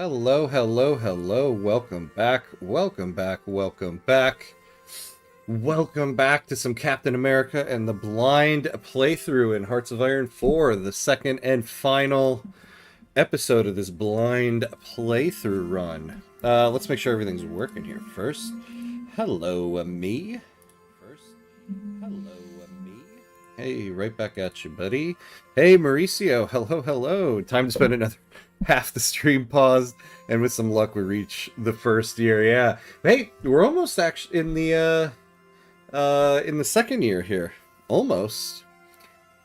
Hello, hello, hello. Welcome back. Welcome back. Welcome back. Welcome back to some Captain America and the Blind playthrough in Hearts of Iron 4, the second and final episode of this blind playthrough run. Let's make sure everything's working here first. Hello, me. First. Hello, me. Hey, right back at you, buddy. Hey, Mauricio. Hello, hello. Time to spend another half the stream paused, and with some luck, we reach the first year. Yeah. Hey, we're almost actually in the second year here. Almost.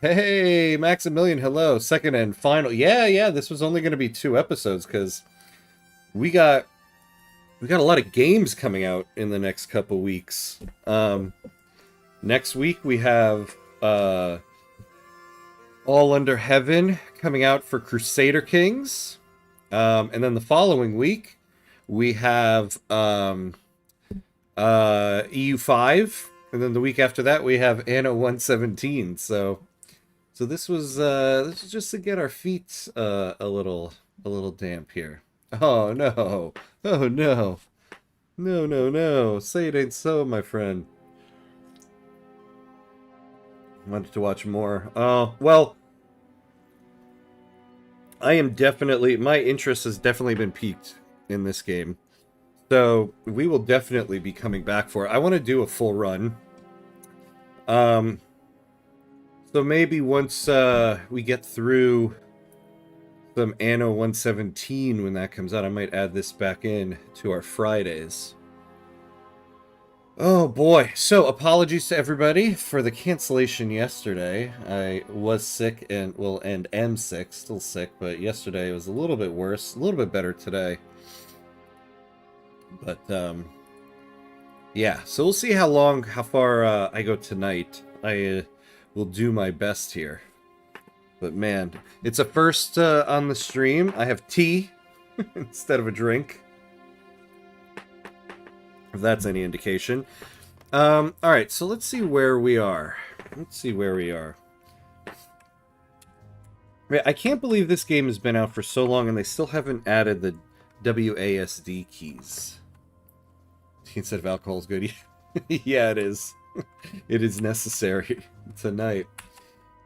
Hey, Maximilian. Hello. Second and final. Yeah. This was only going to be 2 episodes because we got a lot of games coming out in the next couple weeks. Next week we have All Under Heaven coming out for Crusader Kings. And then the following week we have EU5, and then the week after that we have Anno 117. So this was just to get our feet a little damp here. Oh no. Oh no. No. Say it ain't so, my friend. Wanted to watch more. Oh, well, my interest has definitely been piqued in this game. So we will definitely be coming back for it. I want to do a full run. So maybe once we get through some Anno 117 when that comes out, I might add this back in to our Fridays. Oh boy. So apologies to everybody for the cancellation yesterday. I was sick and am sick, still sick, but yesterday was a little bit worse, a little bit better today. But yeah, so we'll see how far I go tonight. I will do my best here. But man, it's a first on the stream. I have tea instead of a drink, if that's any indication. Alright, so let's see where we are. I can't believe this game has been out for so long and they still haven't added the WASD keys. Instead of alcohol is good. Yeah, it is. It is necessary tonight.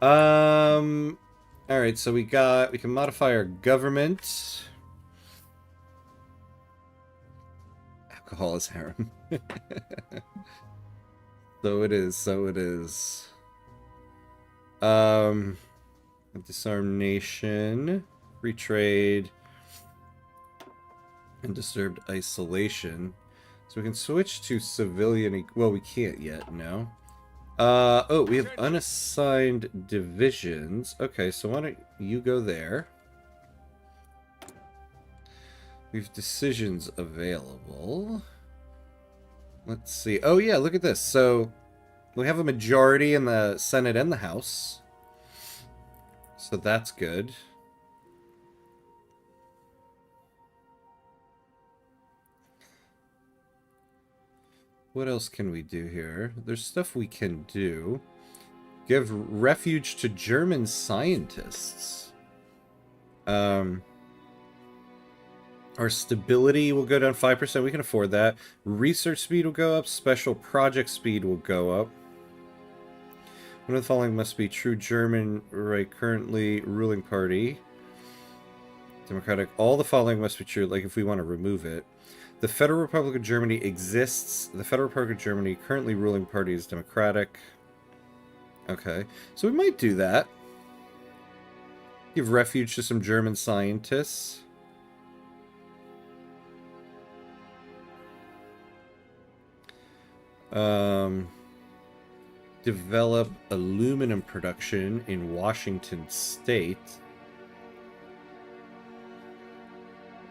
Alright, so we can modify our government. Alcohol is harem. So it is. Disarm nation, free trade, and disturbed isolation. So we can switch to civilian. Well, we can't yet. No. Oh, we have unassigned divisions. Okay, so why don't you go there? We have decisions available. Let's see. Oh yeah, look at this. So we have a majority in the Senate and the House. So that's good. What else can we do here? There's stuff we can do. Give refuge to German scientists. Our stability will go down 5%. We can afford that. Research speed will go up. Special project speed will go up. One of the following must be true German, right? Currently ruling party. Democratic. All the following must be true, like if we want to remove it. The Federal Republic of Germany exists. The Federal Republic of Germany, currently ruling party is Democratic. Okay. So we might do that. Give refuge to some German scientists. Develop aluminum production in Washington State.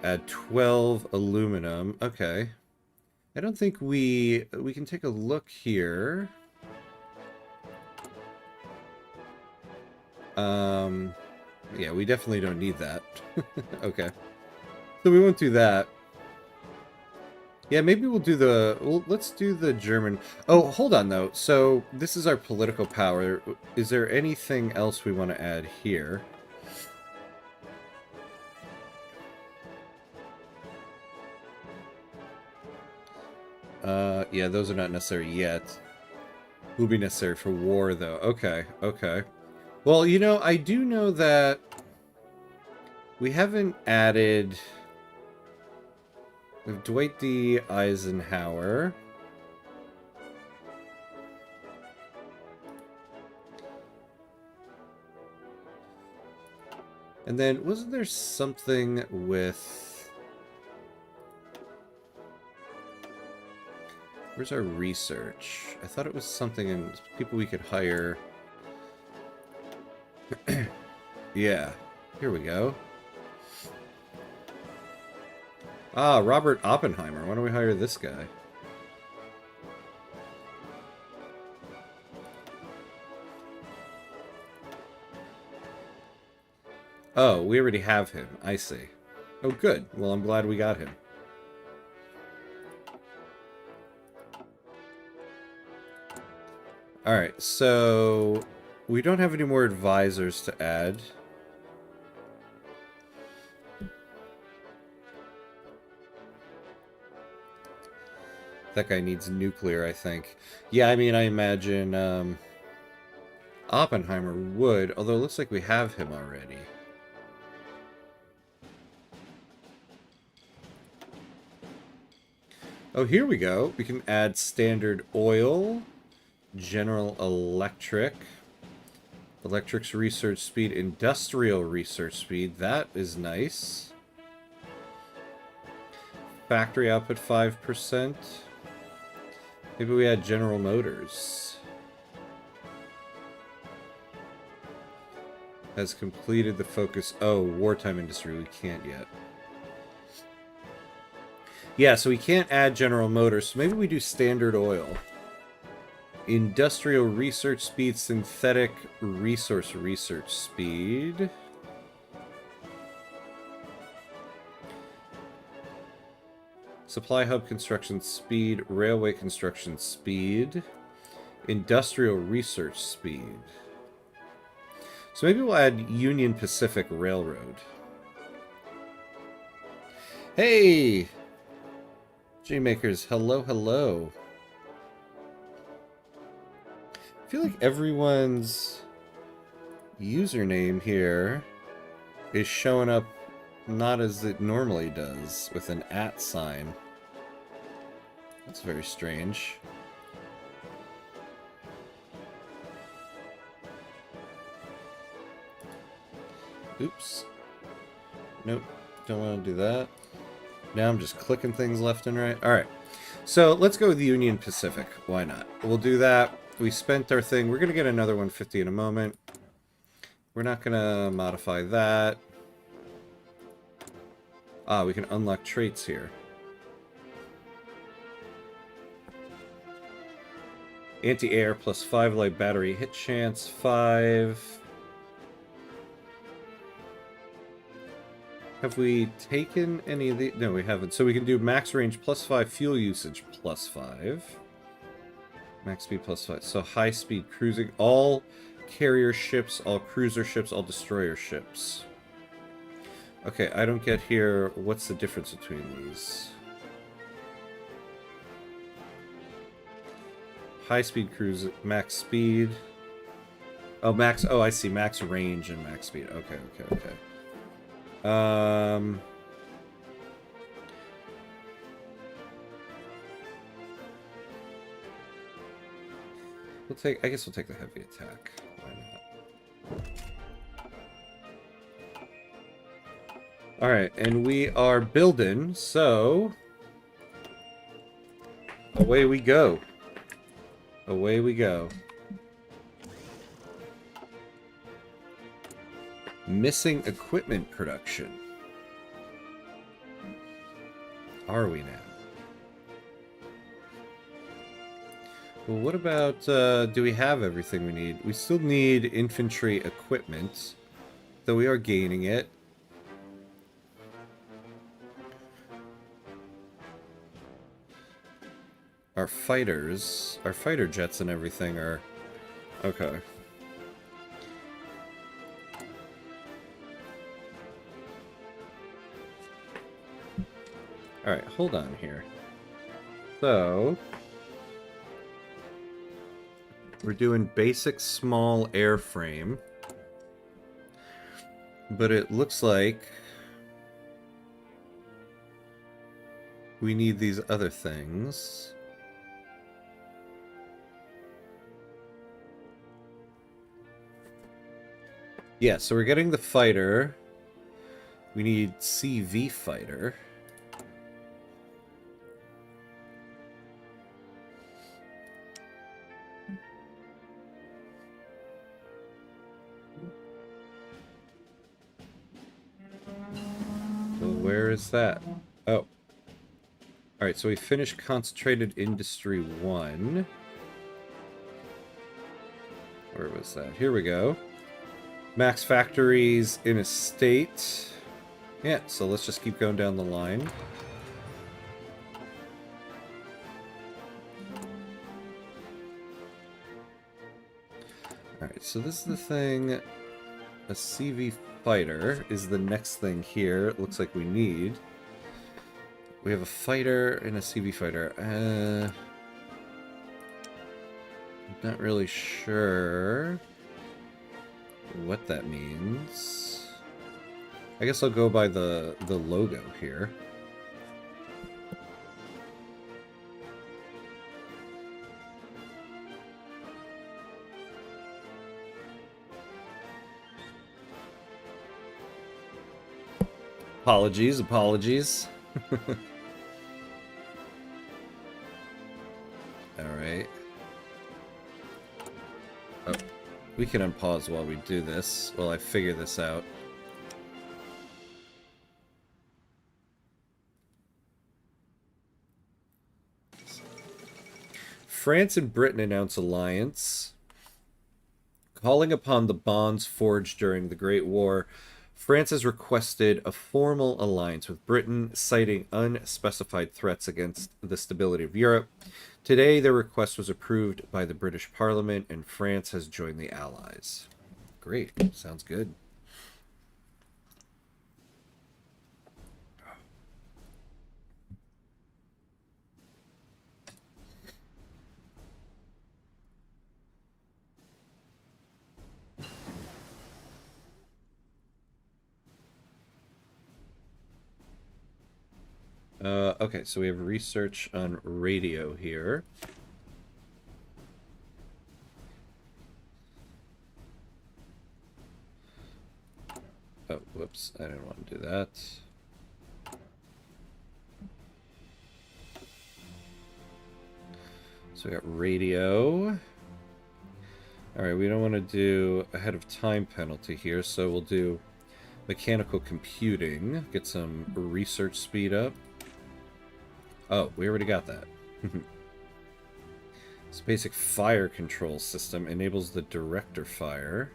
Add 12 aluminum. Okay. I don't think we can take a look here. Yeah, we definitely don't need that. Okay. So we won't do that. Yeah, maybe we'll do let's do the German. Oh, hold on though. So this is our political power. Is there anything else we want to add here? Yeah, those are not necessary yet. Will be necessary for war, though. Okay, okay. Well, you know, I do know that we haven't added... We have Dwight D. Eisenhower. And then, wasn't there something with... Where's our research? I thought it was something in people we could hire. Yeah, here we go. Ah, Robert Oppenheimer. Why don't we hire this guy? Oh, we already have him. I see. Oh, good. Well, I'm glad we got him. Alright, so... We don't have any more advisors to add. That guy needs nuclear, I think. Yeah, I mean, I imagine, Oppenheimer would, although it looks like we have him already. Oh, here we go. We can add Standard Oil, General Electric, Electric's research speed, Industrial research speed. That is nice. Factory output 5%. Maybe we add General Motors. Has completed the focus. Oh, wartime industry. We can't yet. Yeah, so we can't add General Motors. So maybe we do Standard Oil. Industrial research speed, synthetic resource research speed. Supply hub construction speed, railway construction speed, industrial research speed. So maybe we'll add Union Pacific Railroad. Hey! G-Makers, hello, hello. I feel like everyone's username here is showing up not as it normally does, with an @ sign. That's very strange. Oops. Nope, don't want to do that. Now I'm just clicking things left and right. Alright, so let's go with Union Pacific. Why not? We'll do that. We spent our thing. We're going to get another 150 in a moment. We're not going to modify that. Ah, we can unlock traits here. Anti-air plus 5 light battery hit chance 5. Have we taken any of the... No, we haven't. So we can do max range plus 5, fuel usage plus 5. Max speed plus 5. So high speed cruising. All carrier ships, all cruiser ships, all destroyer ships. Okay, I don't get here. What's the difference between these? High speed cruise, max speed. Oh, max. Oh, I see. Max range and max speed. Okay, okay, okay. We'll take. I guess we'll take the heavy attack. Why not? All right, and we are building. So away we go. Away we go. Missing equipment production. Are we now? Well, what about, do we have everything we need? We still need infantry equipment, though we are gaining it. Our fighter jets and everything are... Okay. Alright, hold on here. So, we're doing basic small airframe. But it looks like we need these other things. Yeah, so we're getting the fighter. We need CV fighter. So where is that? Oh. Alright, so we finished Concentrated Industry 1. Where was that? Here we go. Max Factories in a state. Yeah, so let's just keep going down the line. Alright, so this is the thing. A CV fighter is the next thing here. It looks like we need. We have a fighter and a CV fighter. I'm not really sure what that means. I guess I'll go by the logo here. Apologies, apologies. Alright. Oh, we can unpause while we do this, while I figure this out. France and Britain announce alliance. Calling upon the bonds forged during the Great War, France has requested a formal alliance with Britain, citing unspecified threats against the stability of Europe. Today, their request was approved by the British Parliament, and France has joined the Allies. Great. Sounds good. Okay, so we have research on radio here. Oh, whoops, I didn't want to do that. So we got radio. Alright, we don't want to do ahead of time penalty here, so we'll do mechanical computing. Get some research speed up. Oh, we already got that. This basic fire control system enables the director fire.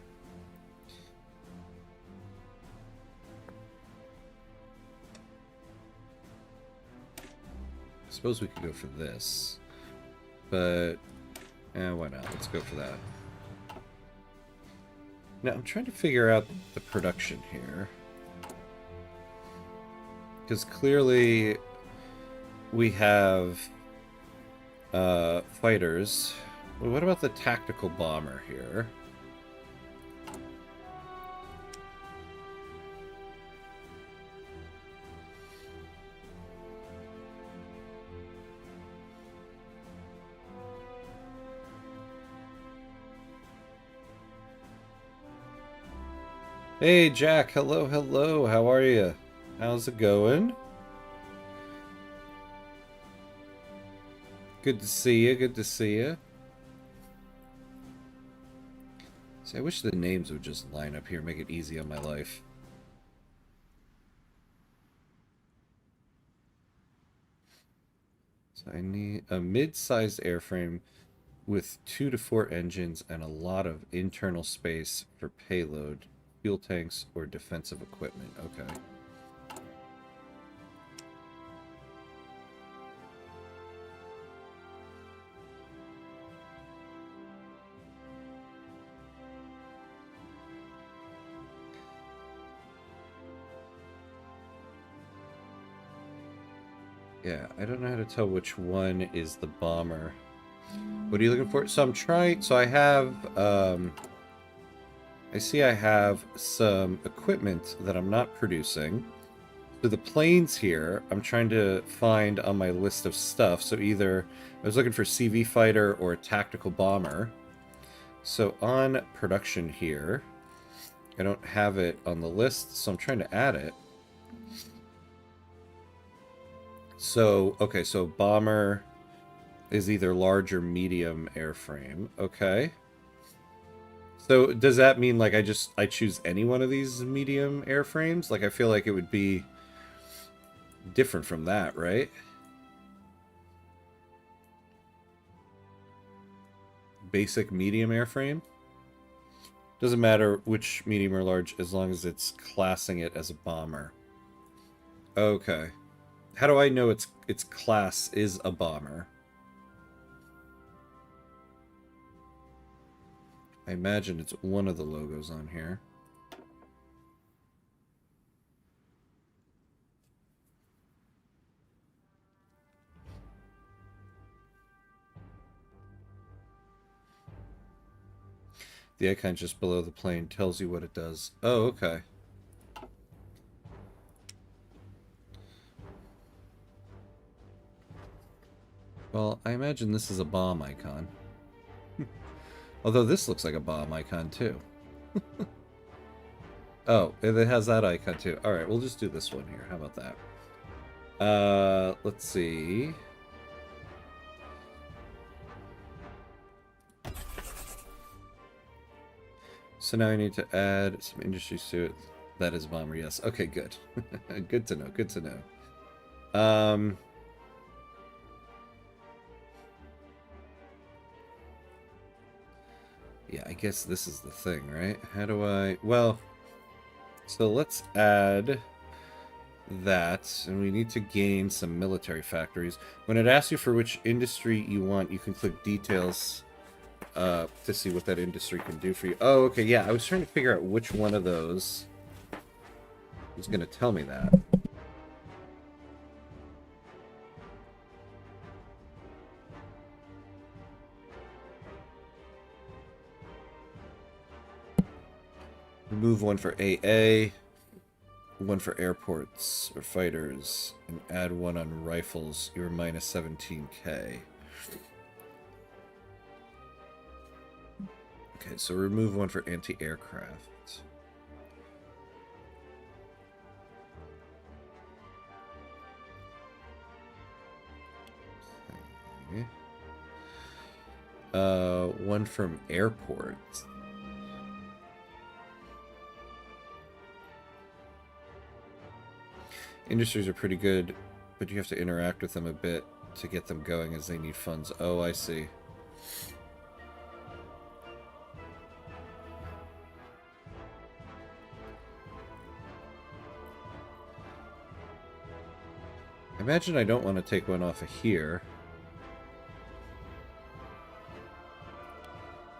I suppose we could go for this. But, why not? Let's go for that. Now, I'm trying to figure out the production here. Because clearly we have fighters. Well, what about the tactical bomber here? Hey, Jack. Hello, hello. How are you? How's it going? Good to see you. Good to see you. See, I wish the names would just line up here, make it easy on my life. So I need a mid-sized airframe with 2 to 4 engines and a lot of internal space for payload, fuel tanks, or defensive equipment. Okay. Yeah, I don't know how to tell which one is the bomber. What are you looking for? So I'm trying... So I have... I see I have some equipment that I'm not producing. So the planes here, I'm trying to find on my list of stuff. So either I was looking for CV fighter or a tactical bomber. So on production here, I don't have it on the list, so I'm trying to add it. So, okay, so bomber is either large or medium airframe. Okay. So does that mean like I choose any one of these medium airframes? Like I feel like it would be different from that, right? Basic medium airframe? Doesn't matter which medium or large as long as it's classing it as a bomber. Okay. How do I know its class is a bomber? I imagine it's one of the logos on here. The icon just below the plane tells you what it does. Oh, okay. Well, I imagine this is a bomb icon. Although this looks like a bomb icon, too. Oh, it has that icon, too. Alright, we'll just do this one here. How about that? Let's see. So now I need to add some industries to it. That is a bomber, yes. Okay, good. Good to know, good to know. Yeah, I guess this is the thing, right? How do I... Well, so let's add that, and we need to gain some military factories. When it asks you for which industry you want, you can click details to see what that industry can do for you. Oh, okay, yeah, I was trying to figure out which one of those was going to tell me that. Remove one for AA, one for airports or fighters, and add one on rifles. You're minus 17k. Okay, so remove one for anti-aircraft. Okay. One from airports. Industries are pretty good, but you have to interact with them a bit to get them going as they need funds. Oh, I see. I imagine I don't want to take one off of here.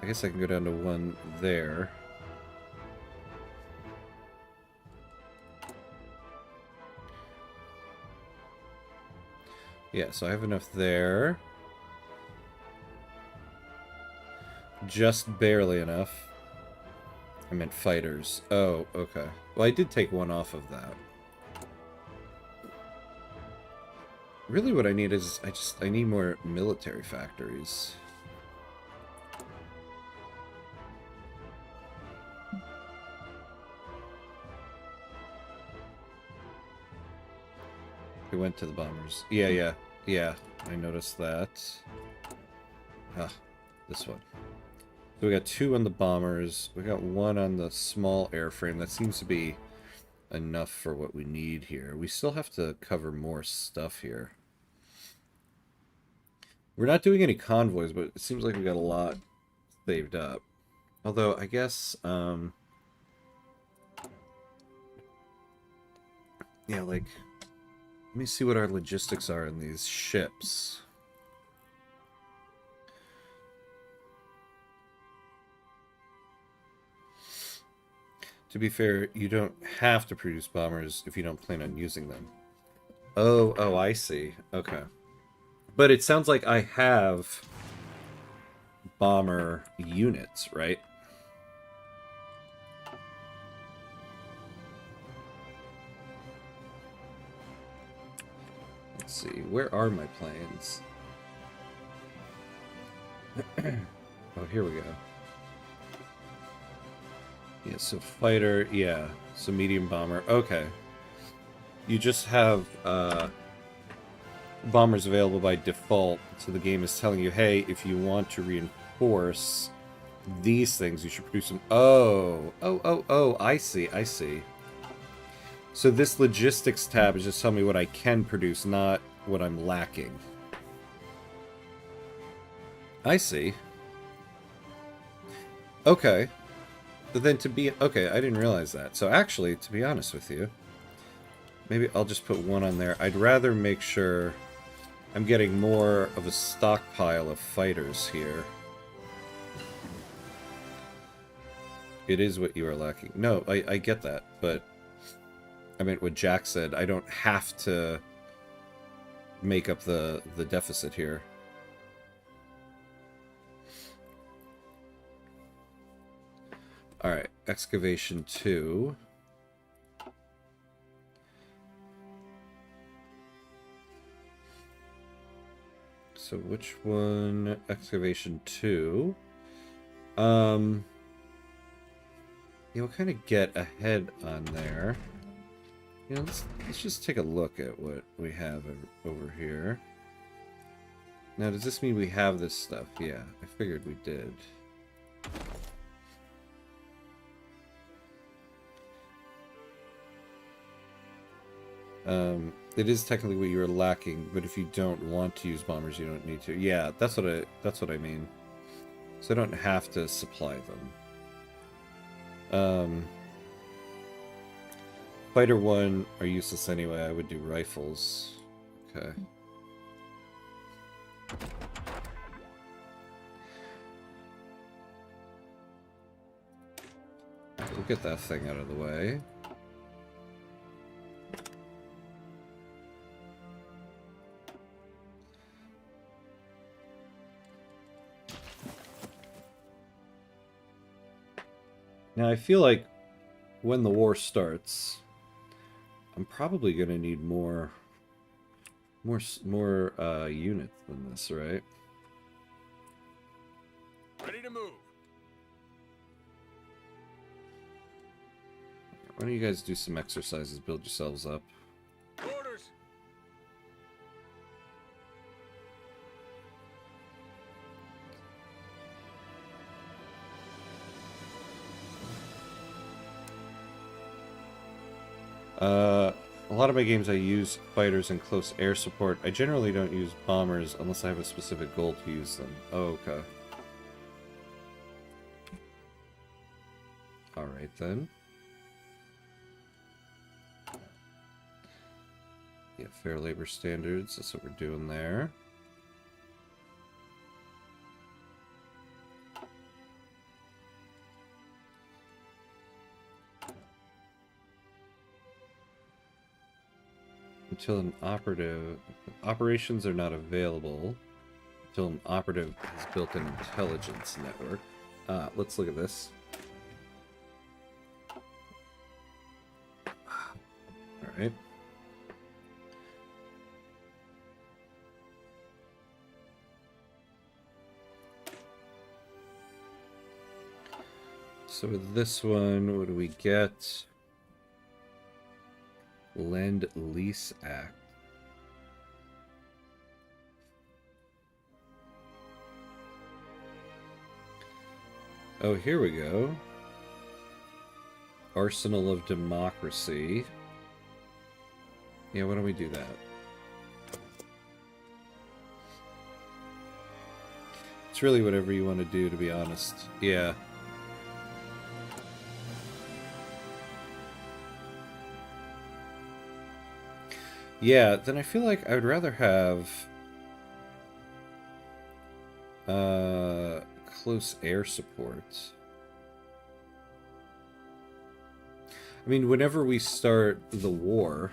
I guess I can go down to one there. Yeah, so I have enough there. Just barely enough. I meant fighters. Oh, okay. Well, I did take one off of that. Really what I need is, I need more military factories. We went to the bombers. Yeah, I noticed that. Ah, this one. So we got two on the bombers. We got one on the small airframe. That seems to be enough for what we need here. We still have to cover more stuff here. We're not doing any convoys, but it seems like we got a lot saved up. Although, I guess, yeah, like, let me see what our logistics are in these ships. To be fair, you don't have to produce bombers if you don't plan on using them. Oh, I see. Okay. But it sounds like I have bomber units, right? Let's see. Where are my planes? Oh, here we go. Yeah, so fighter, yeah. So medium bomber. Okay. You just have bombers available by default, so the game is telling you, hey, if you want to reinforce these things, you should produce them. Oh, I see, I see. So this logistics tab is just telling me what I can produce, not what I'm lacking. I see. Okay. But then okay, I didn't realize that. So actually, to be honest with you, maybe I'll just put one on there. I'd rather make sure I'm getting more of a stockpile of fighters here. It is what you are lacking. No, I get that, but I meant what Jack said. I don't have to make up the deficit here. Alright, excavation 2. So which one? Excavation 2. Yeah, we'll kind of get ahead on there. You know, let's just take a look at what we have over here. Now, does this mean we have this stuff? Yeah, I figured we did. It is technically what you're lacking, but if you don't want to use bombers, you don't need to. Yeah, that's what I mean. So I don't have to supply them. Fighter 1 are useless anyway. I would do rifles. Okay. We'll get that thing out of the way. Now I feel like when the war starts, I'm probably going to need more units than this, right? Ready to move. Why don't you guys do some exercises, build yourselves up. Orders. A lot of my games I use fighters and close air support. I generally don't use bombers unless I have a specific goal to use them. Oh, okay. Alright then. Yeah, fair labor standards, that's what we're doing there. Until an operations are not available until an operative has built an intelligence network. Let's look at this. Alright. So with this one, what do we get? Lend-Lease Act. Oh, here we go. Arsenal of Democracy. Yeah, why don't we do that? It's really whatever you want to do, to be honest. Yeah. Yeah, then I feel like I would rather have close air support. I mean, whenever we start the war,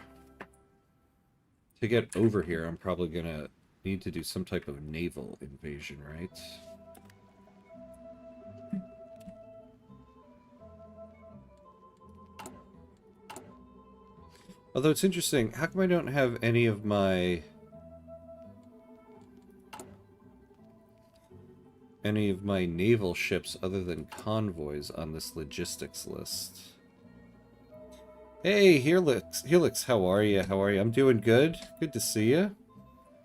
To get over here, I'm probably gonna need to do some type of naval invasion, right? Although it's interesting, how come I don't have any of my naval ships other than convoys on this logistics list? Hey, Helix, how are you? How are you? I'm doing good. Good to see you.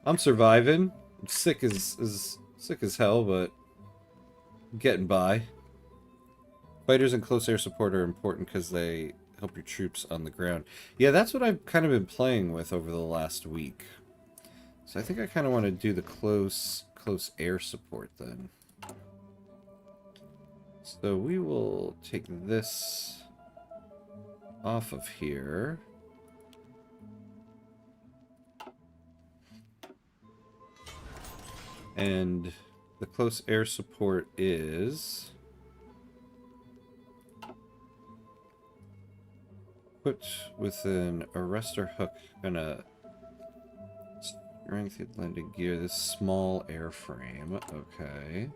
I'm surviving. I'm sick as hell, but getting by. Fighters and close air support are important because they help your troops on the ground. Yeah, that's what I've kind of been playing with over the last week. So I think I kind of want to do the close air support then. So we will take this off of here. And the close air support is put with an arrestor hook and a strength landing gear. This small airframe. Okay.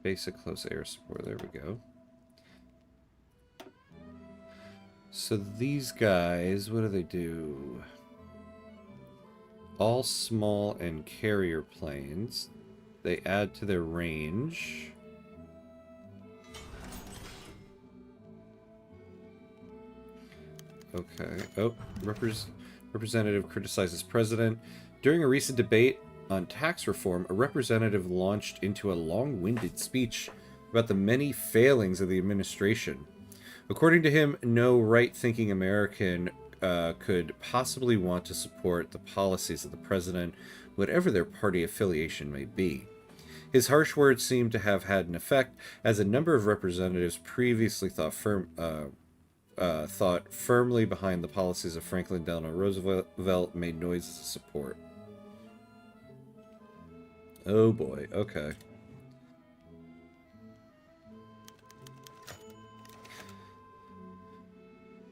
Basic close air support. There we go. So these guys, what do? All small and carrier planes. They add to their range. Okay. Oh, representative criticizes president. During a recent debate on tax reform, a representative launched into a long-winded speech about the many failings of the administration. According to him, no right-thinking American could possibly want to support the policies of the president, whatever their party affiliation may be. His harsh words seem to have had an effect, as a number of representatives previously thought firmly behind the policies of Franklin Delano Roosevelt made noises of support. Oh boy, okay.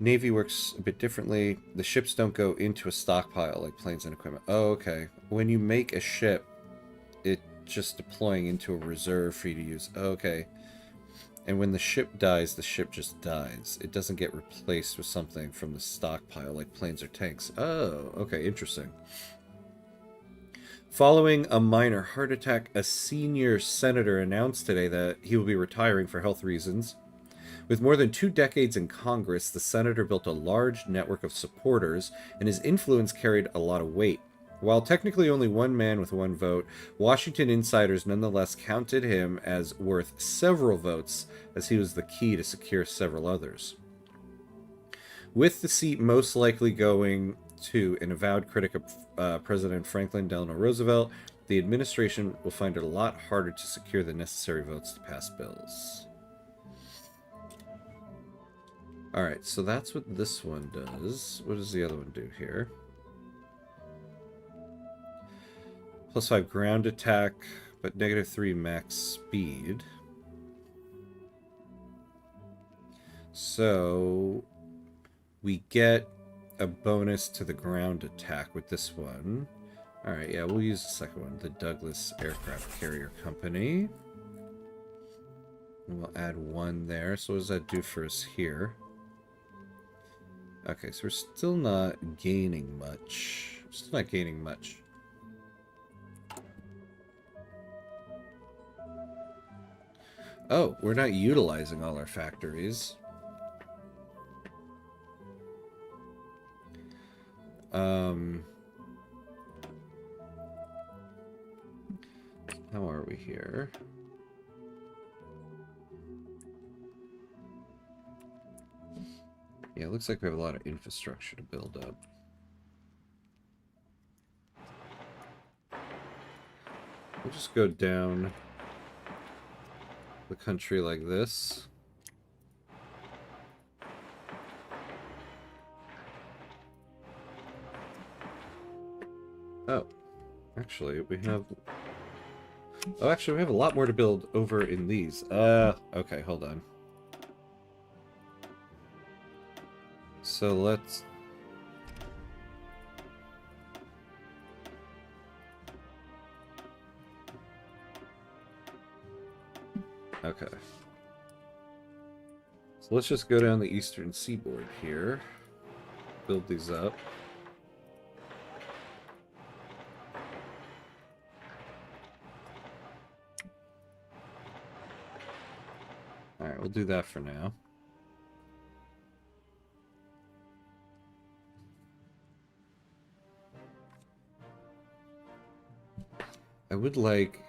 Navy works a bit differently. The ships don't go into a stockpile like planes and equipment. Oh, okay. When you make a ship, it's just deploying into a reserve for you to use. Oh, okay. And when the ship dies, the ship just dies. It doesn't get replaced with something from the stockpile like planes or tanks. Oh, okay, interesting. Following a minor heart attack, a senior senator announced today that he will be retiring for health reasons. With more than 2 decades in Congress, the senator built a large network of supporters, and his influence carried a lot of weight. While technically only one man with one vote, Washington insiders nonetheless counted him as worth several votes, as he was the key to secure several others. With the seat most likely going to an avowed critic of President Franklin Delano Roosevelt, the administration will find it a lot harder to secure the necessary votes to pass bills. Alright, so that's what this one does. What does the other one do here? +5 ground attack, but -3 max speed. So we get a bonus to the ground attack with this one. Alright, yeah, we'll use the second one. The Douglas Aircraft Carrier Company. And we'll add 1 there. So what does that do for us here? Okay, so we're still not gaining much. Still not gaining much. Oh, we're not utilizing all our factories. How are we here? Yeah, it looks like we have a lot of infrastructure to build up. We'll just go down the country like this. Oh, actually, we have... Oh, actually, we have a lot more to build over in these. Okay, hold on. So let's... Okay. So let's just go down the eastern seaboard here. Build these up. Alright, we'll do that for now. I would like...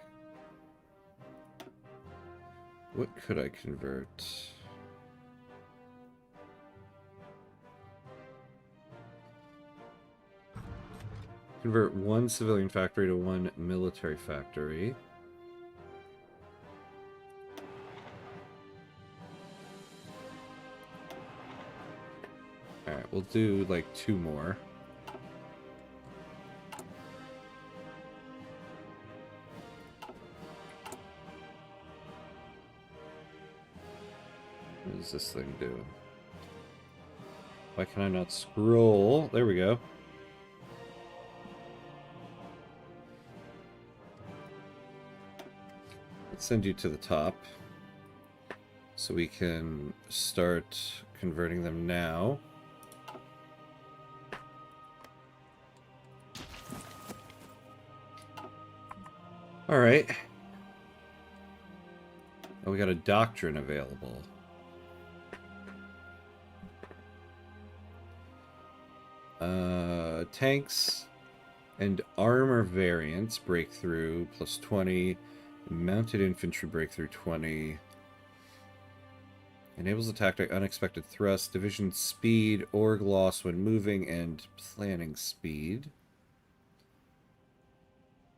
What could I convert? Convert one civilian factory to one military factory. Alright, we'll do like 2 more. What does this thing do? Why can I not scroll? There we go. Let's send you to the top so we can start converting them now. All right. Oh, we got a doctrine available. Tanks and armor variants, breakthrough plus 20. Mounted infantry breakthrough 20. Enables attack by unexpected thrust, division speed, org loss when moving, and planning speed.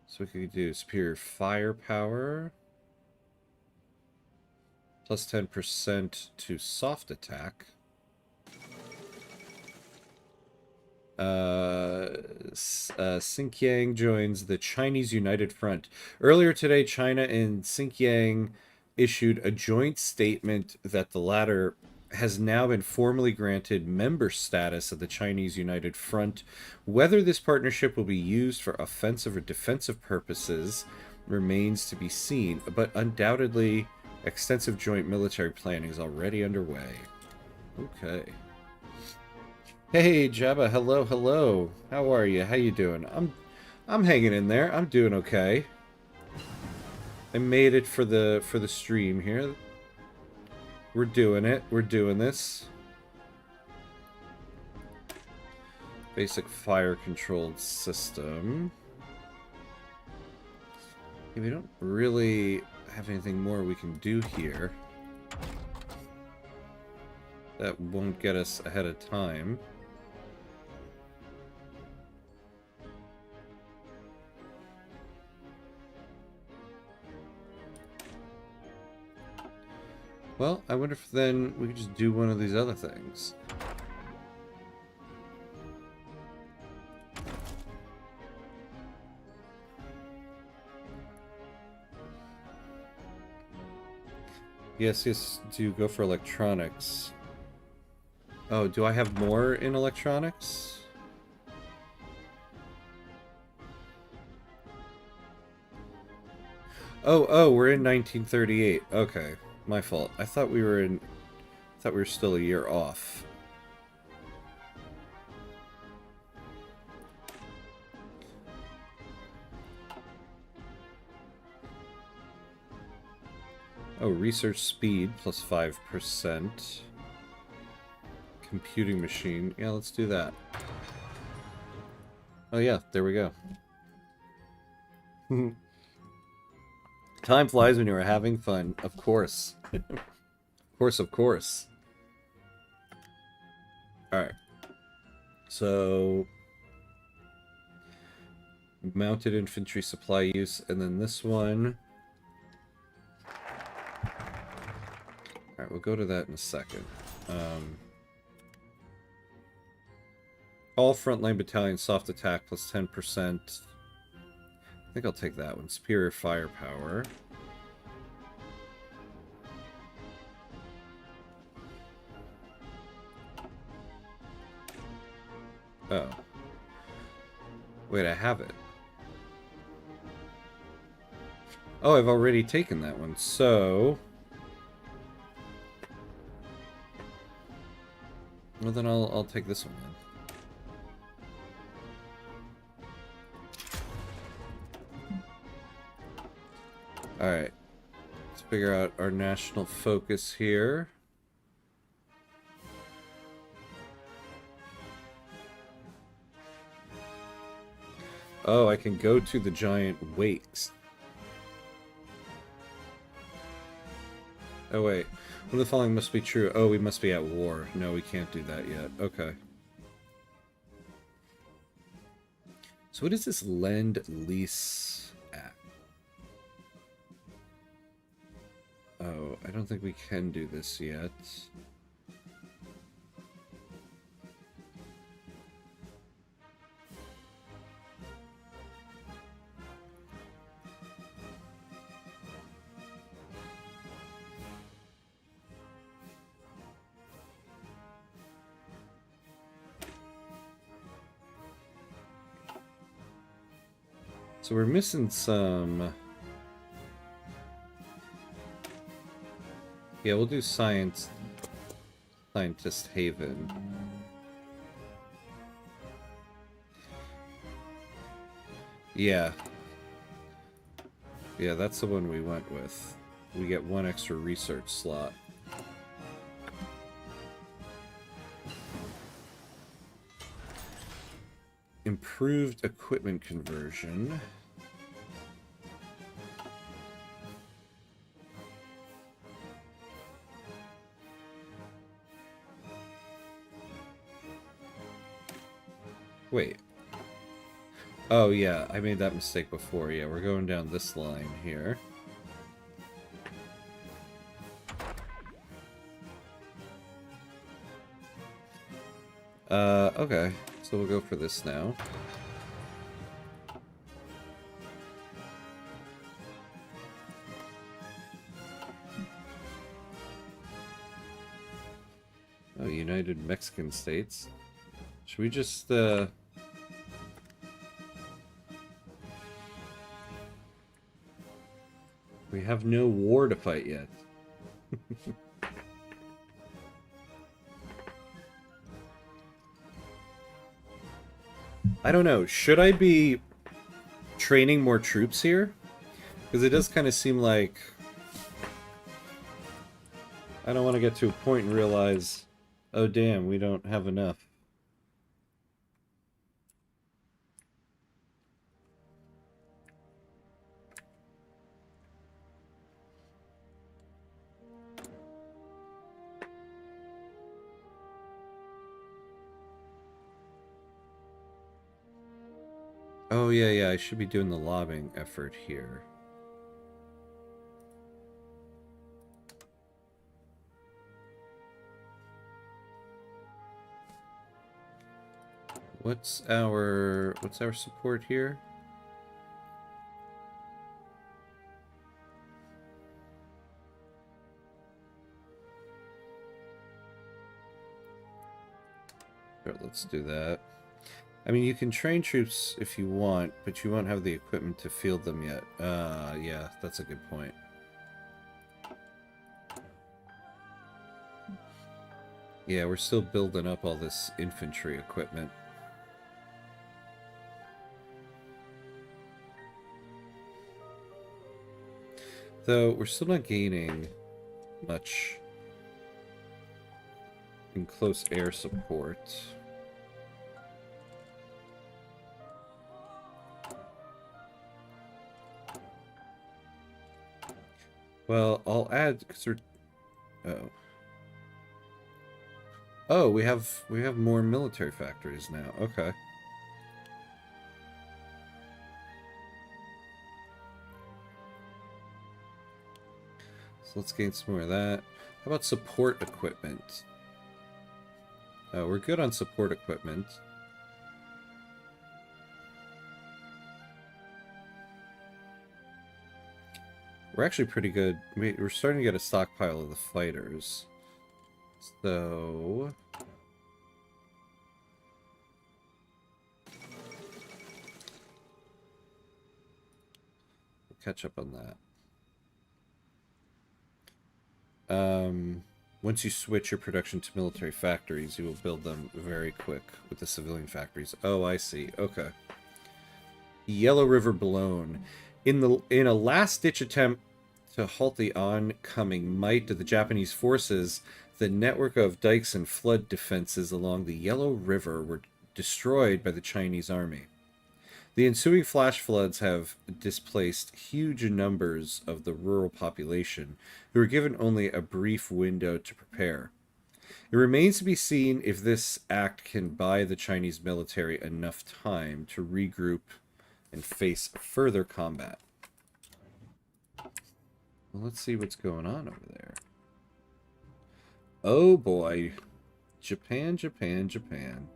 So we could do superior firepower. Plus 10% to soft attack. Xinjiang joins the Chinese United Front. Earlier today, China and Xinjiang issued a joint statement that the latter has now been formally granted member status of the Chinese United Front. Whether this partnership will be used for offensive or defensive purposes remains to be seen, but undoubtedly extensive joint military planning is already underway. Okay. Hey Jabba, hello, hello. How are you? How you doing? I'm hanging in there. I'm doing okay. I made it for the stream here. We're doing it. We're doing this. Basic fire controlled system. Yeah, we don't really have anything more we can do here. That won't get us ahead of time. Well, I wonder if then we could just do one of these other things. Yes, do go for electronics. Oh, do I have more in electronics? Oh, we're in 1938. Okay. My fault. I thought we were still a year off. Oh, research speed plus 5%. Computing machine. Yeah, let's do that. Oh yeah, there we go. Time flies when you are having fun. Of course. Of course. Alright. So... mounted infantry supply use, and then this one... Alright, we'll go to that in a second. All frontline battalions soft attack plus 10%. I think I'll take that one. Superior firepower. Oh. Wait, I have it. Oh, I've already taken that one, so... Well, then I'll take this one then. Alright. Let's figure out our national focus here. Oh, I can go to the giant wakes. Oh, wait. One of the following must be true. Oh, we must be at war. No, we can't do that yet. Okay. So what is this Lend-Lease Act? Oh, I don't think we can do this yet. So we're missing some... Yeah, we'll do Scientist Haven. Yeah. Yeah, that's the one we went with. We get one extra research slot. Improved equipment conversion. Wait. Oh, yeah, I made that mistake before. Yeah, we're going down this line here. Okay. So we'll go for this now. Oh, United Mexican States. Should we just, We have no war to fight yet. I don't know. Should I be training more troops here? Because it does kind of seem like... I don't want to get to a point and realize, oh damn, we don't have enough. Oh yeah, yeah, I should be doing the lobbying effort here. What's our support here? Sure, let's do that. I mean, you can train troops if you want, but you won't have the equipment to field them yet. Yeah, that's a good point. Yeah, we're still building up all this infantry equipment. Though, we're still not gaining much in close air support. Well, I'll add, because we're... Oh. Oh, we have more military factories now. Okay. So let's gain some more of that. How about support equipment? We're good on support equipment. We're actually pretty good. We're starting to get a stockpile of the fighters. So... we'll catch up on that. Once you switch your production to military factories, you will build them very quick with the civilian factories. Oh, I see. Okay. Yellow River blown. In a last-ditch attempt to halt the oncoming might of the Japanese forces, the network of dikes and flood defenses along the Yellow River were destroyed by the Chinese army. The ensuing flash floods have displaced huge numbers of the rural population, who were given only a brief window to prepare. It remains to be seen if this act can buy the Chinese military enough time to regroup and face further combat. Well, let's see what's going on over there. Oh boy. Japan, Japan, Japan.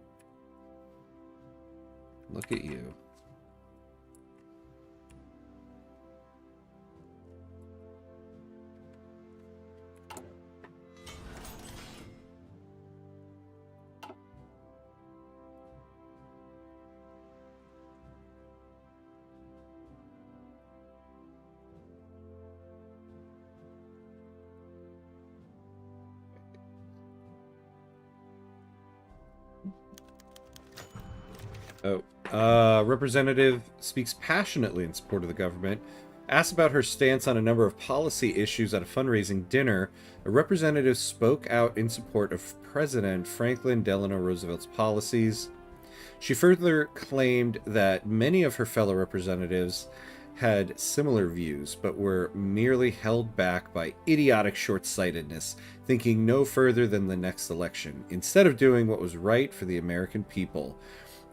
Look at you. Representative speaks passionately in support of the government. Asked about her stance on a number of policy issues at a fundraising dinner, a representative spoke out in support of President Franklin Delano Roosevelt's policies. She further claimed that many of her fellow representatives had similar views, but were merely held back by idiotic short-sightedness, thinking no further than the next election, instead of doing what was right for the American people.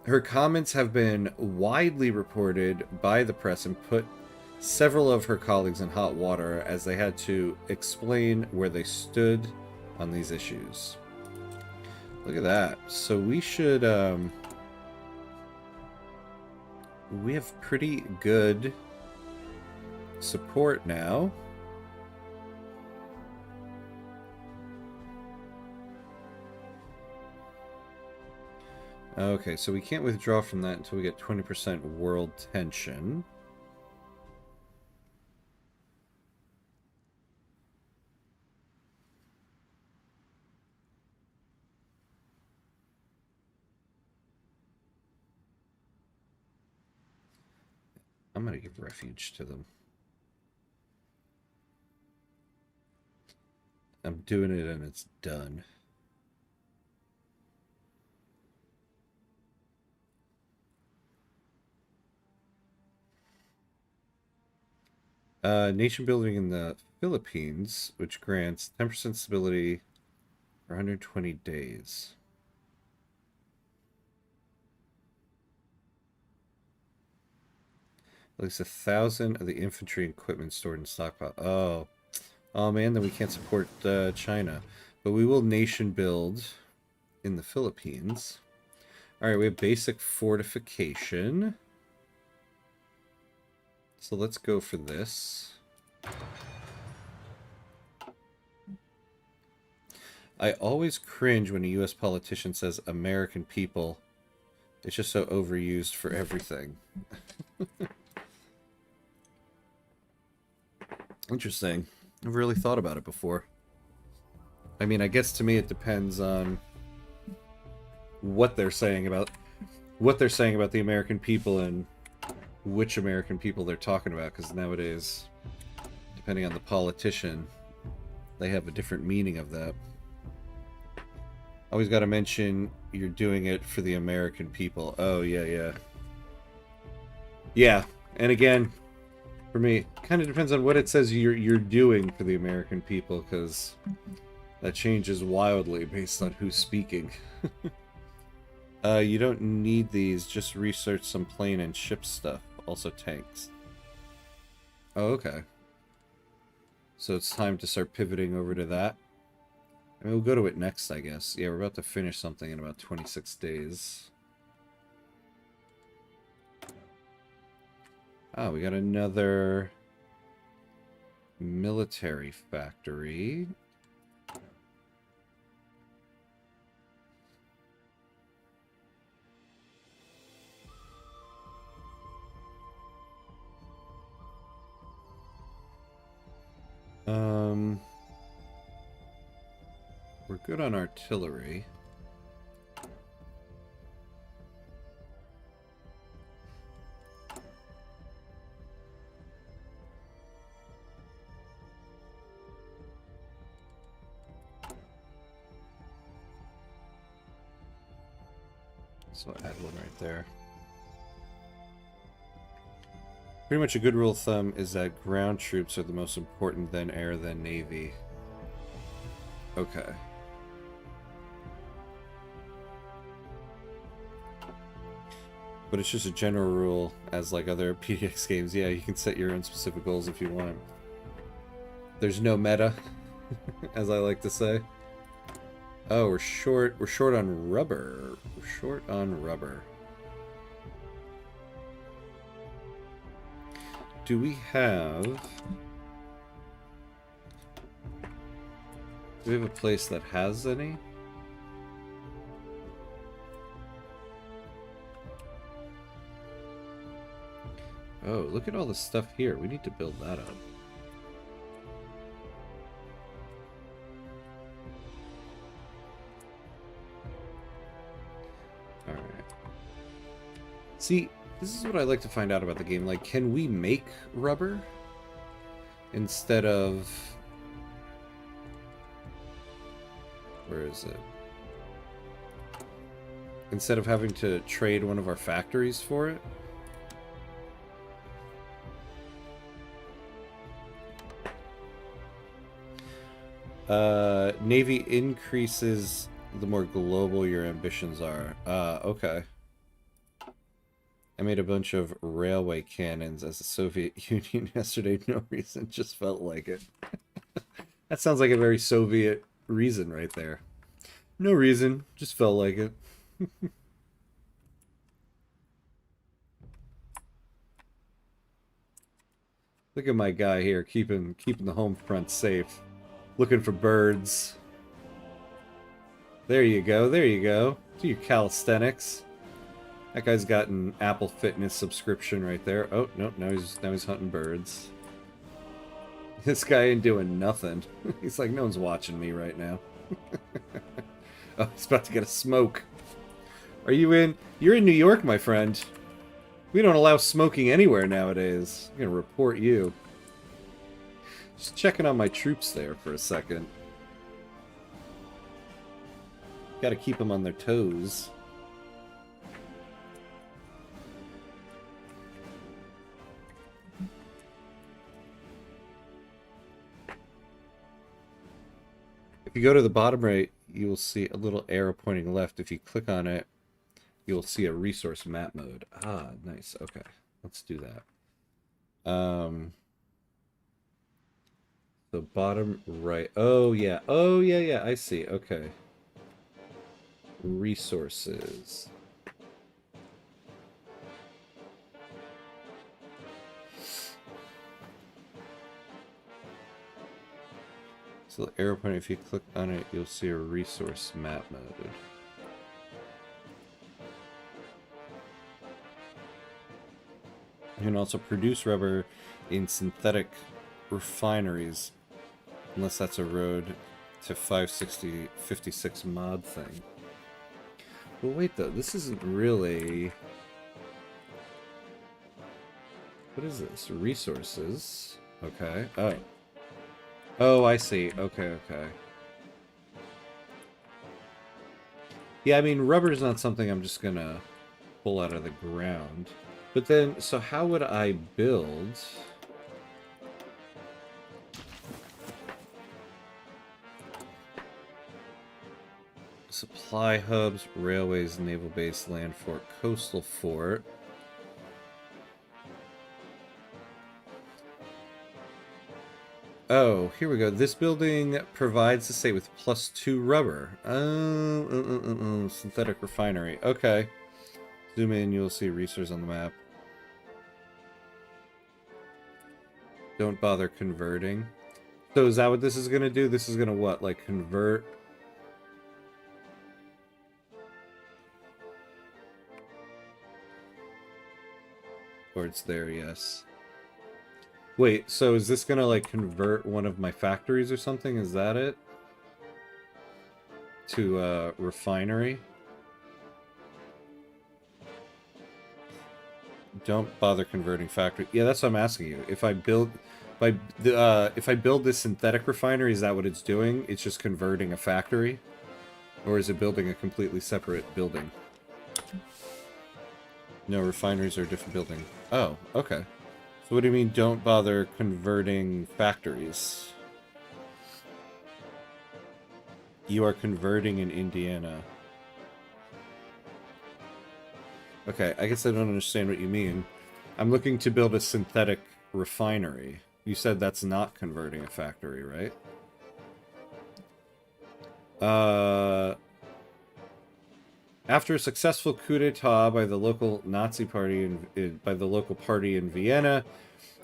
Her comments have been widely reported by the press and put several of her colleagues in hot water as they had to explain where they stood on these issues. Look at that. So we should, we have pretty good support now. Okay, so we can't withdraw from that until we get 20% world tension. I'm gonna give refuge to them. I'm doing it and it's done. Nation building in the Philippines, which grants 10% stability for 120 days. At least 1,000 of the infantry and equipment stored in stockpile. Oh man, then we can't support China. But we will nation build in the Philippines. Alright, we have basic fortification. So let's go for this. I always cringe when a US politician says American people. It's just so overused for everything. Interesting. I've really thought about it before. I mean, I guess to me it depends on what they're saying about the American people and which American people they're talking about, because nowadays, depending on the politician, they have a different meaning of that. Always got to mention you're doing it for the American people. Oh, yeah. Yeah, and again, for me, kind of depends on what it says you're doing for the American people, because that changes wildly based on who's speaking. You don't need these, just research some plane and ship stuff. Also tanks. Oh, okay. So it's time to start pivoting over to that. I mean, we'll go to it next, I guess. Yeah, we're about to finish something in about 26 days. Oh, we got another Military factory. We're good on artillery. So I'll add one right there. Pretty much a good rule of thumb is that ground troops are the most important, then air, then navy. Okay. But it's just a general rule, as like other PDX games. Yeah, you can set your own specific goals if you want. There's no meta, as I like to say. Oh, we're short on rubber. We're short on rubber. Do we have... Do we have a place that has any? Oh, look at all the stuff here. We need to build that up. Alright. See, this is what I like to find out about the game. Like, can we make rubber? Instead of... Where is it? Instead of having to trade one of our factories for it? Navy increases the more global your ambitions are. Okay. I made a bunch of railway cannons as the Soviet Union yesterday. No reason, just felt like it. That sounds like a very Soviet reason right there. No reason, just felt like it. Look at my guy here, keeping the home front safe. Looking for birds. There you go, there you go. Do your calisthenics. That guy's got an Apple Fitness subscription right there. Oh, no, now he's hunting birds. This guy ain't doing nothing. He's like, no one's watching me right now. Oh, he's about to get a smoke. Are you in? You're in New York, my friend. We don't allow smoking anywhere nowadays. I'm gonna report you. Just checking on my troops there for a second. Gotta keep them on their toes. If you go to the bottom right, you will see a little arrow pointing left. If you click on it, you will see a resource map mode. Ah, nice. Okay, let's do that. So bottom right. Oh yeah. Oh yeah, yeah. I see. Okay. Resources. So the arrow point, if you click on it, you'll see a resource map mode. You can also produce rubber in synthetic refineries, unless that's a road to 56 mod thing. Well, wait though, this isn't really... What is this? Resources. Okay. Oh. Oh, I see. Okay, okay. Yeah, I mean, rubber's not something I'm just gonna pull out of the ground. But then, so how would I build... Supply hubs, railways, naval base, land fort, coastal fort. Oh, here we go. This building provides the state with +2 rubber. Synthetic refinery. Okay. Zoom in, you'll see resource on the map. Don't bother converting. So is that what this is going to do? This is going to what? Like convert... Or it's there, yes. Wait, so is this going to like convert one of my factories or something? Is that it? To refinery? Don't bother converting factory. Yeah, that's what I'm asking you. If I build... if I build this synthetic refinery, is that what it's doing? It's just converting a factory? Or is it building a completely separate building? No, refineries are a different building. Oh, okay. So what do you mean don't bother converting factories? You are converting in Indiana. Okay, I guess I don't understand what you mean. I'm looking to build a synthetic refinery. You said that's not converting a factory, right? After a successful coup d'etat by the local Nazi party in Vienna,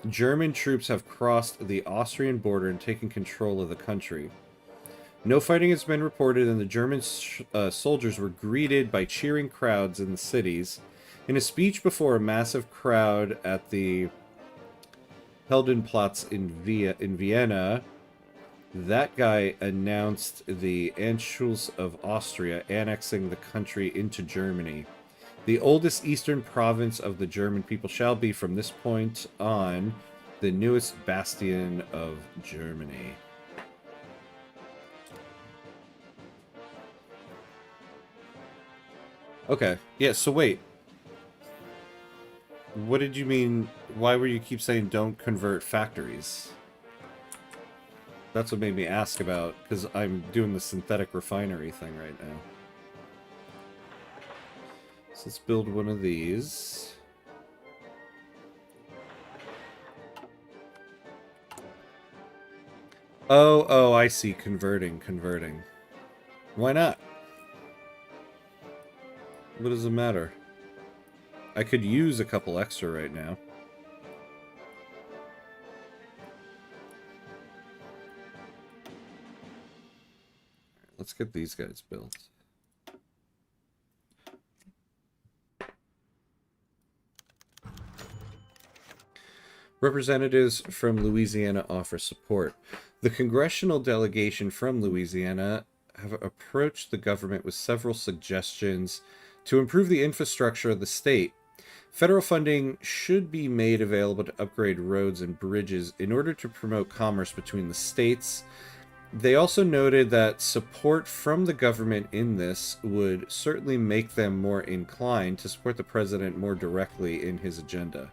German troops have crossed the Austrian border and taken control of the country. No fighting has been reported, and the German soldiers were greeted by cheering crowds in the cities. In a speech before a massive crowd at the Heldenplatz in Vienna, that guy announced the Anschluss of Austria, annexing the country into Germany. The oldest eastern province of the German people shall be, from this point on, the newest bastion of Germany. Okay, yeah, so wait. What did you mean? Why were you keep saying don't convert factories? That's what made me ask about, because I'm doing the synthetic refinery thing right now. So let's build one of these. Oh, I see. Converting. Why not? What does it matter? I could use a couple extra right now. Let's get these guys built. Representatives from Louisiana offer support. The congressional delegation from Louisiana have approached the government with several suggestions to improve the infrastructure of the state. Federal funding should be made available to upgrade roads and bridges in order to promote commerce between the states. They also noted that support from the government in this would certainly make them more inclined to support the president more directly in his agenda.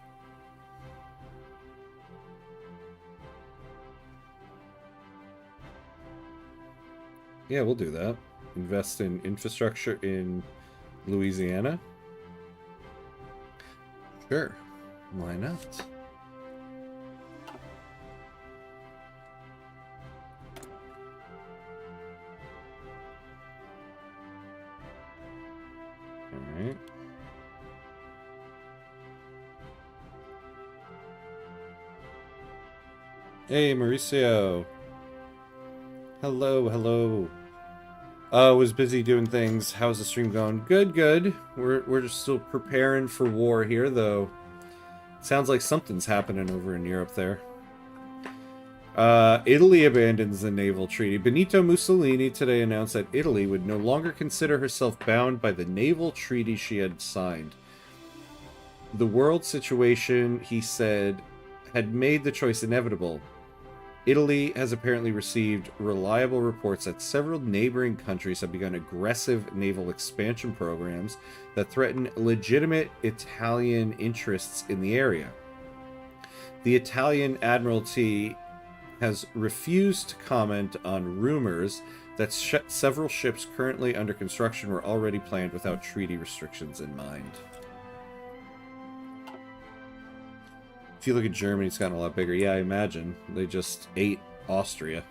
Yeah, we'll do that. Invest in infrastructure in Louisiana? Sure. Why not? Alright. Hey, Mauricio. Hello. Was busy doing things. How's the stream going? Good. We're just still preparing for war here, though. Sounds like something's happening over in Europe there. Italy abandons the naval treaty. Benito Mussolini today announced that Italy would no longer consider herself bound by the naval treaty she had signed. The world situation, he said, had made the choice inevitable. Italy has apparently received reliable reports that several neighboring countries have begun aggressive naval expansion programs that threaten legitimate Italian interests in the area. The Italian Admiralty has refused to comment on rumors that several ships currently under construction were already planned without treaty restrictions in mind. If you look at Germany, it's gotten a lot bigger. Yeah, I imagine. They just ate Austria.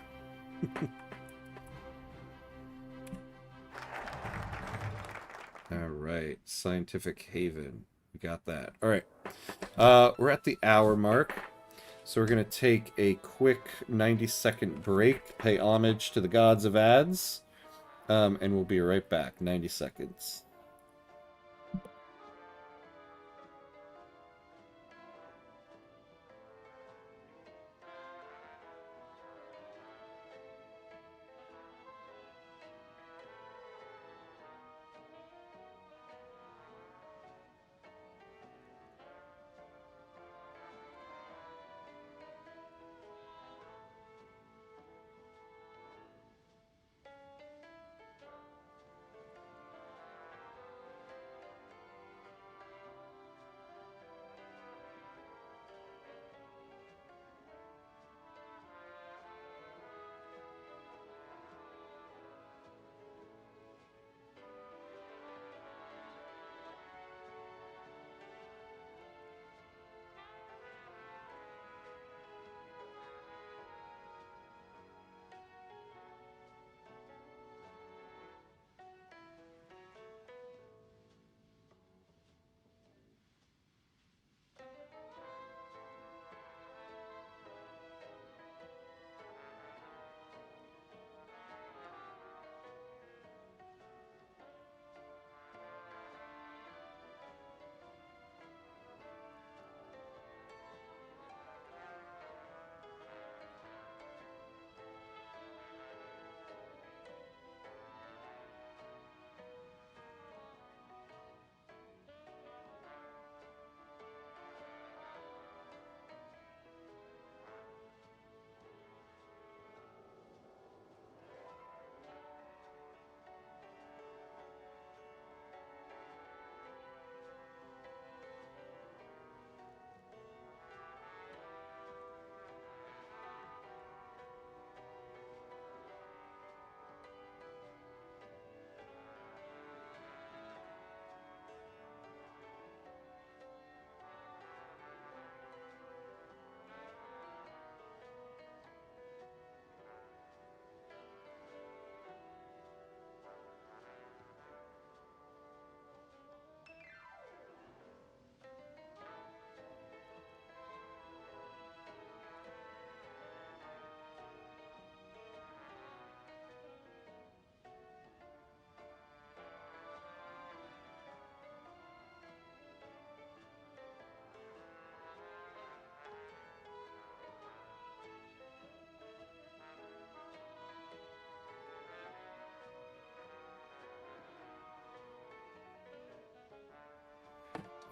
Alright, Scientific Haven. We got that. Alright. We're at the hour mark. So we're going to take a quick 90-second break, pay homage to the gods of ads, and we'll be right back. 90 seconds.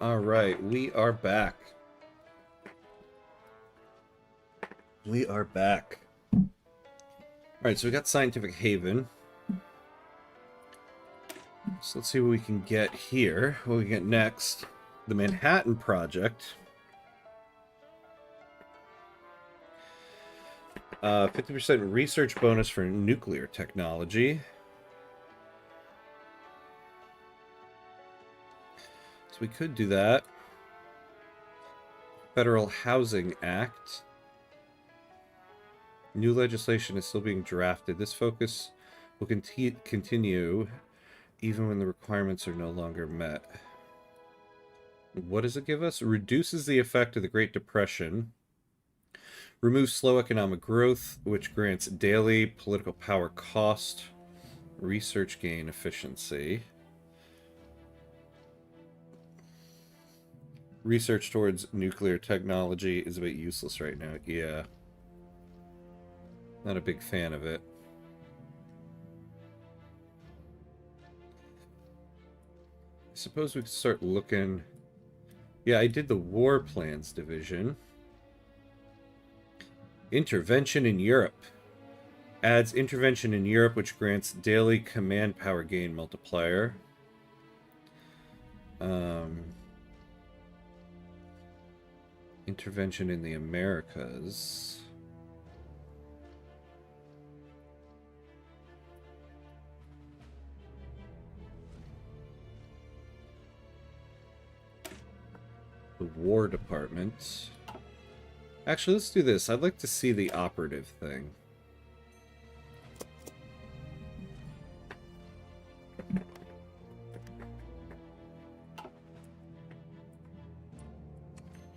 All right, we are back. We are back. All right, so we got Scientific Haven. So let's see what we can get here. What we get next. The Manhattan Project. 50% research bonus for nuclear technology. So we could do that. Federal Housing Act. New legislation is still being drafted. This focus will continue even when the requirements are no longer met. What does it give us? Reduces the effect of the Great Depression. Removes slow economic growth, which grants daily political power cost. Research gain efficiency. Research towards nuclear technology is a bit useless right now. Yeah. Not a big fan of it. I suppose we could start looking... Yeah, I did the War Plans division. Intervention in Europe. Adds intervention in Europe, which grants daily command power gain multiplier. Intervention in the Americas. The War Department. Actually, let's do this. I'd like to see the operative thing.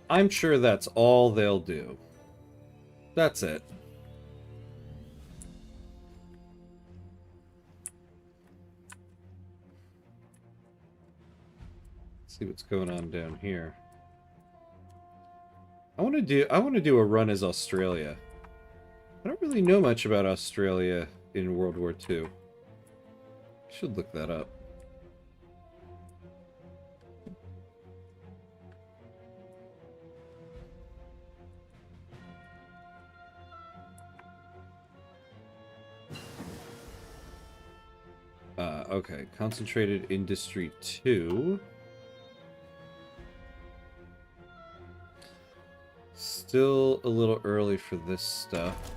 I'm sure that's all they'll do. That's it. Let's see what's going on down here. I want to do a run as Australia. I don't really know much about Australia in World War II. Should look that up. Okay, Concentrated Industry 2. Still a little early for this stuff.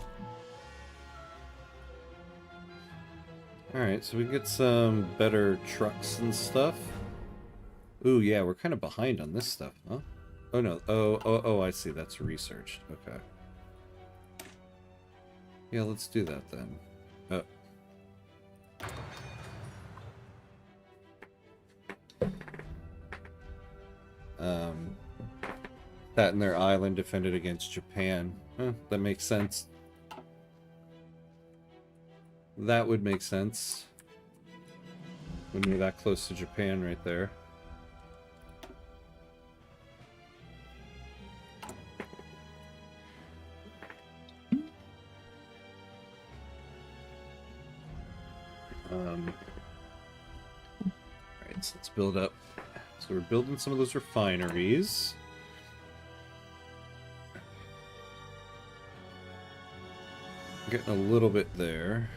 Alright, so we get some better trucks and stuff. Ooh, yeah, we're kind of behind on this stuff, huh? Oh, no. Oh, I see. That's researched. Okay. Yeah, let's do that then. Oh. That and their island defended against Japan. Huh, that makes sense. That would make sense. When you're that close to Japan right there. Alright, so let's build up. So we're building some of those refineries. Getting a little bit there.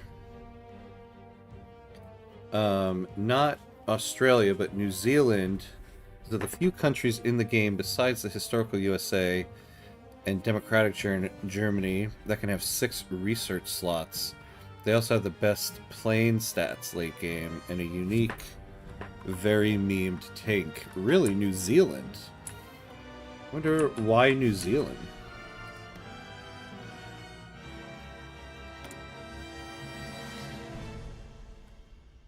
Not Australia, but New Zealand is the few countries in the game besides the historical USA and democratic Germany that can have 6 research slots. They also have the best plane stats late game and a unique, very memed tank. Really, New Zealand? Wonder why New Zealand?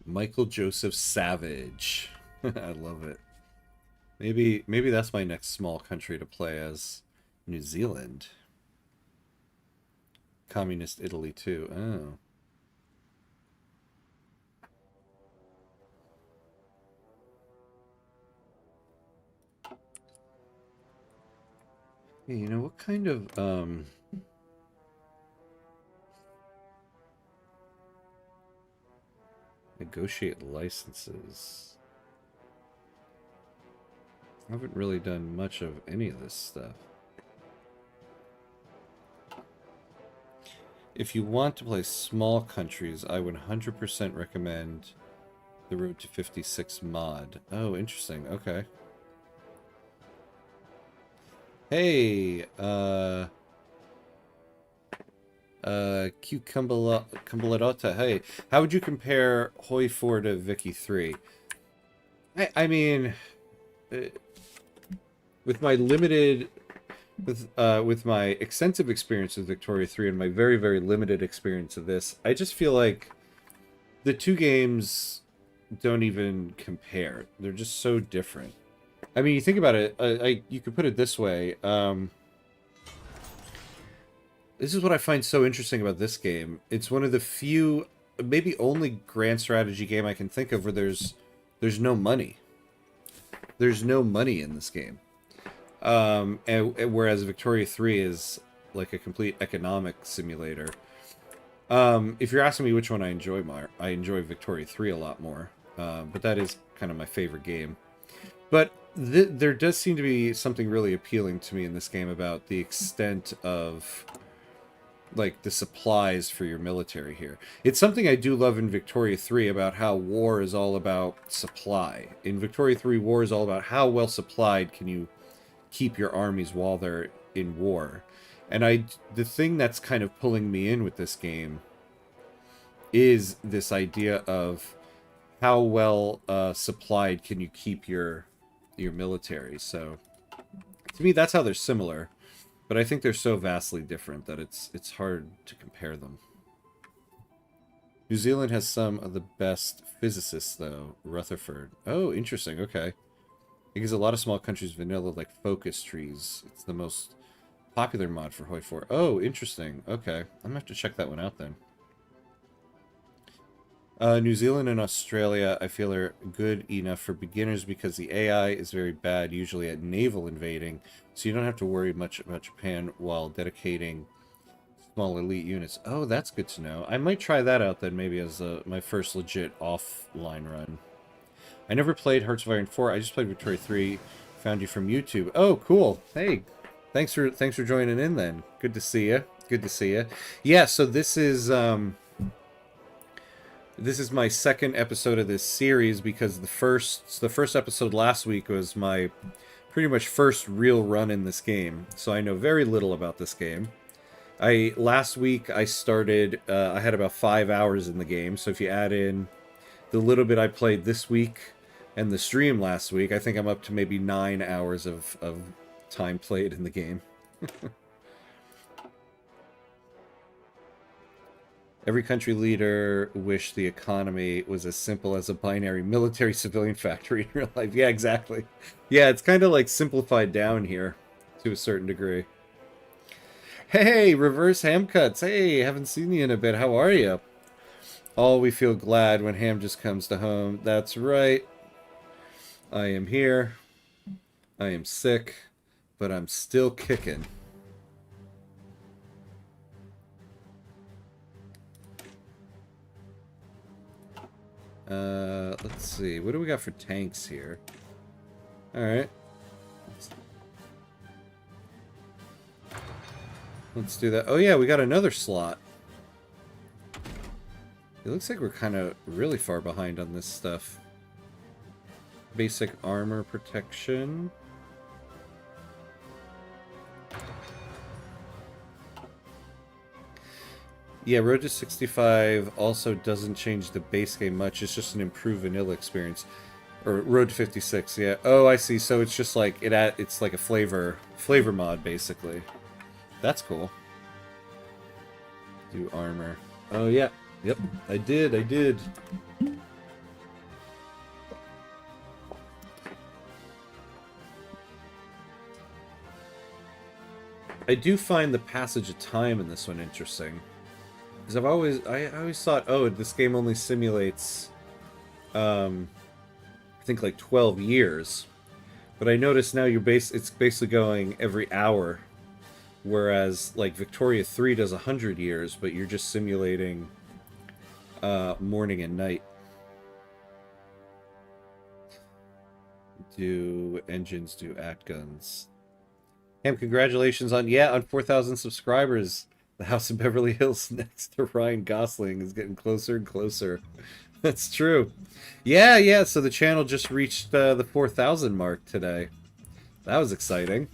Michael Joseph Savage. I love it. Maybe that's my next small country to play as. New Zealand. Communist Italy too. Oh. Hey, you know what kind of negotiate licenses? I haven't really done much of any of this stuff. If you want to play small countries, I would 100% recommend the Road to 56 mod. Oh, interesting. Okay. Hey, Cucumbalota. Hey, how would you compare Hoi 4 to Vicky 3? I mean, with my limited, with my extensive experience with Victoria 3 and my very, very limited experience of this, I just feel like the two games don't even compare. They're just so different. I mean, you think about it, you could put it this way. This is what I find so interesting about this game. It's one of the few, maybe only grand strategy game I can think of where there's no money. There's no money in this game. And whereas Victoria 3 is like a complete economic simulator. If you're asking me which one I enjoy more, I enjoy Victoria 3 a lot more. But that is kind of my favorite game. But there does seem to be something really appealing to me in this game about the extent of, like, the supplies for your military here. It's something I do love in Victoria 3 about how war is all about supply. In Victoria 3, war is all about how well supplied can you keep your armies while they're in war. And the thing that's kind of pulling me in with this game is this idea of how well supplied can you keep your military. So to me, that's how they're similar, but I think they're so vastly different that it's hard to compare them. New Zealand has some of the best physicists, though. Rutherford. Oh, interesting. Okay. Because a lot of small countries vanilla like focus trees. It's the most Popular mod for Hoi 4. Oh, interesting. Okay. I'm gonna have to check that one out then. New Zealand and Australia, I feel, are good enough for beginners because the AI is very bad, usually at naval invading, so you don't have to worry much about Japan while dedicating small elite units. Oh, that's good to know. I might try that out then, maybe as my first legit offline run. I never played Hearts of Iron 4. I just played Victoria 3. Found you from YouTube. Oh, cool. Hey, thanks for joining in then. Good to see you. Good to see you. Yeah, so this is my second episode of this series because the first episode last week was my pretty much first real run in this game. So I know very little about this game. Last week I started I had about 5 hours in the game, so if you add in the little bit I played this week and the stream last week, I think I'm up to maybe 9 hours of time played in the game. Every country leader wished the economy was as simple as a binary military-civilian factory in real life. Yeah, exactly. Yeah, it's kind of like simplified down here to a certain degree. Hey, reverse ham cuts. Hey, haven't seen you in a bit. How are you? All we feel glad when ham just comes to home. That's right. I am here. I am sick, but I'm still kicking. Let's see. What do we got for tanks here? Alright. Let's do that. Oh yeah, we got another slot. It looks like we're kind of really far behind on this stuff. Basic armor protection. Yeah, Road to 65 also doesn't change the base game much. It's just an improved vanilla experience. Or Road to 56, yeah. Oh, I see. So it's just like it's like a flavor mod basically. That's cool. Do armor. Oh yeah. Yep. I did. I do find the passage of time in this one interesting. Because I always thought, oh, this game only simulates, I think like 12 years. But I notice now it's basically going every hour. Whereas, like, Victoria 3 does 100 years, but you're just simulating morning and night. Do engines do at guns? Ham, congratulations on 4,000 subscribers. The house in Beverly Hills next to Ryan Gosling is getting closer and closer. That's true. Yeah, so the channel just reached the 4,000 mark today. That was exciting.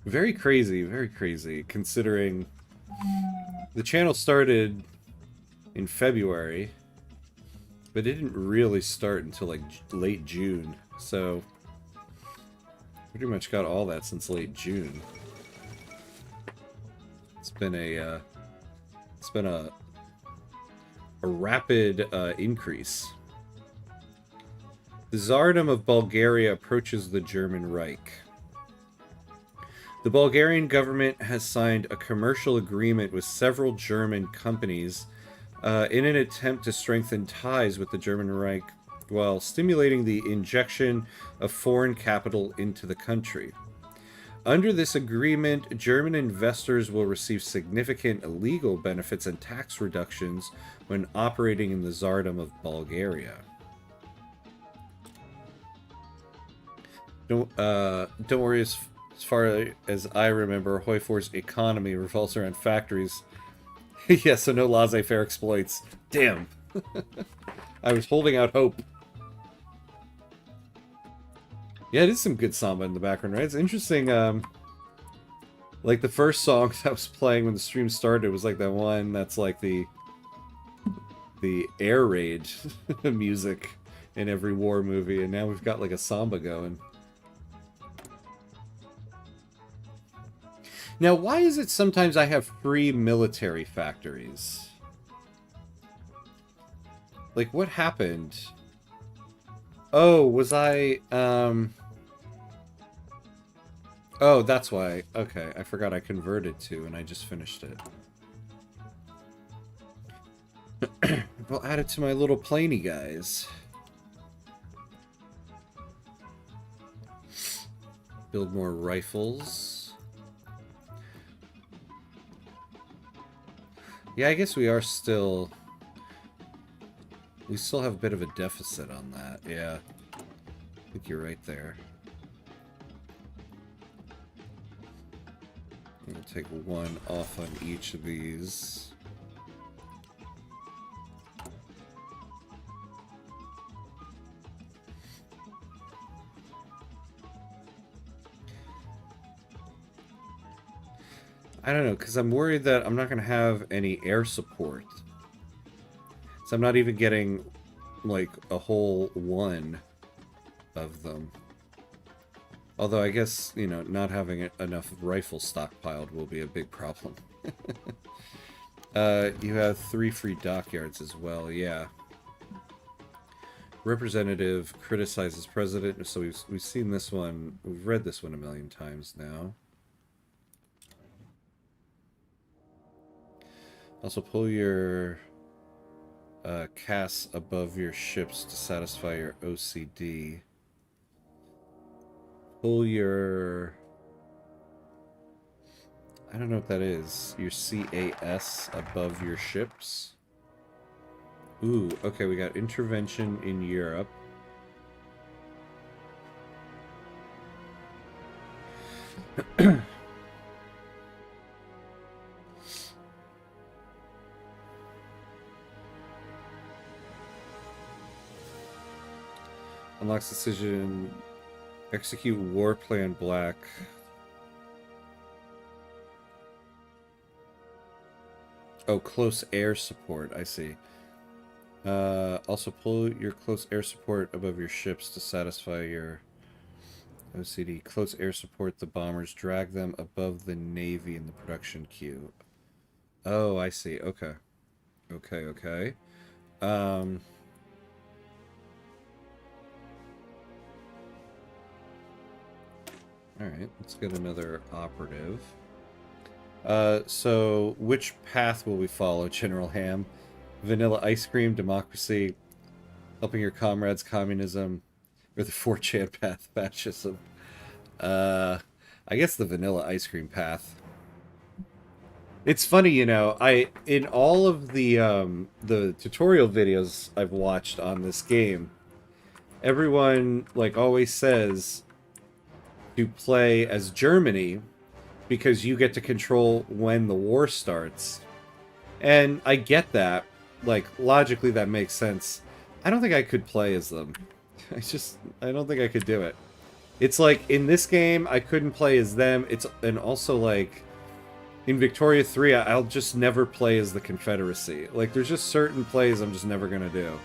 Very crazy, considering the channel started in February, but it didn't really start until like late June, so pretty much got all that since late June. It's been a rapid increase. The Tsardom of Bulgaria approaches the German Reich. The Bulgarian government has signed a commercial agreement with several German companies in an attempt to strengthen ties with the German Reich while stimulating the injection of foreign capital into the country. Under this agreement, German investors will receive significant legal benefits and tax reductions when operating in the Tsardom of Bulgaria. Don't worry, as far as I remember, Hoi 4's economy revolves around factories. Yeah, so no laissez-faire exploits. Damn. I was holding out hope. Yeah, it is some good samba in the background, right? It's interesting, like the first song that was playing when the stream started was like that one that's like the air raid music in every war movie, and now we've got like a samba going. Now, why is it sometimes I have free military factories? Like, what happened? Oh, was I, Oh, that's why. Okay, I forgot I converted to, and I just finished it. I'll add it to my little planey guys. Build more rifles. Yeah, I guess we are still... We still have a bit of a deficit on that, yeah. I think you're right there. I'm gonna take one off on each of these. I don't know, because I'm worried that I'm not going to have any air support. So I'm not even getting, like, a whole one of them. Although I guess, you know, not having enough rifles stockpiled will be a big problem. You have 3 free dockyards as well, yeah. Representative criticizes president, so we've seen this one, we've read this one a million times now. Also pull your casts above your ships to satisfy your OCD. Pull your... I don't know what that is. Your CAS above your ships. Ooh, okay, we got intervention in Europe. Unlocks decision. Execute war plan black. Oh, close air support. I see. Also pull your close air support above your ships to satisfy your OCD. Close air support the bombers. Drag them above the Navy in the production queue. Oh, I see. Okay. Okay, okay. Alright, let's get another operative. So which path will we follow, General Ham? Vanilla ice cream, democracy, helping your comrades, communism, or the 4chan path, fascism? I guess the vanilla ice cream path. It's funny, you know, in all of the tutorial videos I've watched on this game, everyone like always says to play as Germany because you get to control when the war starts. And I get that. Like, logically that makes sense. I don't think I could play as them. I don't think I could do it. It's like, in this game, I couldn't play as them. And also, like, in Victoria 3, I'll just never play as the Confederacy. Like, there's just certain plays I'm just never gonna do.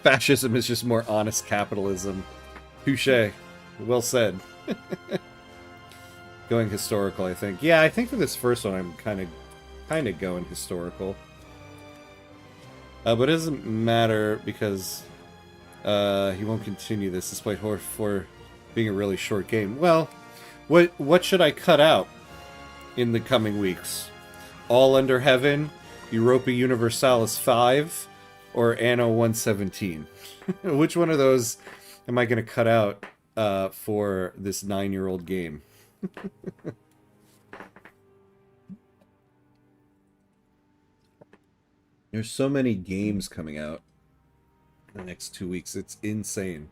Fascism is just more honest capitalism. Touché. Well said. Going historical, I think. Yeah, I think for this first one, I'm kind of going historical. But it doesn't matter because he won't continue this despite for being a really short game. Well, what should I cut out in the coming weeks? All Under Heaven, Europa Universalis 5, or Anno 117? Which one of those am I going to cut out for this 9-year-old game? There's so many games coming out in the next 2 weeks. It's insane.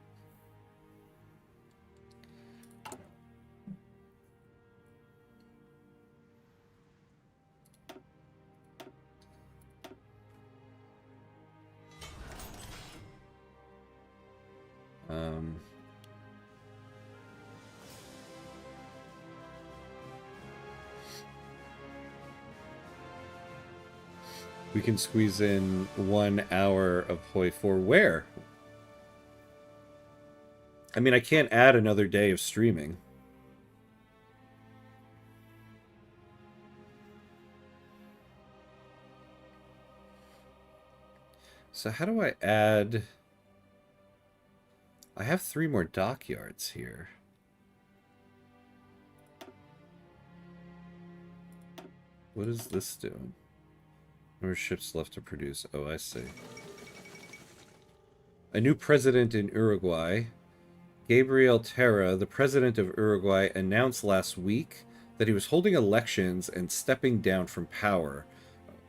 We can squeeze in 1 hour of Hoi 4. Where? I mean, I can't add another day of streaming. So how do I add... I have 3 more dockyards here. What is this doing? More ships left to produce. Oh, I see. A new president in Uruguay. Gabriel Terra, the president of Uruguay, announced last week that he was holding elections and stepping down from power.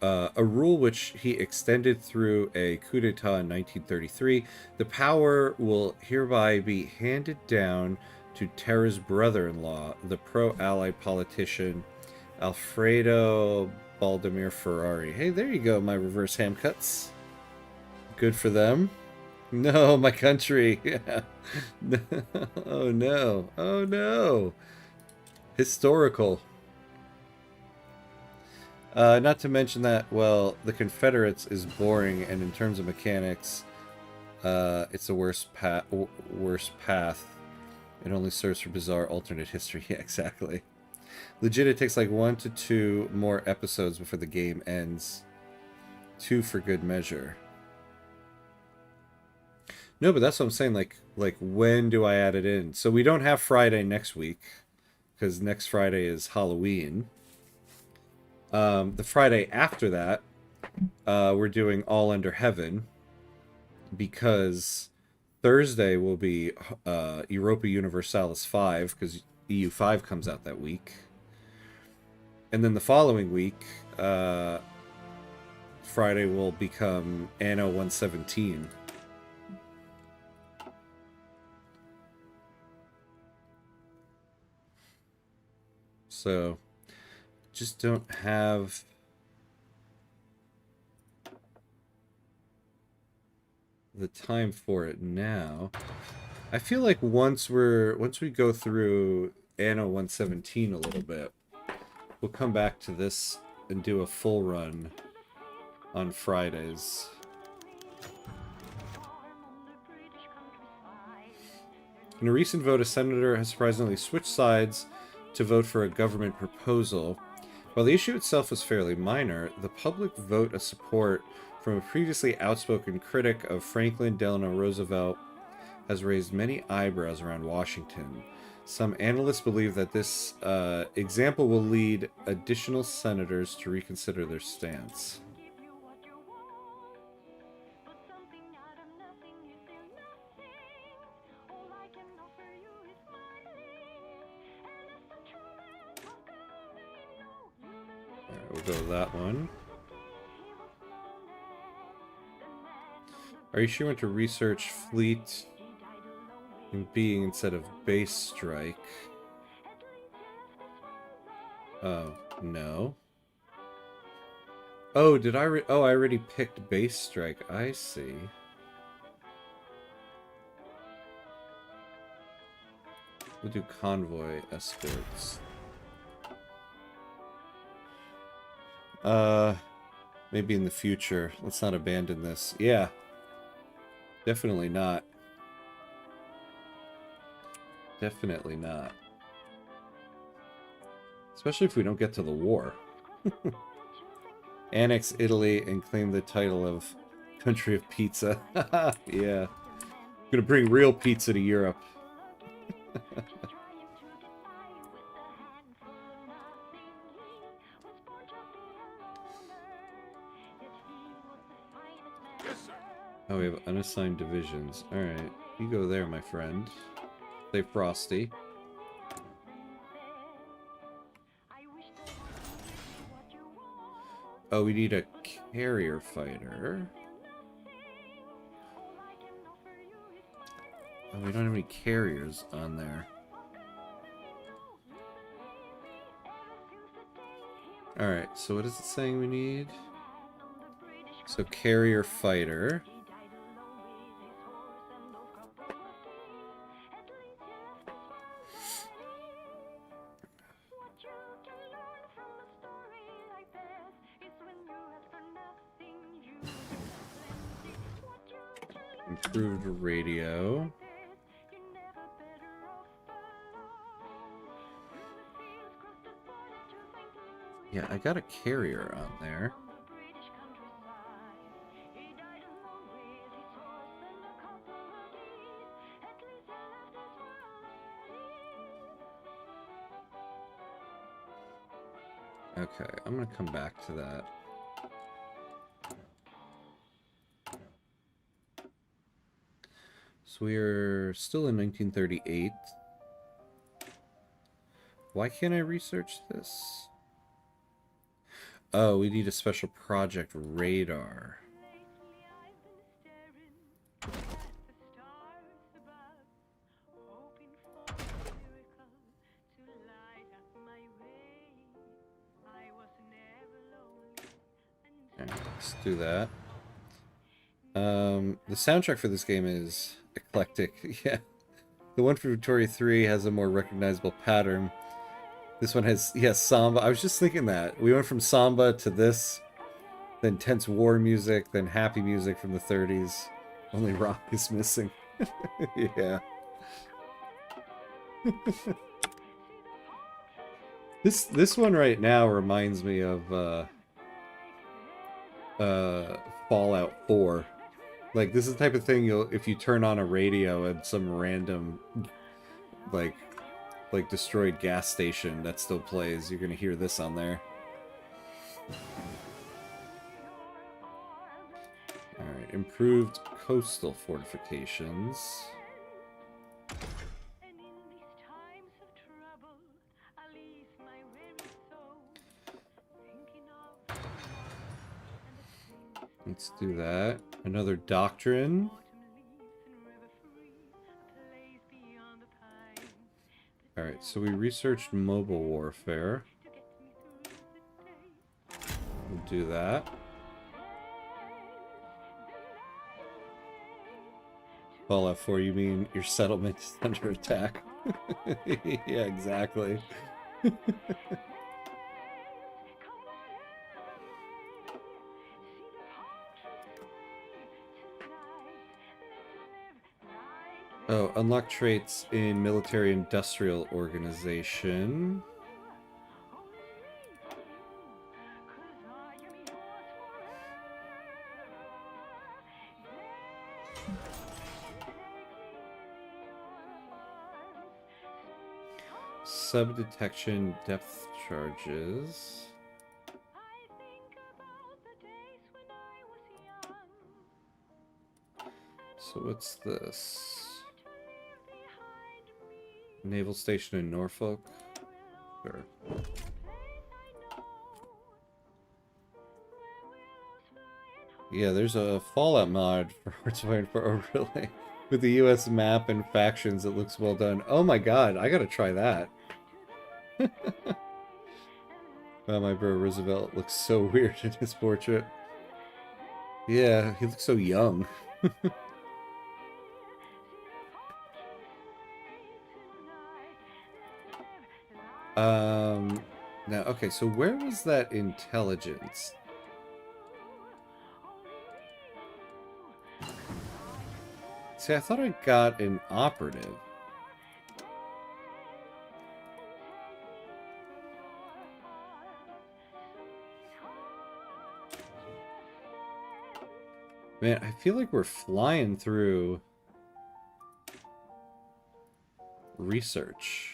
A rule which he extended through a coup d'etat in 1933. The power will hereby be handed down to Terra's brother-in-law, the pro-Allied politician Alfredo Baldemir Ferrari. Hey, there you go, my reverse ham cuts. Good for them. No, my country. Oh no. Oh no. Historical. Not to mention that, well, the Confederates is boring, and in terms of mechanics, it's a worse path. It only serves for bizarre alternate history. Yeah, exactly. Legit, it takes like 1 to 2 more episodes before the game ends. 2 for good measure. No, but that's what I'm saying. Like when do I add it in? So we don't have Friday next week, because next Friday is Halloween. The Friday after that, we're doing All Under Heaven, because Thursday will be Europa Universalis 5, because EU 5 comes out that week. And then the following week, Friday will become Anno 117. So, just don't have the time for it now. I feel like once we go through Anno 117 a little bit, we'll come back to this and do a full run on Fridays. In a recent vote, a senator has surprisingly switched sides to vote for a government proposal. While the issue itself was fairly minor, the public vote of support from a previously outspoken critic of Franklin Delano Roosevelt has raised many eyebrows around Washington. Some analysts believe that this example will lead additional senators to reconsider their stance. Alright, we'll go with that one. Are you sure you want to research fleet and being instead of base strike? Oh, no. Oh, did I I already picked base strike. I see. We'll do convoy escorts. Maybe in the future. Let's not abandon this. Yeah. Definitely not. Definitely not. Especially if we don't get to the war. Annex Italy and claim the title of country of pizza. Yeah. I'm gonna bring real pizza to Europe. Oh, we have unassigned divisions. Alright, you go there, my friend. Stay frosty. Oh, we need a carrier fighter. Oh, we don't have any carriers on there. Alright, so what is it saying we need? So carrier fighter. Improved radio. Yeah, I got a carrier on there. Okay, I'm gonna come back to that. So we're still in 1938. Why can't I research this? Oh, we need a special project radar. Alright, let's do that. The soundtrack for this game is eclectic. Yeah. The one for Victoria 3 has a more recognizable pattern. This one has, yeah, samba. I was just thinking that. We went from samba to this, then tense war music, then happy music from the 30s. Only rock is missing. Yeah. This one right now reminds me of Fallout 4. Like, this is the type of thing if you turn on a radio at some random like destroyed gas station that still plays, you're gonna hear this on there. Alright, improved coastal fortifications. Let's do that. Another doctrine. Alright, so we researched mobile warfare. We'll do that. Fallout 4, you mean your settlement is under attack? Yeah, exactly. Oh, unlock traits in military-industrial organization. Sub-detection depth charges. So what's this? Naval station in Norfolk? Sure. Yeah, there's a Fallout mod for Hearts of Iron 4. Oh, really? With the US map and factions, it looks well done. Oh my god, I gotta try that. Wow, my bro Roosevelt looks so weird in his portrait. Yeah, he looks so young. Now, okay, so where was that intelligence? See, I thought I got an operative. Man, I feel like we're flying through research.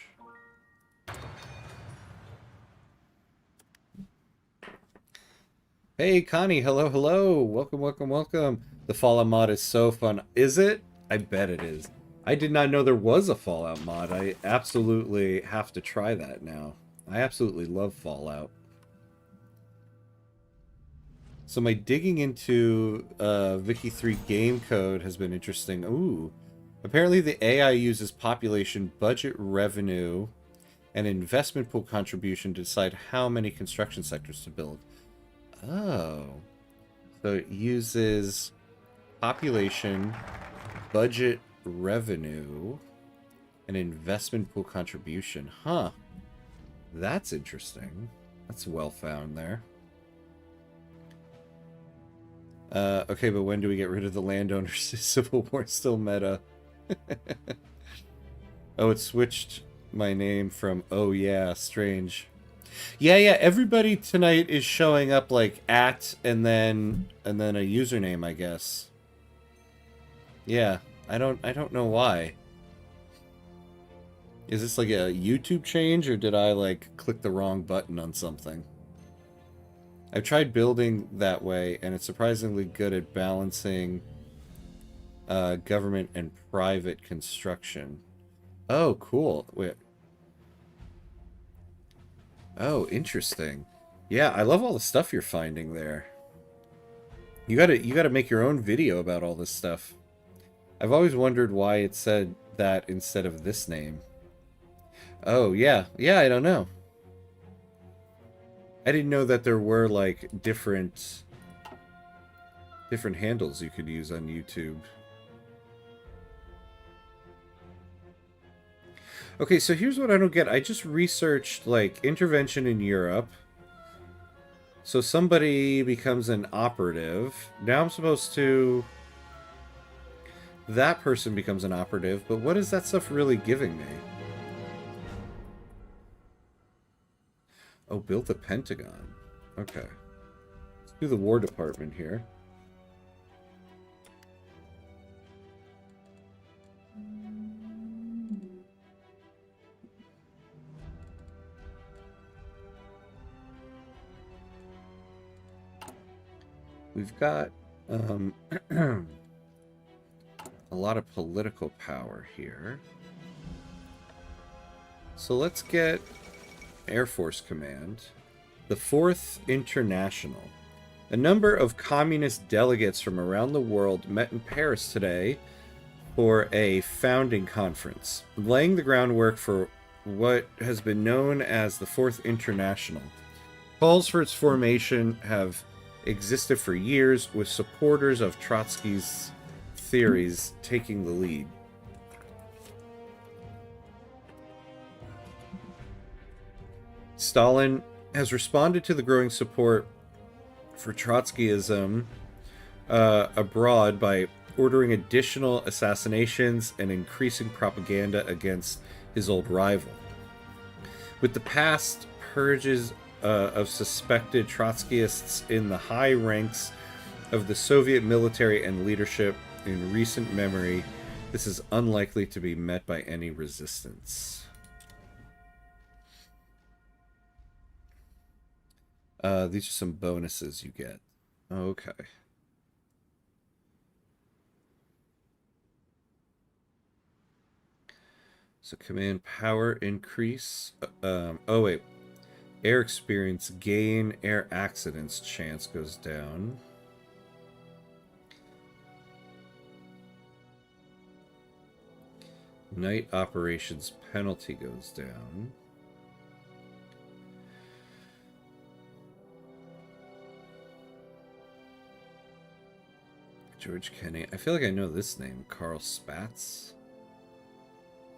Hey, Connie, hello, hello. Welcome, welcome, welcome. The Fallout mod is so fun. Is it? I bet it is. I did not know there was a Fallout mod. I absolutely have to try that now. I absolutely love Fallout. So my digging into Wiki 3 game code has been interesting. Ooh. Apparently the AI uses population, budget, revenue, and investment pool contribution to decide how many construction sectors to build. Oh. So it uses population, budget, revenue, and investment pool contribution. Huh. That's interesting. That's well found there. Okay, but when do we get rid of the landowners? Civil War still meta. Oh, it switched my name from oh yeah, strange. Yeah, everybody tonight is showing up like at and then a username, I guess. Yeah, I don't know why. Is this like a YouTube change or did I like click the wrong button on something? I've tried building that way, and it's surprisingly good at balancing government and private construction. Oh, cool. Wait. Oh, interesting. Yeah, I love all the stuff you're finding there. You gotta make your own video about all this stuff. I've always wondered why it said that instead of this name. Oh, yeah. Yeah, I don't know. I didn't know that there were, like, different handles you could use on YouTube. Okay, so here's what I don't get. I just researched, like, intervention in Europe. So somebody becomes an operative. Now I'm supposed to... That person becomes an operative, but what is that stuff really giving me? Oh, build the Pentagon. Okay. Let's do the War Department here. We've got a lot of political power here. So let's get Air Force Command. The 4th International. A number of communist delegates from around the world met in Paris today for a founding conference, laying the groundwork for what has been known as the 4th International. Calls for its formation have existed for years, with supporters of Trotsky's theories taking the lead. Stalin has responded to the growing support for Trotskyism abroad by ordering additional assassinations and increasing propaganda against his old rival. With the past purges of suspected Trotskyists in the high ranks of the Soviet military and leadership in recent memory, this is unlikely to be met by any resistance. These are some bonuses you get. Okay. So command power increase. Oh wait. Air experience gain. Air accidents chance goes down. Night operations penalty goes down. George Kenny. I feel like I know this name. Carl Spatz?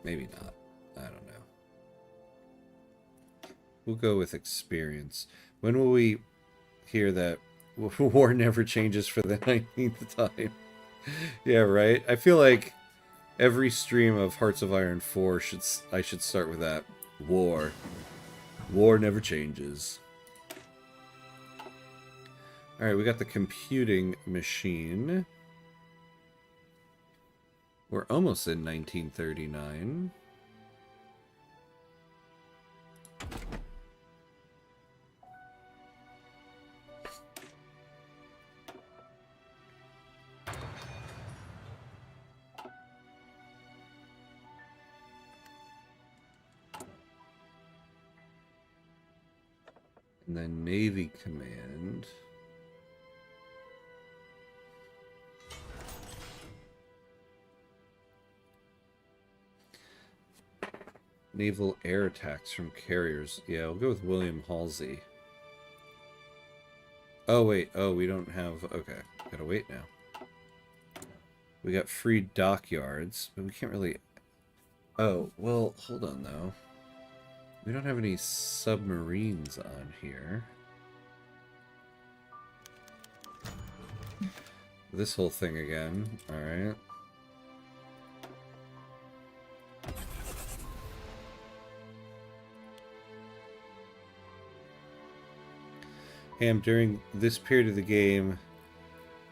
Maybe not. I don't know. We'll go with experience. When will we hear that war never changes for the 19th time? Yeah, right? I feel like every stream of Hearts of Iron 4 I should start with that. War. War never changes. Alright, we got the computing machine. We're almost in 1939. And then Navy Command. Naval air attacks from carriers. Yeah, we'll go with William Halsey. Oh, wait. Oh, we don't have... Okay. Gotta wait now. We got free dockyards, but we can't really... Oh, well, hold on, though. We don't have any submarines on here. This whole thing again. Alright. Ham, during this period of the game,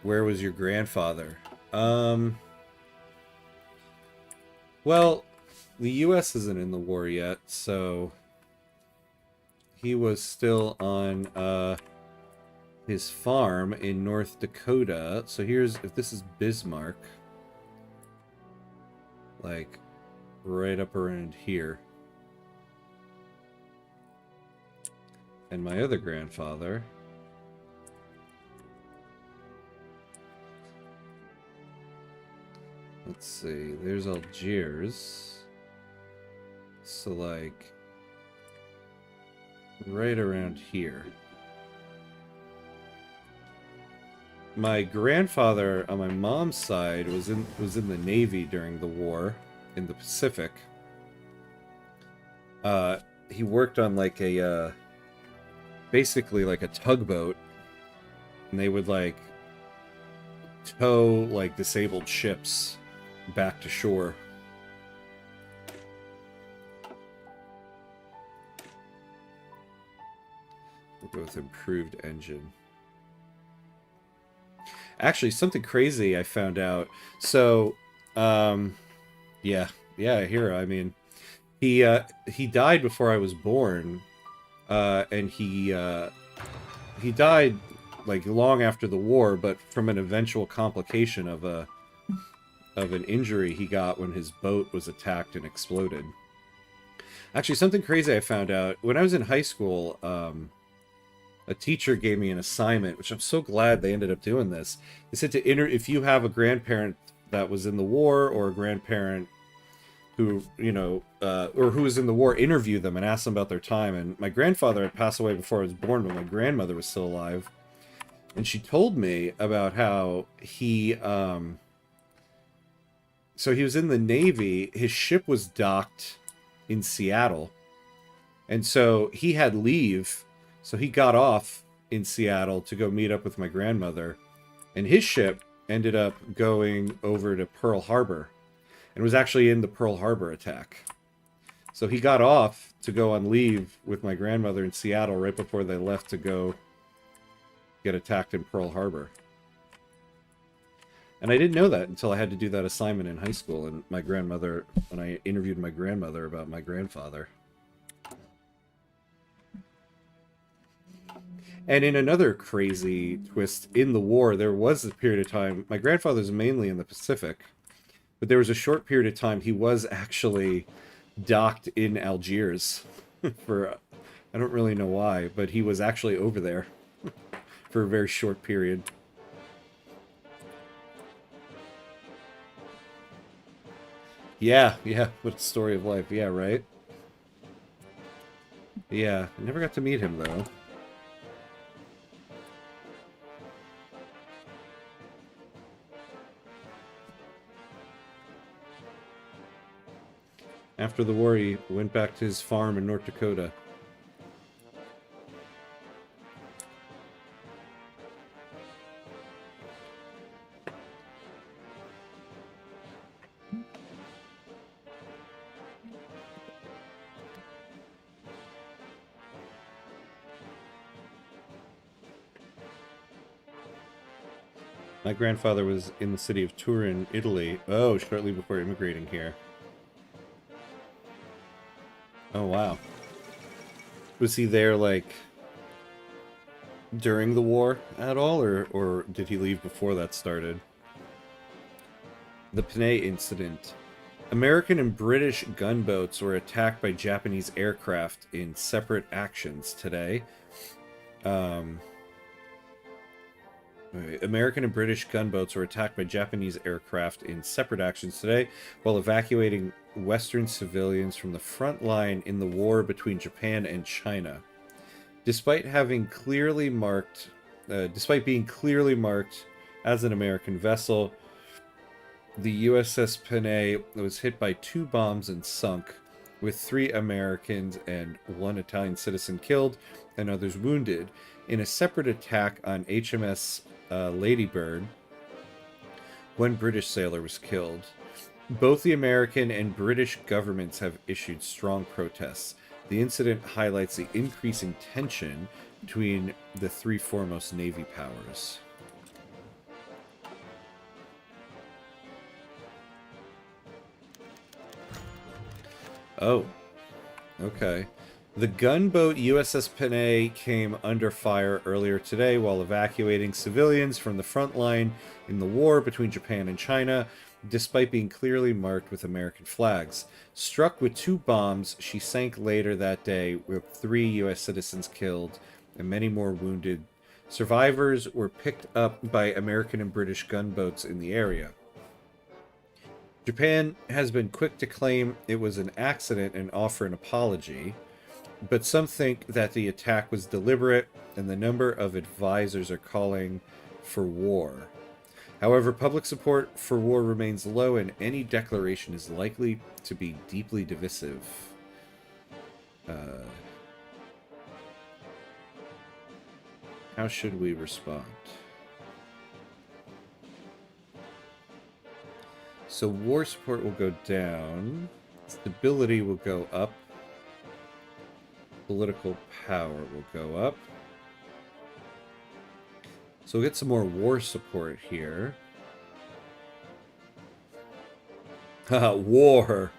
where was your grandfather? Well, the U.S. isn't in the war yet, so he was still on his farm in North Dakota. So here's, if this is Bismarck, like right up around here. And my other grandfather, let's see, there's Algiers. So like right around here. My grandfather on my mom's side was in the Navy during the war in the Pacific. He worked on like a basically like a tugboat, and they would like tow like disabled ships back to shore. We'll go with improved engine. Actually, something crazy I found out. So, yeah, here. I mean, he died before I was born, and he died like long after the war, but from an eventual complication of an injury he got when his boat was attacked and exploded. Actually, something crazy I found out when I was in high school. A teacher gave me an assignment, which I'm so glad they ended up doing this. They said to if you have a grandparent that was in the war, or a grandparent who, you know, or who was in the war, interview them and ask them about their time. And my grandfather had passed away before I was born, but my grandmother was still alive. And she told me about how he, so he was in the Navy, his ship was docked in Seattle. And so he had leave. So he got off in Seattle to go meet up with my grandmother, and his ship ended up going over to Pearl Harbor and was actually in the Pearl Harbor attack. So he got off to go on leave with my grandmother in Seattle right before they left to go get attacked in Pearl Harbor. And I didn't know that until I had to do that assignment in high school, and my grandmother, when I interviewed my grandmother about my grandfather. And in another crazy twist, in the war, there was a period of time, my grandfather's mainly in the Pacific, but there was a short period of time he was actually docked in Algiers for, I don't really know why, but he was actually over there for a very short period. Yeah, what a story of life. Yeah, right? Yeah, I never got to meet him, though. After the war, he went back to his farm in North Dakota. My grandfather was in the city of Turin, Italy. Oh, shortly before immigrating here. Oh, wow. Was he there, like, during the war at all, or did he leave before that started? The Panay incident. American and British gunboats were attacked by Japanese aircraft in separate actions today. American and British gunboats were attacked by Japanese aircraft in separate actions today while evacuating Western civilians from the front line in the war between Japan and China. Despite being clearly marked as an American vessel, the USS Panay was hit by 2 bombs and sunk, with 3 Americans and 1 Italian citizen killed and others wounded in a separate attack on HMS Ladybird. 1 British sailor was killed. Both the American and British governments have issued strong protests. The incident highlights the increasing tension between the 3 foremost Navy powers. Oh, okay. The gunboat USS Panay came under fire earlier today while evacuating civilians from the front line in the war between Japan and China, despite being clearly marked with American flags. Struck with 2 bombs, she sank later that day with 3 U.S. citizens killed and many more wounded. Survivors were picked up by American and British gunboats in the area. Japan has been quick to claim it was an accident and offer an apology, but some think that the attack was deliberate, and the number of advisors are calling for war. However, public support for war remains low, and any declaration is likely to be deeply divisive. How should we respond? So war support will go down. Stability will go up. Political power will go up. So we'll get some more war support here. Haha, war!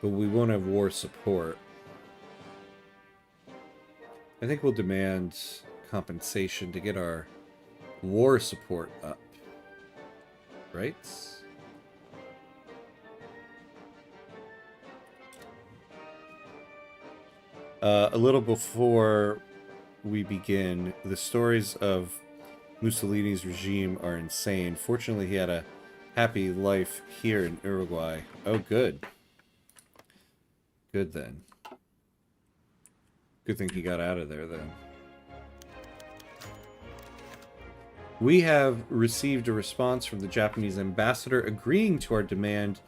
But we won't have war support. I think we'll demand compensation to get our war support up. Right? A little before we begin, the stories of Mussolini's regime are insane. Fortunately, he had a happy life here in Uruguay. Oh, good. Good then. Good thing he got out of there then. We have received a response from the Japanese ambassador agreeing to our demand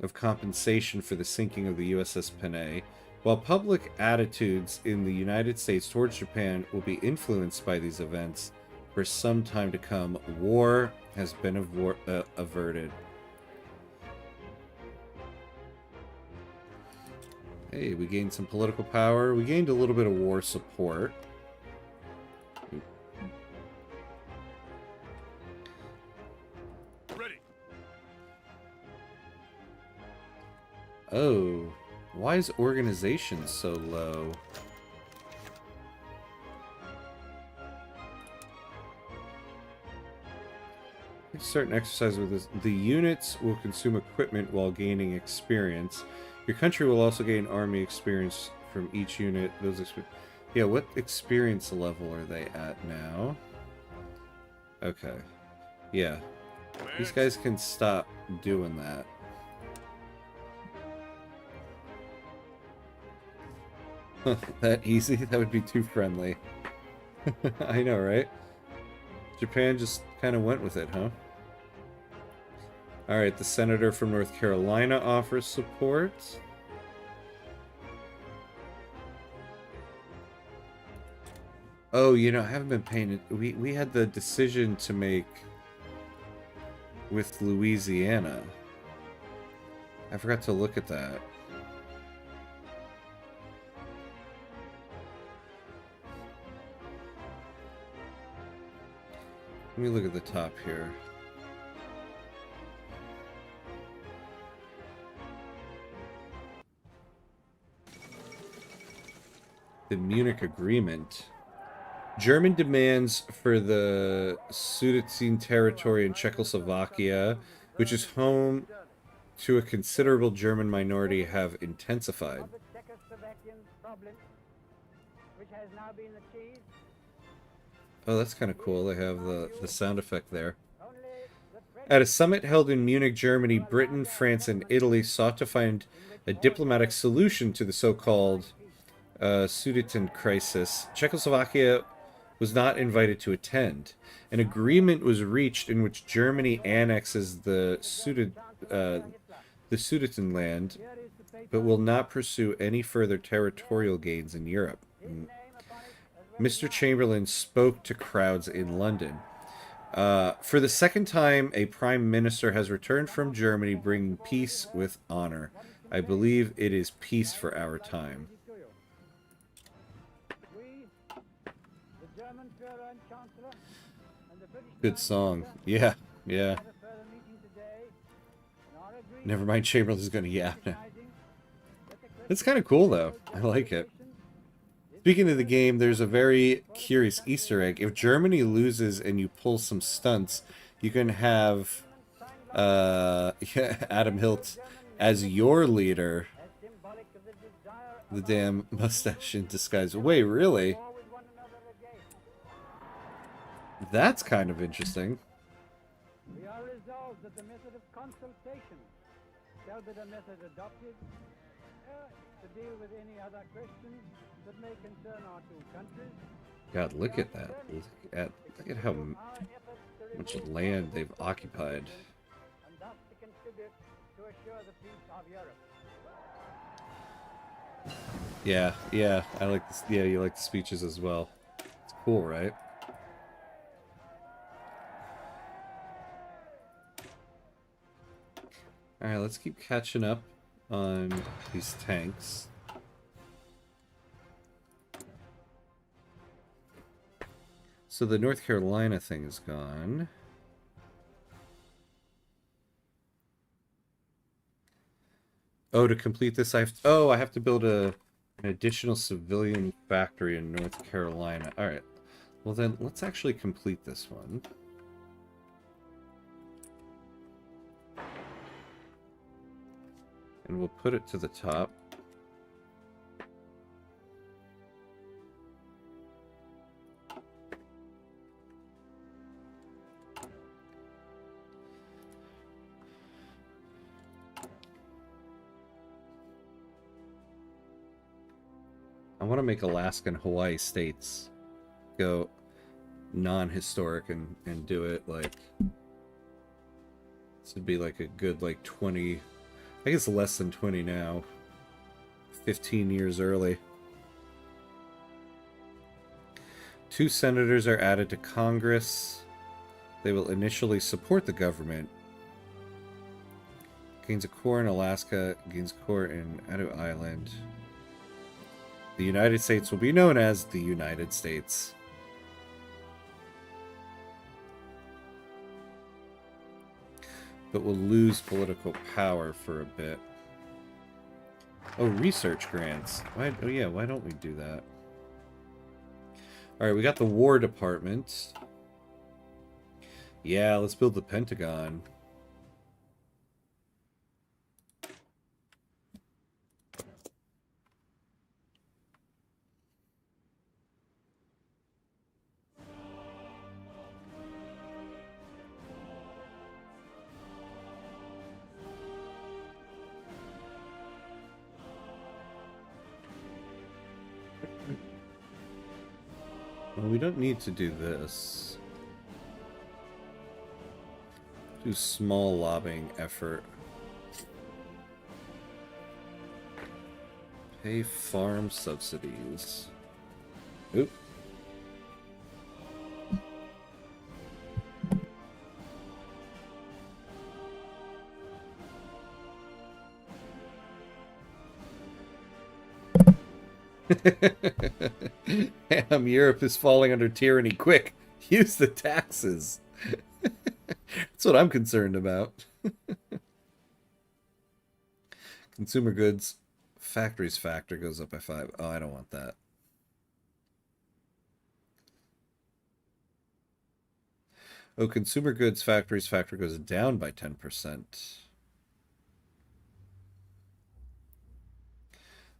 of compensation for the sinking of the USS Panay. While public attitudes in the United States towards Japan will be influenced by these events for some time to come, war has been averted. Hey, we gained some political power. We gained a little bit of war support. Ready. Oh. Why is organization so low? Start an exercise with this. The units will consume equipment while gaining experience. Your country will also gain army experience from each unit. Yeah, what experience level are they at now? Okay. Yeah. These guys can stop doing that. That easy? That would be too friendly. I know, right? Japan just kind of went with it, huh? Alright, the senator from North Carolina offers support. Oh, you know, I haven't been paying it. We had the decision to make with Louisiana. I forgot to look at that. Let me look at the top here. The Munich Agreement. German demands for the Sudeten territory in Czechoslovakia, which is home to a considerable German minority, have intensified. Oh, that's kind of cool. They have the sound effect there. At a summit held in Munich, Germany, Britain, France, and Italy sought to find a diplomatic solution to the so-called Sudeten crisis. Czechoslovakia was not invited to attend. An agreement was reached in which Germany annexes the Sudetenland, but will not pursue any further territorial gains in Europe. Mr. Chamberlain spoke to crowds in London. For the second time, a prime minister has returned from Germany bringing peace with honor. I believe it is peace for our time. Good song. Yeah, yeah. Never mind, Chamberlain's going to yap now. It's kind of cool, though. I like it. Speaking of the game, there's a very curious Easter egg. If Germany loses and you pull some stunts, you can have Adam Hilt as your leader. The damn mustache in disguise. Wait, really? That's kind of interesting. We are resolved that the method of consultation shall be the method adopted to deal with any other questions that may concern our two countries. God, look at that. Look at how much land they've occupied. And thus to contribute to assure the peace of Europe. Yeah, I like this. Yeah, you like the speeches as well. It's cool, right? Alright, let's keep catching up on these tanks. So the North Carolina thing is gone. Oh, to complete this, I have to build an additional civilian factory in North Carolina. Alright, well then, let's actually complete this one. And we'll put it to the top. I want to make Alaska and Hawaii states go non-historic and do it like... This would be like a good like 20... I guess less than 20 now. 15 years early. 2 senators are added to Congress. They will initially support the government. Gains a core in Alaska, gains a core in Adu Island. The United States will be known as the United States. But will lose political power for a bit. Oh, research grants. Why don't we do that? Alright, we got the War Department. Yeah, let's build the Pentagon. Well, we don't need to do this. Do small lobbying effort. Pay farm subsidies. Oop. Europe is falling under tyranny. Quick, use the taxes. That's what I'm concerned about. Consumer goods factories factor goes up by 5. Oh, I don't want that. Oh, consumer goods factories factor goes down by 10%.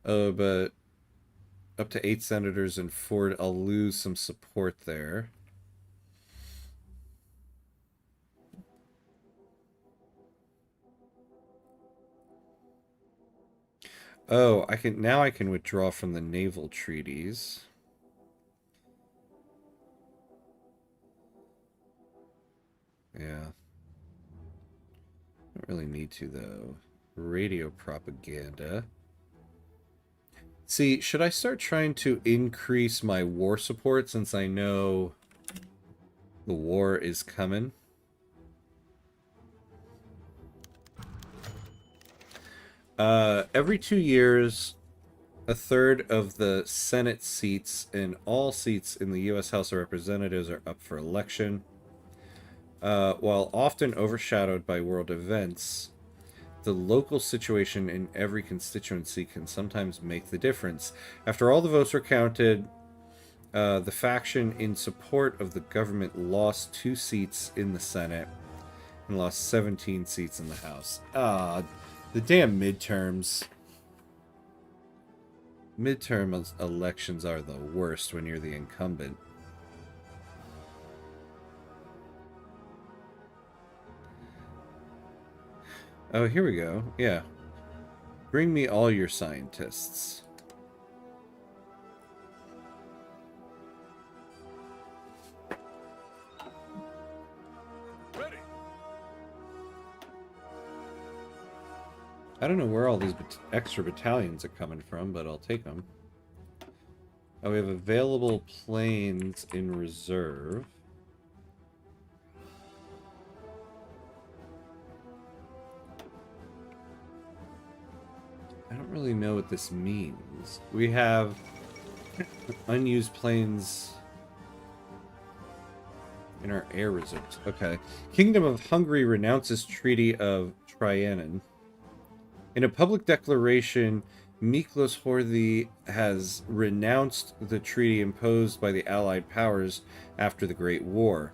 Oh, but up to 8 senators and 4, I'll lose some support there. Oh, I can withdraw from the naval treaties. Yeah. Don't really need to though. Radio propaganda. See, should I start trying to increase my war support since I know the war is coming? Every 2 years, a third of the Senate seats and all seats in the U.S. House of Representatives are up for election. While often overshadowed by world events, The local situation in every constituency can sometimes make the difference. After all the votes were counted, the faction in support of the government lost 2 seats in the Senate and lost 17 seats in the House. The damn midterms. Midterm elections are the worst when you're the incumbent. Oh, here we go. Yeah. Bring me all your scientists. Ready. I don't know where all these extra battalions are coming from, but I'll take them. Oh, we have available planes in reserve. I don't really know what this means. We have unused planes in our air reserves. Okay. Kingdom of Hungary renounces Treaty of Trianon. In a public declaration, Miklos Horthy has renounced the treaty imposed by the Allied powers after the Great War.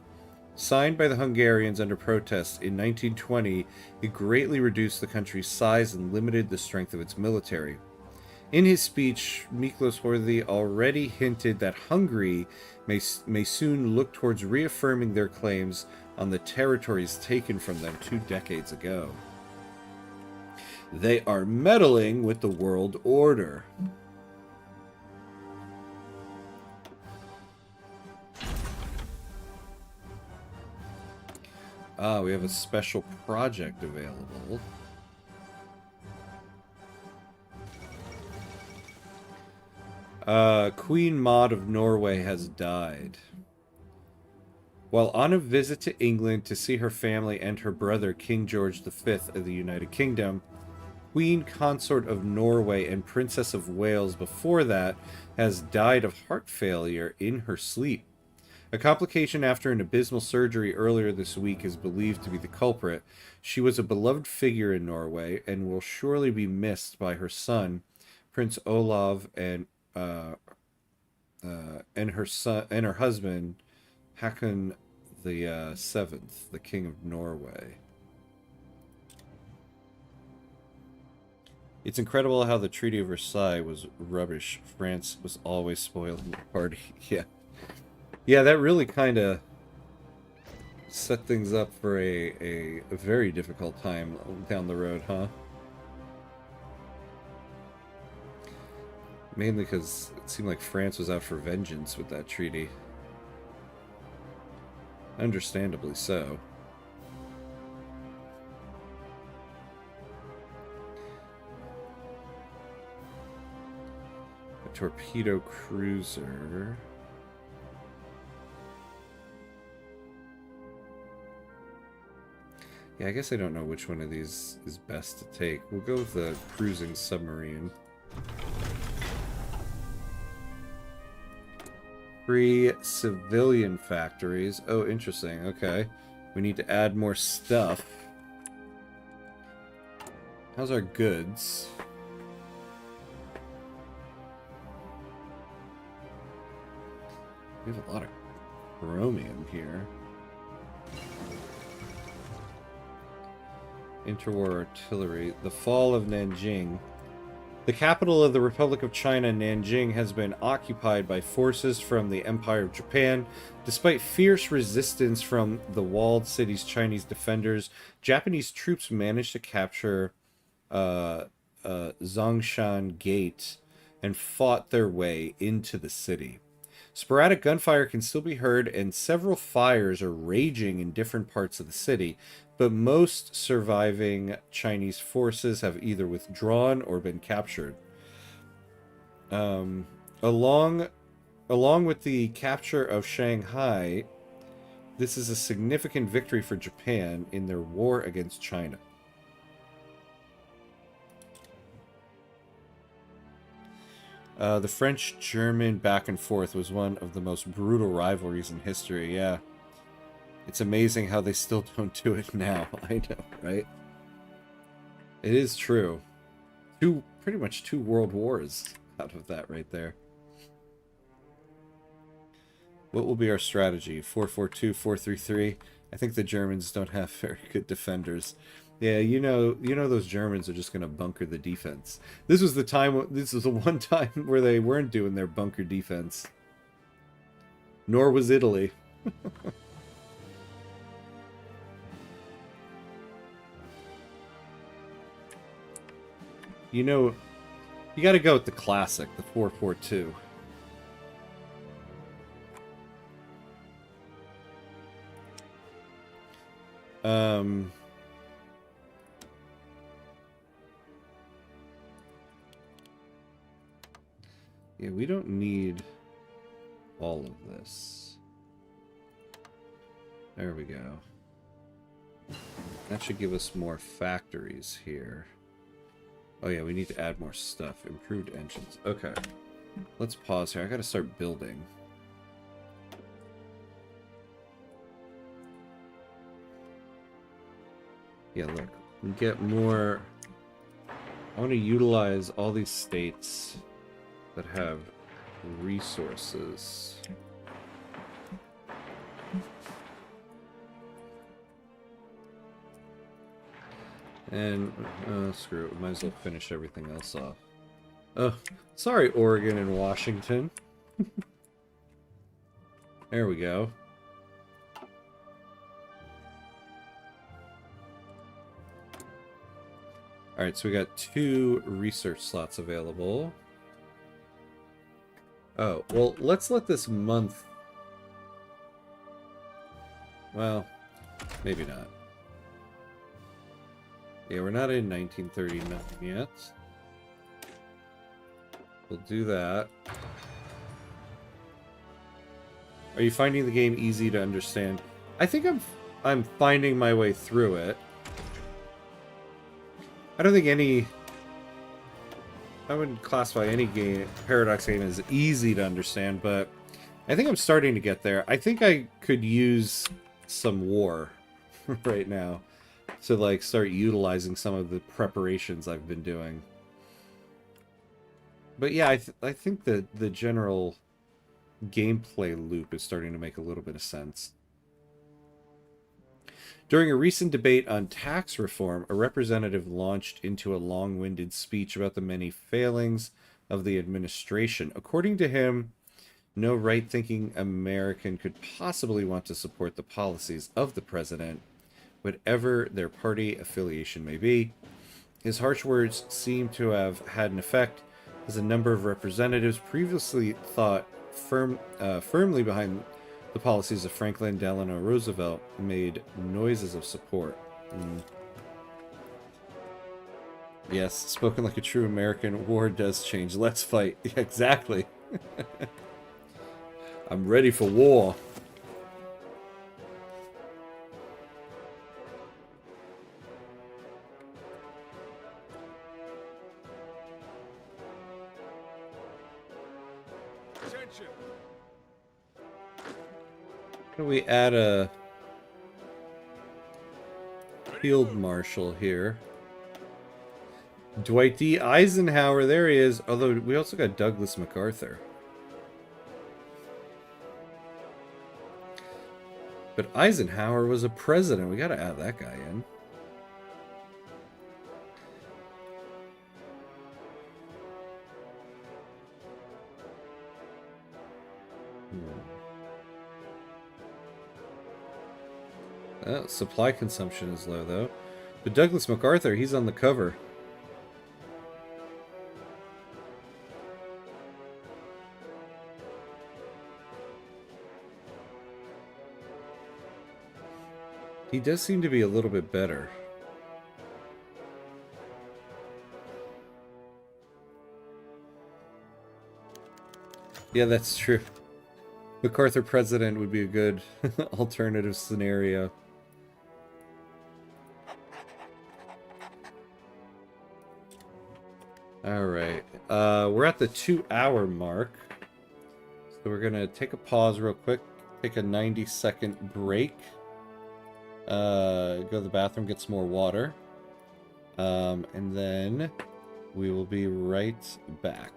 Signed by the Hungarians under protest in 1920, it greatly reduced the country's size and limited the strength of its military. In his speech, Miklos Horthy already hinted that Hungary may soon look towards reaffirming their claims on the territories taken from them 2 decades ago. They are meddling with the world order. We have a special project available. Queen Maud of Norway has died. While on a visit to England to see her family and her brother, King George V of the United Kingdom, Queen Consort of Norway and Princess of Wales before that has died of heart failure in her sleep. A complication after an abysmal surgery earlier this week is believed to be the culprit. She was a beloved figure in Norway and will surely be missed by her son, Prince Olav, and her husband, Hakon the Seventh, the King of Norway. It's incredible how the Treaty of Versailles was rubbish. France was always spoiling the party. Yeah. Yeah, that really kind of set things up for a very difficult time down the road, huh? Mainly because it seemed like France was out for vengeance with that treaty. Understandably so. A torpedo cruiser. Yeah, I guess I don't know which one of these is best to take. We'll go with the cruising submarine. Free civilian factories. Oh, interesting. Okay. We need to add more stuff. How's our goods? We have a lot of chromium here. Interwar artillery. The fall of Nanjing. The capital of the Republic of China, Nanjing, has been occupied by forces from the Empire of Japan. Despite fierce resistance from the walled city's Chinese defenders, Japanese troops managed to capture Zongshan Gate and fought their way into the city. Sporadic gunfire can still be heard, and several fires are raging in different parts of the city, but most surviving Chinese forces have either withdrawn or been captured. Along with the capture of Shanghai, this is a significant victory for Japan in their war against China. The French-German back and forth was one of the most brutal rivalries in history, yeah. It's amazing how they still don't do it now. I know, right? It is true. Pretty much two world wars out of that right there. What will be our strategy? 4-4-2, 4-3-3. I think the Germans don't have very good defenders. Yeah, you know those Germans are just gonna bunker the defense. This was the one time where they weren't doing their bunker defense. Nor was Italy. You know, you gotta go with the classic, the 4-4-2. Yeah, we don't need all of this. There we go. That should give us more factories here. Oh yeah, we need to add more stuff. Improved engines. Okay. Let's pause here. I gotta start building. Yeah, look. We get more... I want to utilize all these states that have resources. And, screw it. Might as well finish everything else off. Oh, sorry, Oregon and Washington. There we go. Alright, so we got 2 research slots available. Oh, well, let's let this month... Well, maybe not. Yeah, we're not in 1939 yet. We'll do that. Are you finding the game easy to understand? I think I'm finding my way through it. I don't think I wouldn't classify any game, Paradox game, as easy to understand, but I think I'm starting to get there. I think I could use some war right now to, like, start utilizing some of the preparations I've been doing. But yeah, I think that the general gameplay loop is starting to make a little bit of sense. During a recent debate on tax reform, a representative launched into a long-winded speech about the many failings of the administration. According to him, no right-thinking American could possibly want to support the policies of the president, whatever their party affiliation may be. His harsh words seem to have had an effect, as a number of representatives previously thought firmly behind the policies of Franklin Delano Roosevelt made noises of support. Yes, spoken like a true American, war does change. Let's fight. Yeah, exactly. I'm ready for war. Attention. How do we add a field marshal here? Dwight D. Eisenhower, there he is. Although we also got Douglas MacArthur. But Eisenhower was a president. We gotta add that guy in. Supply consumption is low, though. But Douglas MacArthur, he's on the cover. He does seem to be a little bit better. Yeah, that's true. MacArthur president would be a good alternative scenario. Alright. We're at the 2-hour mark. So we're gonna take a pause real quick. Take a 90-second break. Go to the bathroom, get some more water. And then we will be right back.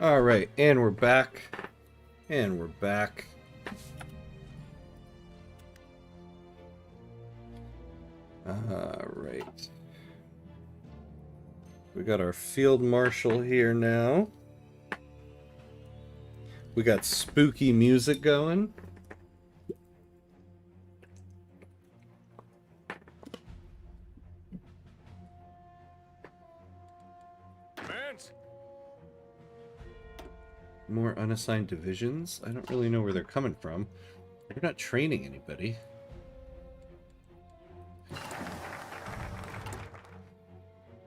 All right, and we're back. And we're back. All right. We got our field marshal here now. We got spooky music going. Commands. More unassigned divisions. I don't really know where they're coming from. They're not training anybody.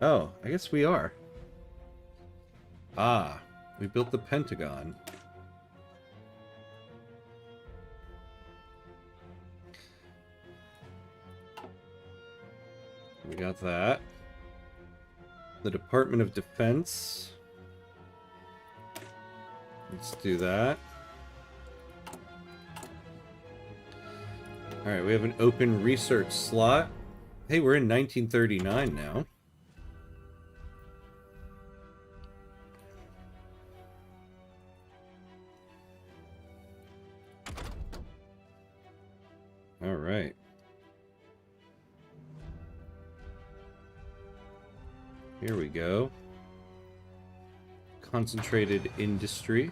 Oh, I guess we are. Ah, we built the Pentagon. We got that. The Department of Defense. Let's do that. Alright, we have an open research slot. Hey, we're in 1939 now. Alright. Here we go. Concentrated industry.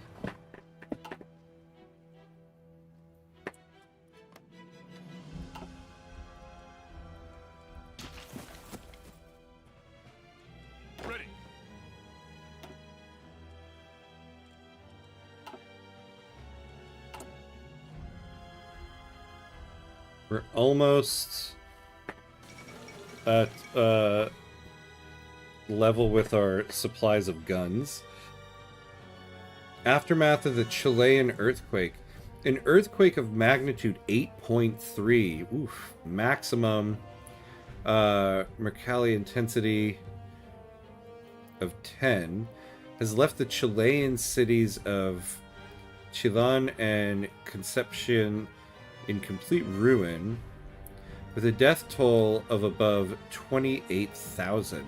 Ready. We're almost at level with our supplies of guns. Aftermath of the Chilean earthquake. An earthquake of magnitude 8.3. Oof. Maximum Mercalli intensity of 10. has left the Chilean cities of Chillán and Concepcion in complete ruin, with a death toll of above 28,000.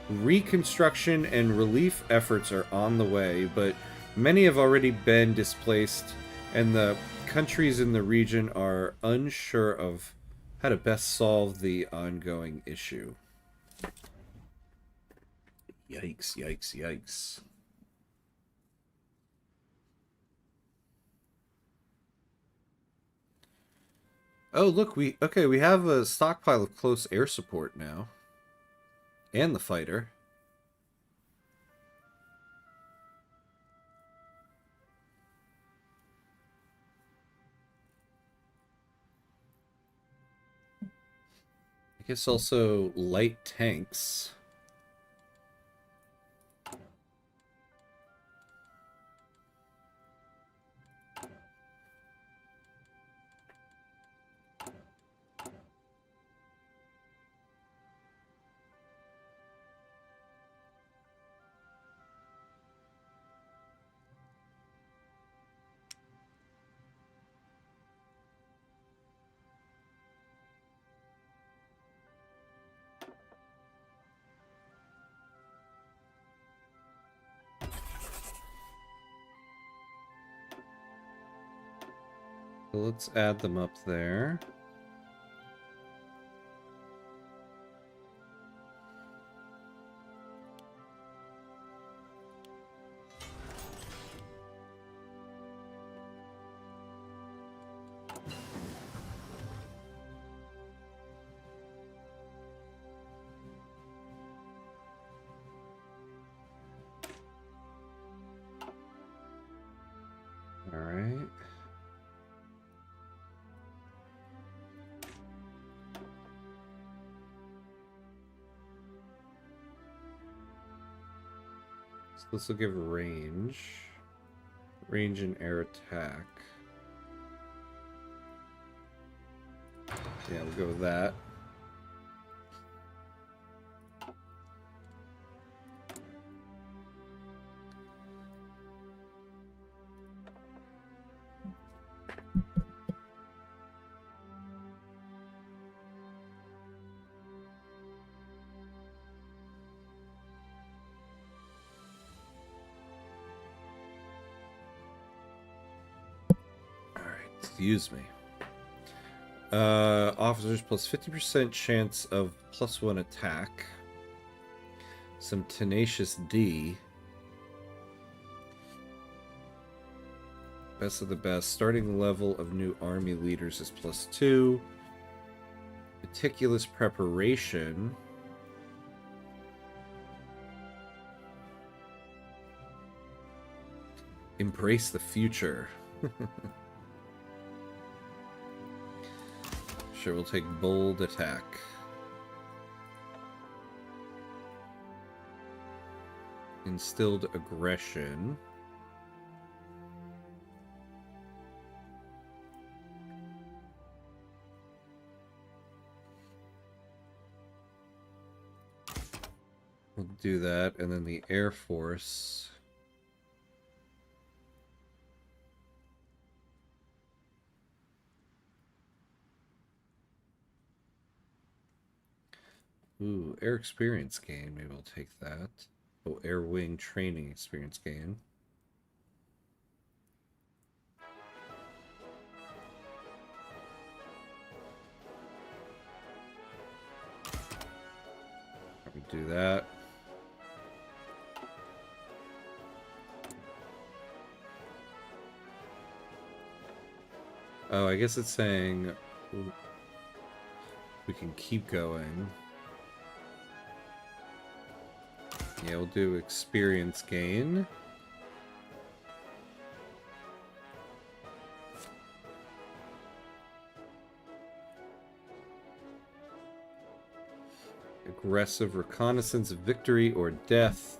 Reconstruction and relief efforts are on the way, but many have already been displaced, and the countries in the region are unsure of how to best solve the ongoing issue. Yikes, yikes, yikes. Oh, look, we have a stockpile of close air support now. And the fighter. I guess also light tanks. So let's add them up there. All right. So this will give range. Range and air attack. Yeah, we'll go with that. Excuse me. Officers plus 50% chance of +1 attack. Some Tenacious D. Best of the best. Starting level of new army leaders is +2. Meticulous preparation. Embrace the future. Sure, we'll take bold attack. Instilled aggression. We'll do that, and then the Air Force. Ooh, air experience gain. Maybe we'll take that. Oh, air wing training experience gain. Probably do that. Oh, I guess it's saying we can keep going. Yeah, we'll do experience gain. Aggressive reconnaissance, victory, or death.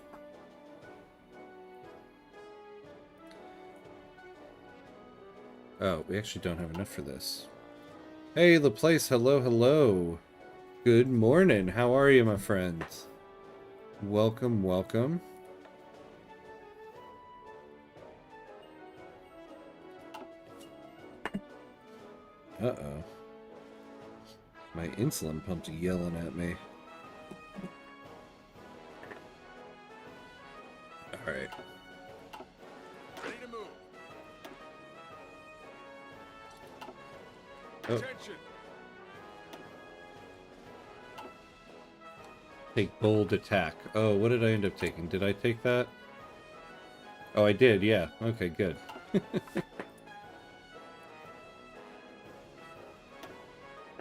Oh, we actually don't have enough for this. Hey, Laplace, hello, hello. Good morning. How are you, my friends? Welcome, welcome. Uh-oh. My insulin pump's yelling at me. Alright. Ready to move. Oh. Attention. Take bold attack. Oh, what did I end up taking? Did I take that? Oh, I did, yeah. Okay, good.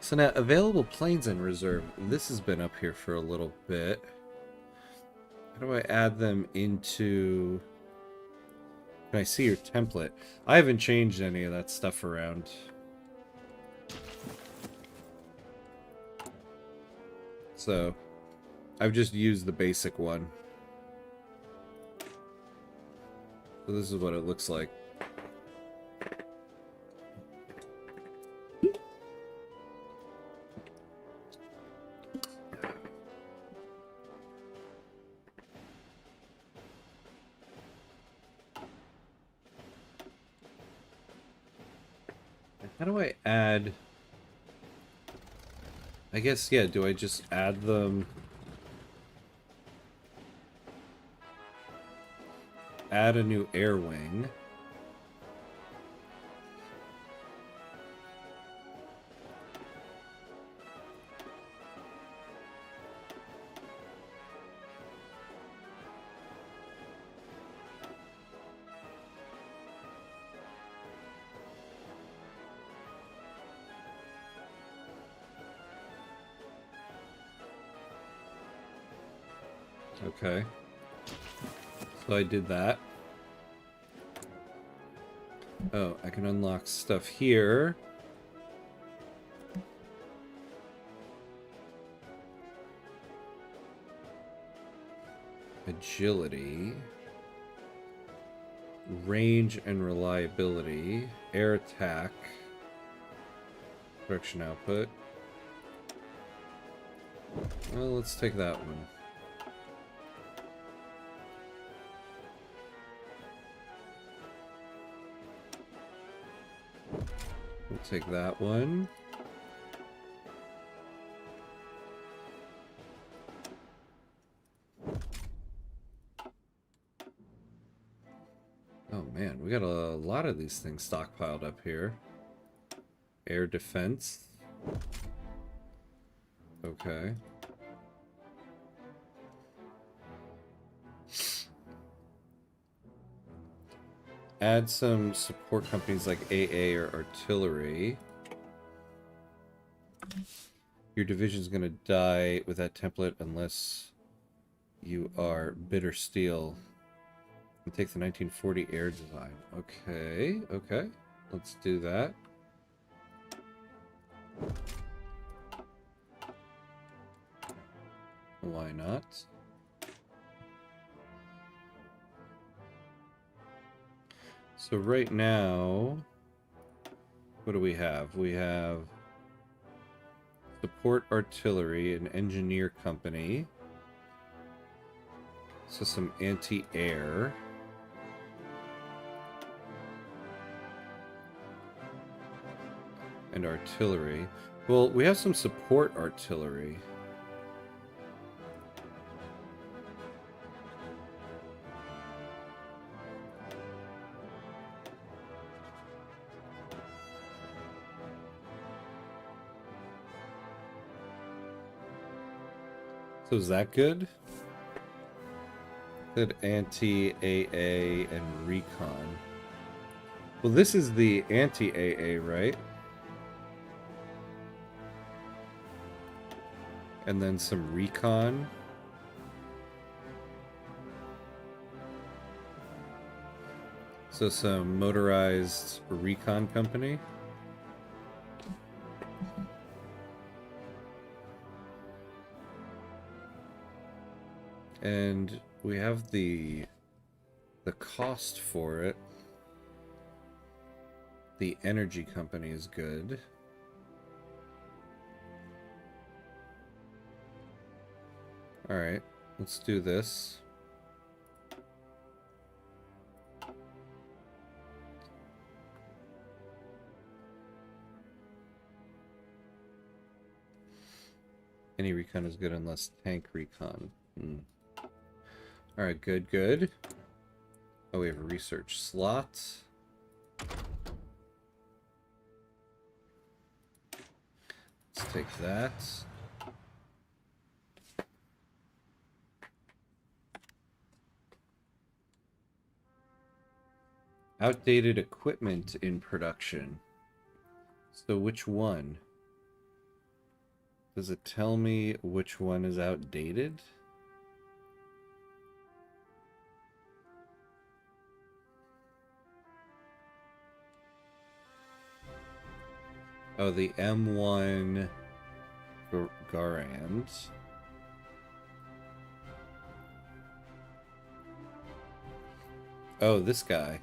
So now, available planes in reserve. This has been up here for a little bit. How do I add them into... Can I see your template? I haven't changed any of that stuff around. So, I've just used the basic one. So this is what it looks like. How do I add... I guess, yeah, do I just add them... Add a new air wing. Okay. So I did that. Oh, I can unlock stuff here. Agility. Range and reliability. Air attack. Production output. Well, let's take that one. We'll take that one. Oh man, we got a lot of these things stockpiled up here. Air defense. Okay. Add some support companies like AA or artillery. Your division's gonna die with that template unless you are bitter steel. And take the 1940 air design. Okay, okay. Let's do that. Why not? So right now, what do we have? We have support artillery, an engineer company. So some anti-air. And artillery. Well, we have some support artillery. So is that good? Good anti-AA and recon. Well, this is the anti-AA, right? And then some recon. So some motorized recon company. And we have the cost for it. The energy company is good. All right, let's do this. Any recon is good unless tank recon. Alright, good, good. Oh, we have a research slot. Let's take that. Outdated equipment in production. So which one? Does it tell me which one is outdated? Oh, the M1 Garand. Oh, this guy.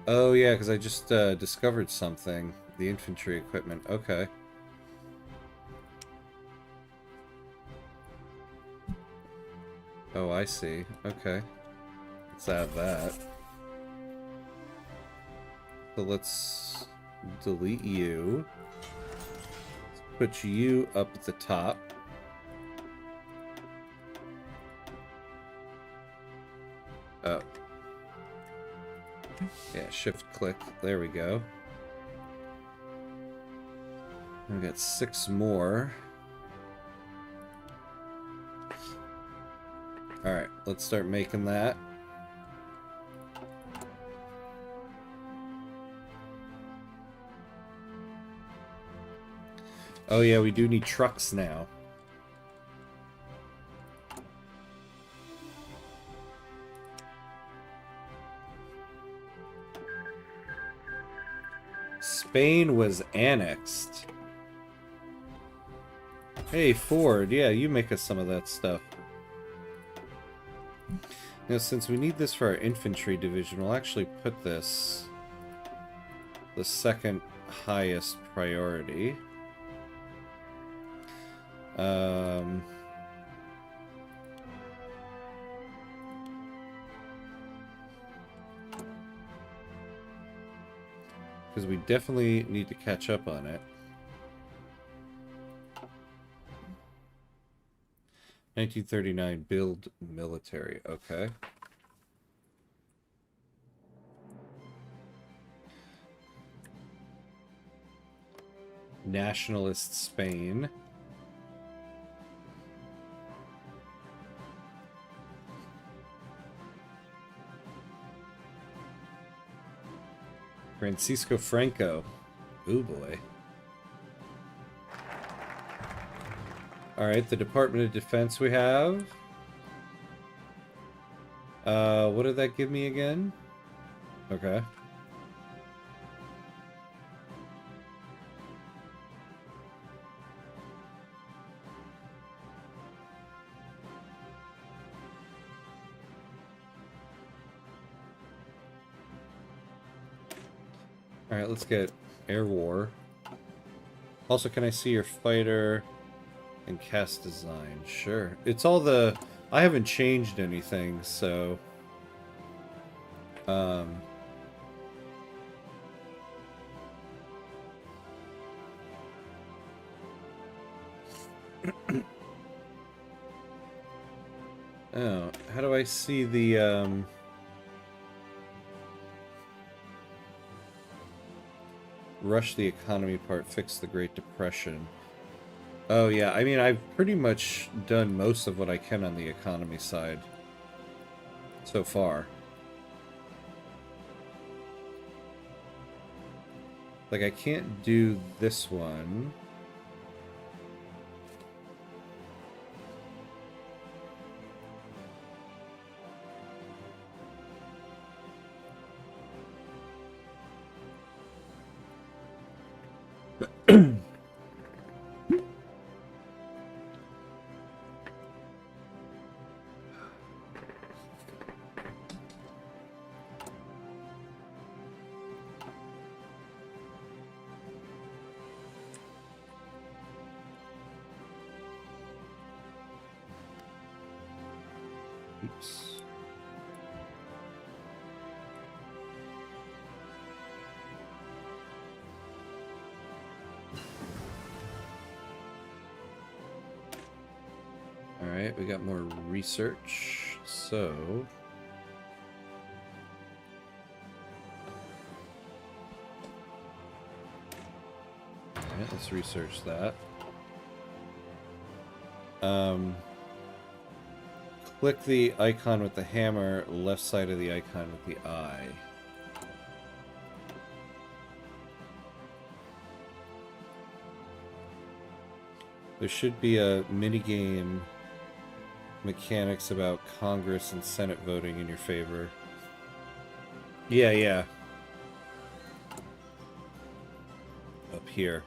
Oh, yeah, because I just discovered something. The infantry equipment. Okay. Oh, I see. Okay. Let's add that. So let's delete you. Let's put you up at the top. Oh. Yeah, shift click. There we go. We got 6 more. Alright, let's start making that. Oh yeah, we do need trucks now. Spain was annexed. Hey, Ford, yeah, you make us some of that stuff. Now, since we need this for our infantry division, we'll actually put this the second highest priority. Because we definitely need to catch up on it. 1939, build military. Okay. Nationalist Spain. Francisco Franco. Ooh boy. Alright, the Department of Defense we have. What did that give me again? Okay. Alright, let's get Air War. Also, can I see your fighter and cast design? Sure. It's all the... I haven't changed anything, so... Oh, how do I see the, rush the economy part, fix the Great Depression? Oh, yeah, I mean, I've pretty much done most of what I can on the economy side so far. Like, I can't do this one. Oops. Alright, we got more research. So... Alright, let's research that. Click the icon with the hammer, left side of the icon with the eye. There should be a minigame mechanics about Congress and Senate voting in your favor. Yeah, yeah. Up here.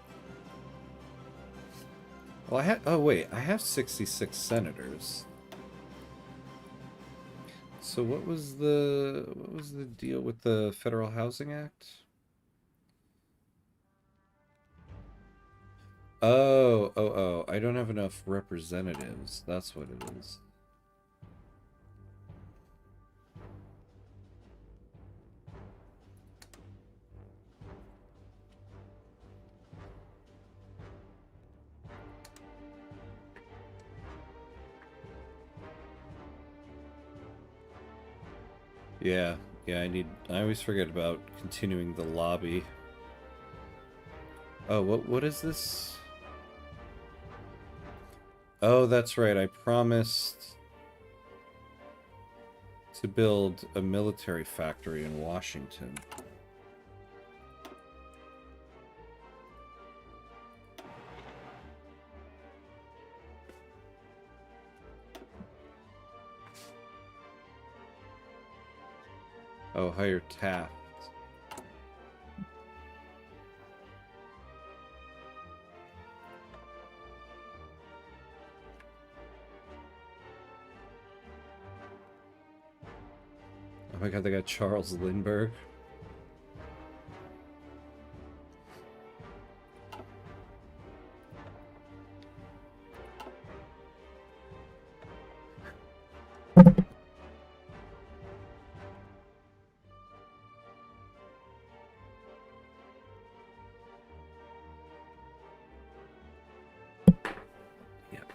Well, I have... Oh, wait. I have 66 senators. So what was the deal with the Federal Housing Act? Oh, I don't have enough representatives. That's what it is. Yeah, I always forget about continuing the lobby. Oh, what is this? Oh, that's right. I promised to build a military factory in Washington. Oh, hire Taft. Oh my god, they got Charles Lindbergh.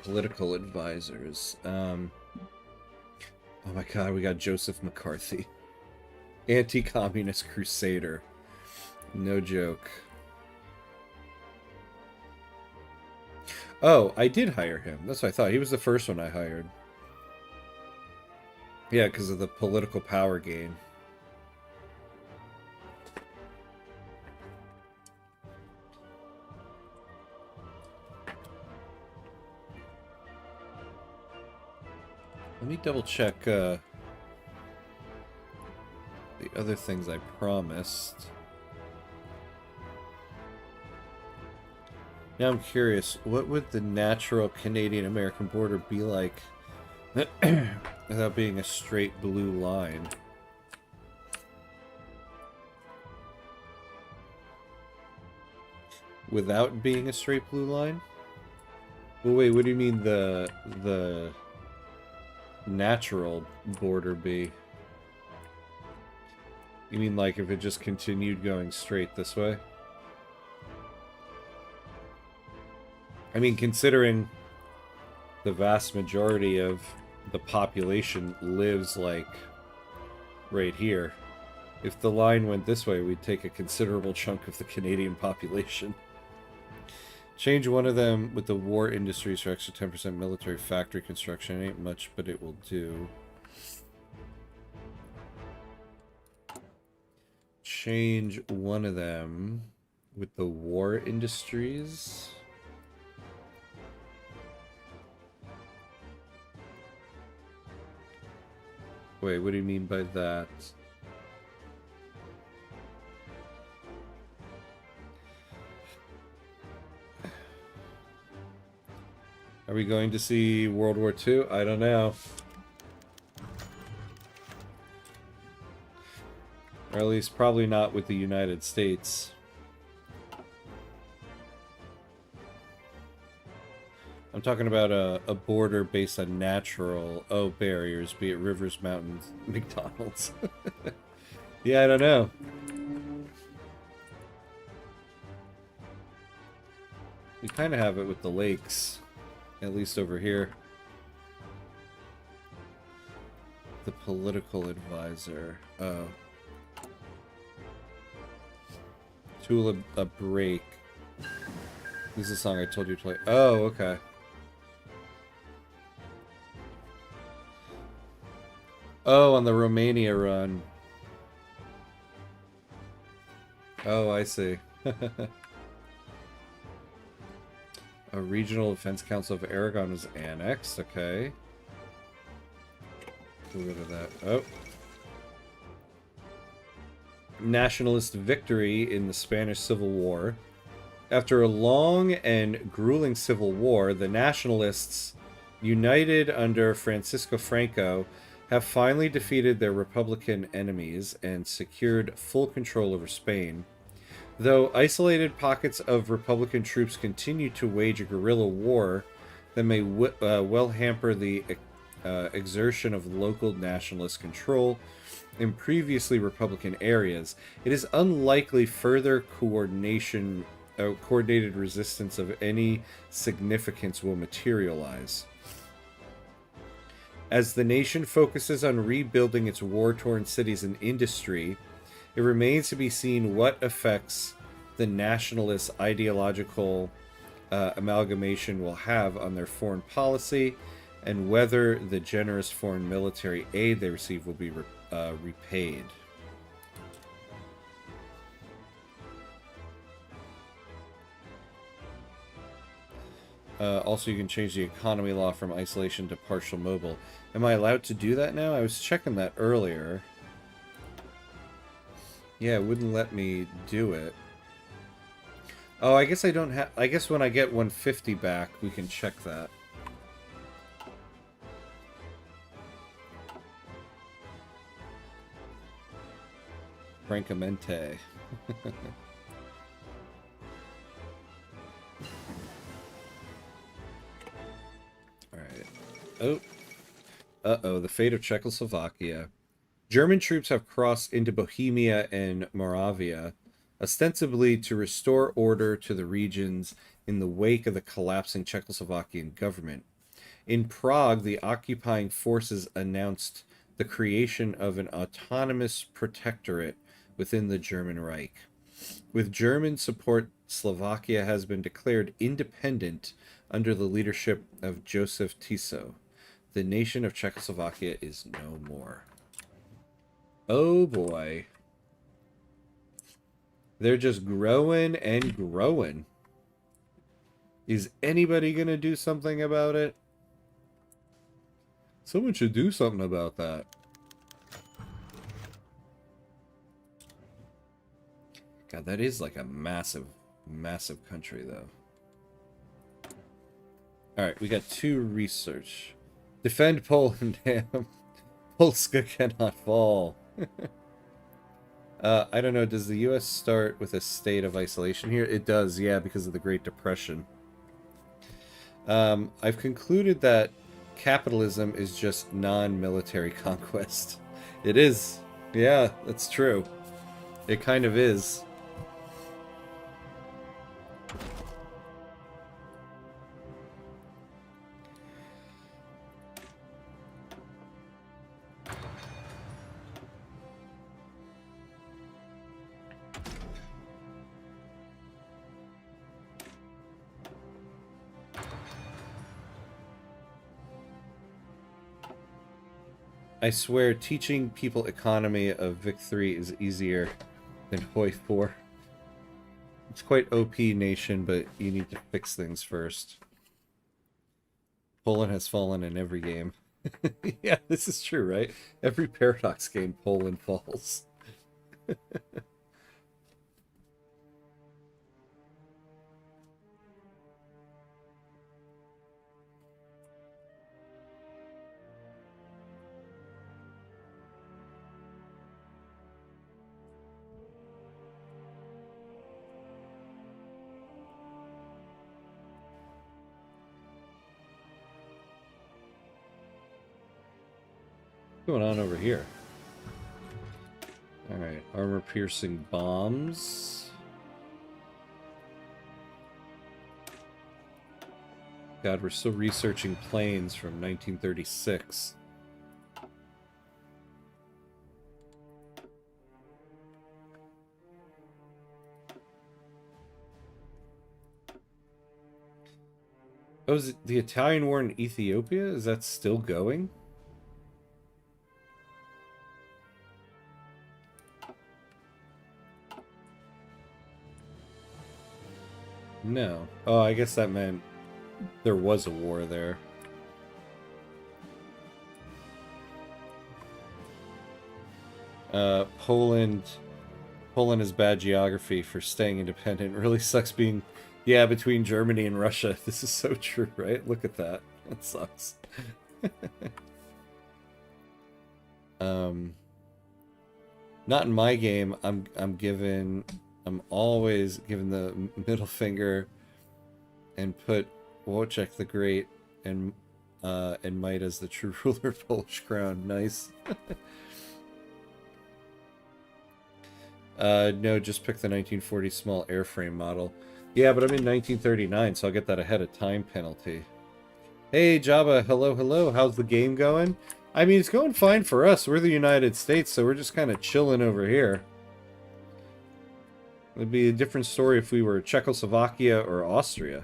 Political advisors. Oh my god, we got Joseph McCarthy. Anti-communist crusader. No joke. Oh, I did hire him. That's what I thought. He was the first one I hired. Yeah, because of the political power gain. Let me double check the other things I promised. Now I'm curious, what would the natural Canadian-American border be like without being a straight blue line? Without being a straight blue line? Well, wait, what do you mean the natural border be? You mean like if it just continued going straight this way? I mean, considering the vast majority of the population lives like right here, if the line went this way, we'd take a considerable chunk of the Canadian population. Change one of them with the war industries for extra 10% military factory construction. It ain't much, but it will do. Change one of them with the war industries. Wait, what do you mean by that? Are we going to see World War II? I don't know. Or at least probably not with the United States. I'm talking about a border based on natural barriers, be it rivers, mountains, McDonald's. Yeah, I don't know. We kind of have it with the lakes, at least over here. The political advisor. Oh. Tool a break. This is a song I told you to play. Oh, okay. Oh, on the Romania run. Oh, I see. A regional defense council of Aragon was annexed. Okay. Get rid of that. Oh. Nationalist victory in the Spanish Civil War. After a long and grueling civil war, the nationalists, united under Francisco Franco, have finally defeated their Republican enemies and secured full control over Spain. Though isolated pockets of Republican troops continue to wage a guerrilla war that may well hamper the exertion of local nationalist control in previously Republican areas, it is unlikely further coordinated resistance of any significance will materialize. As the nation focuses on rebuilding its war-torn cities and industry, it remains to be seen what effects the nationalist ideological amalgamation will have on their foreign policy, and whether the generous foreign military aid they receive will be repaid. Also, you can change the economy law from isolation to partial mobile. Am I allowed to do that now? I was checking that earlier. Yeah, it wouldn't let me do it. Oh, I guess I don't have... I guess when I get 150 back, we can check that. Francamente. Alright. Oh. Uh-oh, the fate of Czechoslovakia. German troops have crossed into Bohemia and Moravia, ostensibly to restore order to the regions in the wake of the collapsing Czechoslovakian government. In Prague, the occupying forces announced the creation of an autonomous protectorate within the German Reich. With German support, Slovakia has been declared independent under the leadership of Joseph Tiso. The nation of Czechoslovakia is no more. Oh boy. They're just growing and growing. Is anybody gonna do something about it? Someone should do something about that. God, that is like a massive, massive country, though. Alright, we got 2 research. Defend Poland, damn. Polska cannot fall. I don't know, does the U.S. start with a state of isolation here? It does, yeah, because of the Great Depression. I've concluded that capitalism is just non-military conquest. It is. Yeah, that's true. It kind of is. I swear, teaching people economy of Vic 3 is easier than Hoi 4. It's quite OP nation, but you need to fix things first. Poland has fallen in every game. Yeah, this is true, right? Every Paradox game, Poland falls. What's going on over here? Alright, armor-piercing bombs. God, we're still researching planes from 1936. Oh, is it the Italian war in Ethiopia? Is that still going? No. Oh, I guess that meant there was a war there. Poland has bad geography for staying independent. It really sucks being, yeah, between Germany and Russia. This is so true, right? Look at that. That sucks. Not in my game. I'm always giving the middle finger and put Wojciech the Great and Might as the true ruler of Polish crown. Nice. No, just pick the 1940 small airframe model. Yeah, but I'm in 1939, so I'll get that ahead of time penalty. Hey, Jabba, hello, hello. How's the game going? I mean, it's going fine for us. We're the United States, so we're just kind of chilling over here. It'd be a different story if we were Czechoslovakia or Austria.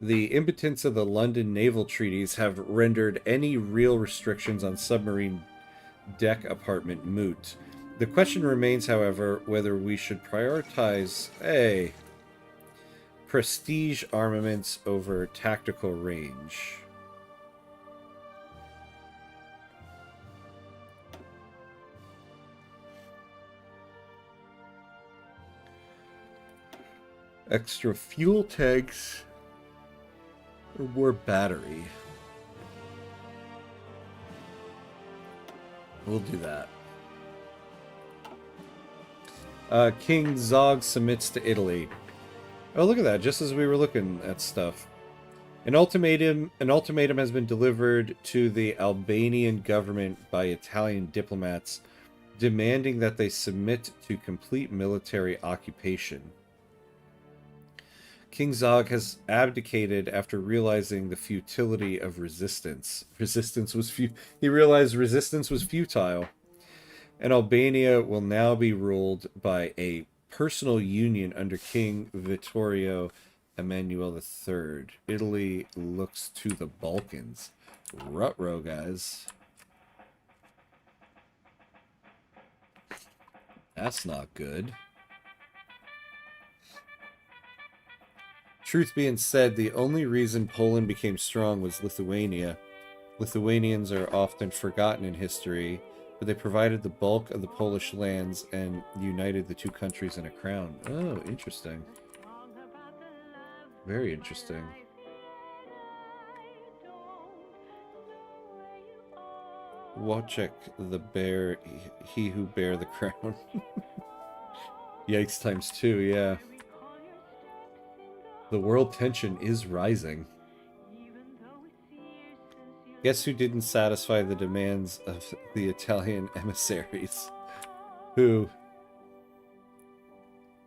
The impotence of the London naval treaties have rendered any real restrictions on submarine deck apartment moot. The question remains, however, whether we should prioritize prestige armaments over tactical range. Extra fuel tanks or more battery. We'll do that. King Zog submits to Italy. Oh, look at that! Just as we were looking at stuff, an ultimatum has been delivered to the Albanian government by Italian diplomats, demanding that they submit to complete military occupation. King Zog has abdicated after realizing the futility of resistance. He realized resistance was futile. And Albania will now be ruled by a personal union under King Vittorio Emanuele III. Italy looks to the Balkans. Ruh-roh, guys. That's not good. Truth being said, the only reason Poland became strong was Lithuania. Lithuanians are often forgotten in history, but they provided the bulk of the Polish lands and united the two countries in a crown. Oh, interesting. Very interesting. Wojciech the bear, he who bear the crown. Yikes times 2, yeah. The world tension is rising. Guess who didn't satisfy the demands of the Italian emissaries? Who?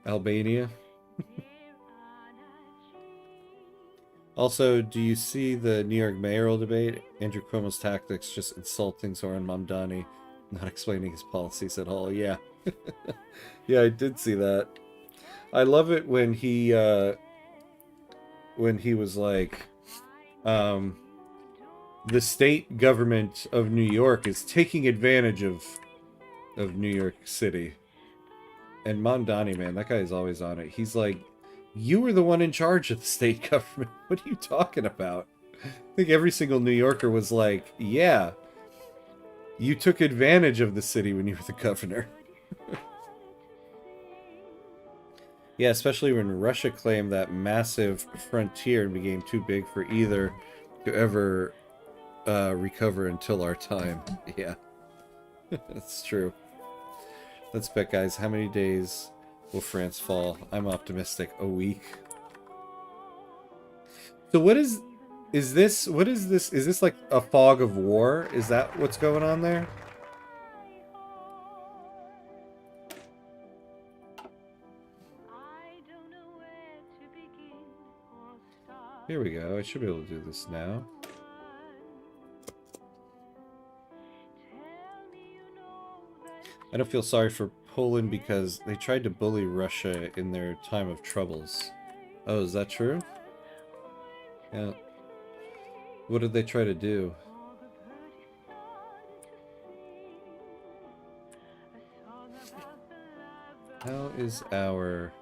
Albania? Also, do you see the New York mayoral debate? Andrew Cuomo's tactics just insulting Zoran Mamdani, not explaining his policies at all. Yeah. Yeah, I did see that. I love it when he was like, the state government of New York is taking advantage of New York City. And Mamdani, man, that guy is always on it. He's like, you were the one in charge of the state government. What are you talking about? I think every single New Yorker was like, yeah, you took advantage of the city when you were the governor. Yeah, especially when Russia claimed that massive frontier and became too big for either to ever recover until our time. Yeah, that's true. Let's bet, guys. How many days will France fall? I'm optimistic. A week. So what is this? What is this? Is this like a fog of war? Is that what's going on there? Here we go. I should be able to do this now. I don't feel sorry for Poland because they tried to bully Russia in their time of troubles. Oh, is that true? Yeah. What did they try to do? How is our...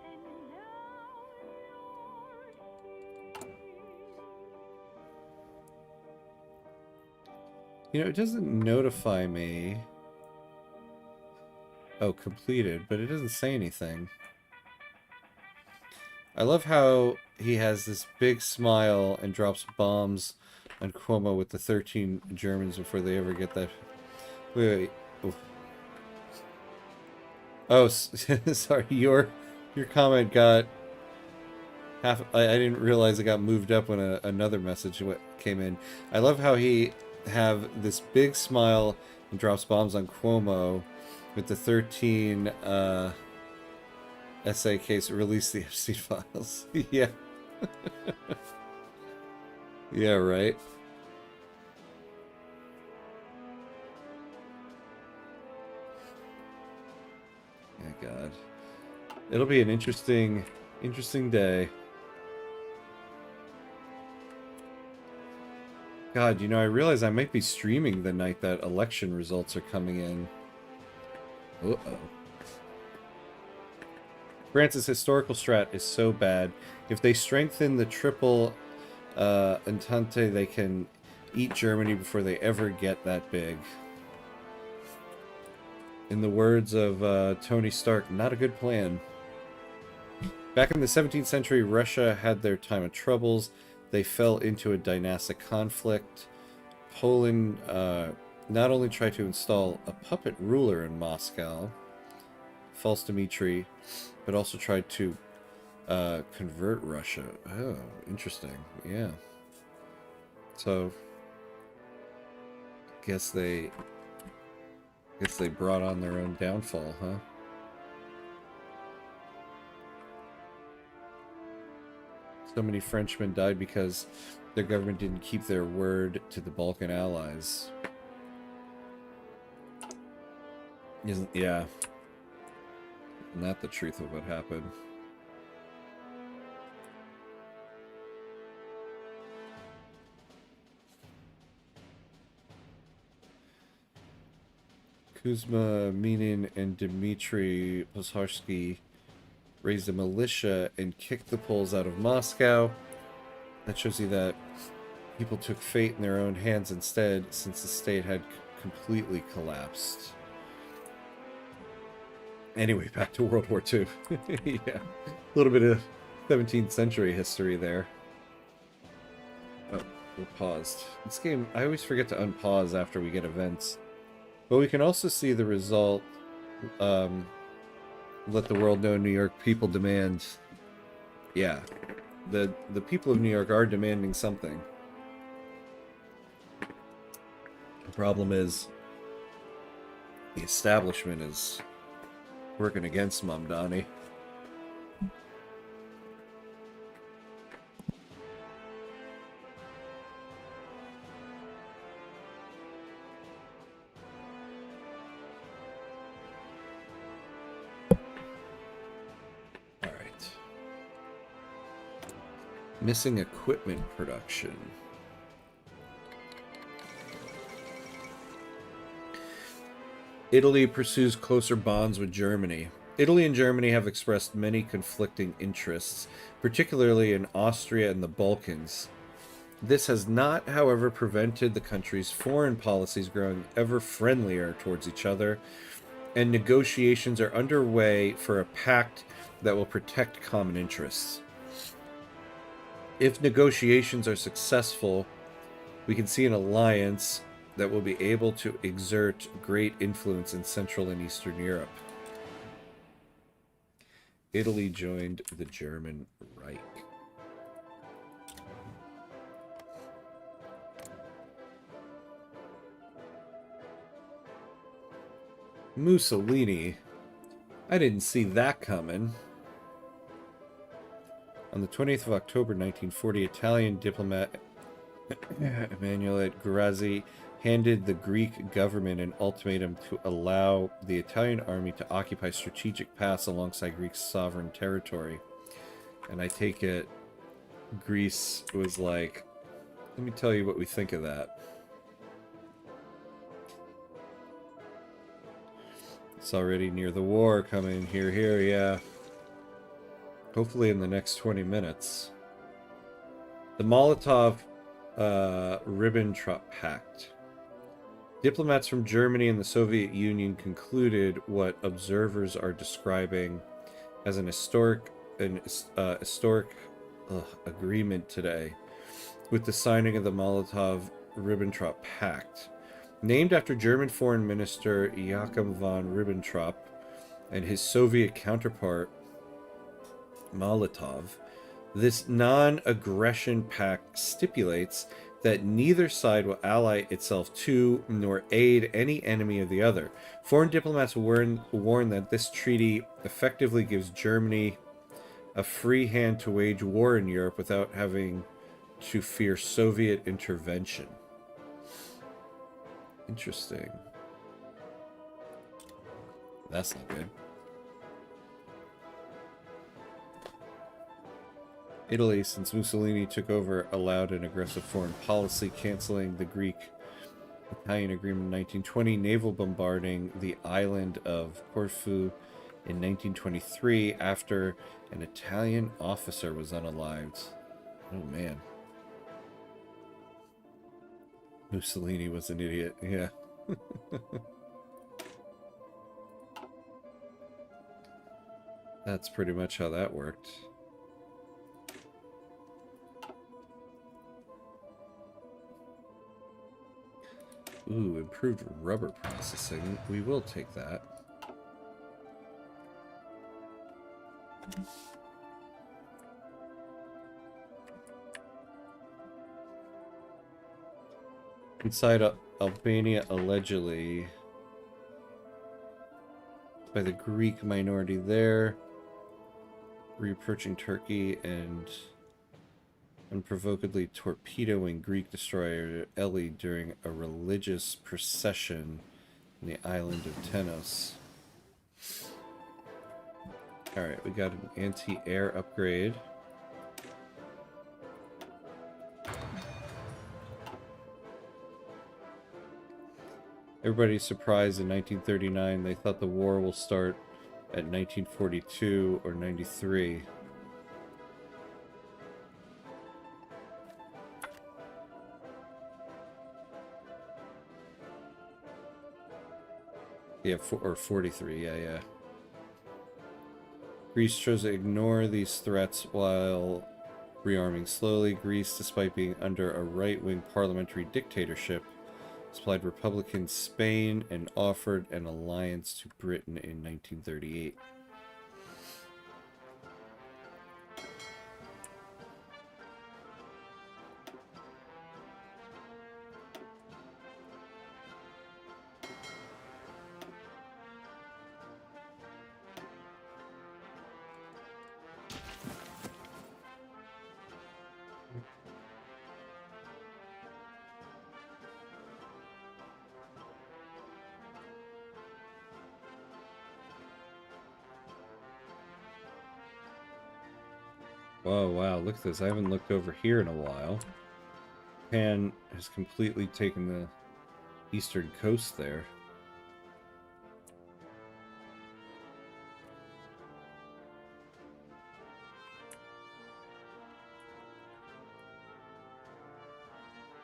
You know, it doesn't notify me. Oh, completed, but it doesn't say anything. I love how he has this big smile and drops bombs on Cuomo with the 13 Germans before they ever get that. Wait. Oh, oh sorry. Your comment got half. I didn't realize it got moved up when another message came in. I love how he have this big smile and drops bombs on Cuomo with the 13 SA case. Release the FC files. Yeah. Yeah, right. Oh God. It'll be an interesting day. God, you know, I realize I might be streaming the night that election results are coming in. Uh-oh. France's historical strat is so bad. If they strengthen the triple Entente, they can eat Germany before they ever get that big. In the words of Tony Stark, not a good plan. Back in the 17th century, Russia had their time of troubles. They fell into a dynastic conflict. Poland not only tried to install a puppet ruler in Moscow, false Dmitry, but also tried to convert Russia. Oh, interesting. Yeah. So, guess they brought on their own downfall, huh? So many Frenchmen died because their government didn't keep their word to the Balkan allies. Isn't that the truth of what happened? Kuzma, Minin, and Dmitry Pozharsky raised a militia and kicked the Poles out of Moscow. That shows you that people took fate in their own hands instead, since the state had completely collapsed. Anyway, back to World War II. Yeah, a little bit of 17th century history there. Oh, we're paused. This game, I always forget to unpause after we get events. But we can also see the result. Let the world know New York people demand. Yeah, the people of New York are demanding something. The problem is the establishment is working against Mamdani. Missing equipment production. Italy pursues closer bonds with Germany. Italy and Germany have expressed many conflicting interests, particularly in Austria and the Balkans. This has not, however, prevented the countries' foreign policies growing ever friendlier towards each other, and negotiations are underway for a pact that will protect common interests. If negotiations are successful, we can see an alliance that will be able to exert great influence in Central and Eastern Europe. Italy joined the German Reich. Mussolini. I didn't see that coming. On the 20th of October 1940, Italian diplomat Emanuele Grazzi handed the Greek government an ultimatum to allow the Italian army to occupy strategic paths alongside Greek sovereign territory. And I take it Greece was like, let me tell you what we think of that. It's already near the war coming. Here, yeah. Hopefully in the next 20 minutes. The Molotov-Ribbentrop Pact. Diplomats from Germany and the Soviet Union concluded what observers are describing as an historic agreement today with the signing of the Molotov-Ribbentrop Pact. Named after German Foreign Minister Joachim von Ribbentrop and his Soviet counterpart Molotov, this non-aggression pact stipulates that neither side will ally itself to nor aid any enemy of the other. Foreign diplomats warn that this treaty effectively gives Germany a free hand to wage war in Europe without having to fear Soviet intervention. Interesting. That's not good. Italy, since Mussolini took over, allowed an aggressive foreign policy, canceling the Greek-Italian agreement in 1920, naval bombarding the island of Corfu in 1923 after an Italian officer was unalived. Oh man. Mussolini was an idiot, yeah. That's pretty much how that worked. Ooh, improved rubber processing. We will take that. Inside Albania, allegedly by the Greek minority there, reapproaching Turkey and unprovokedly torpedoing Greek destroyer Eli during a religious procession in the island of Tenos. Alright, we got an anti-air upgrade. Everybody's surprised in 1939. They thought the war will start at 1942 or 93. Yeah, or 43, yeah. Greece chose to ignore these threats while rearming slowly. Greece, despite being under a right-wing parliamentary dictatorship, supplied Republican Spain and offered an alliance to Britain in 1938. Whoa, wow, look at this. I haven't looked over here in a while. Japan has completely taken the eastern coast there.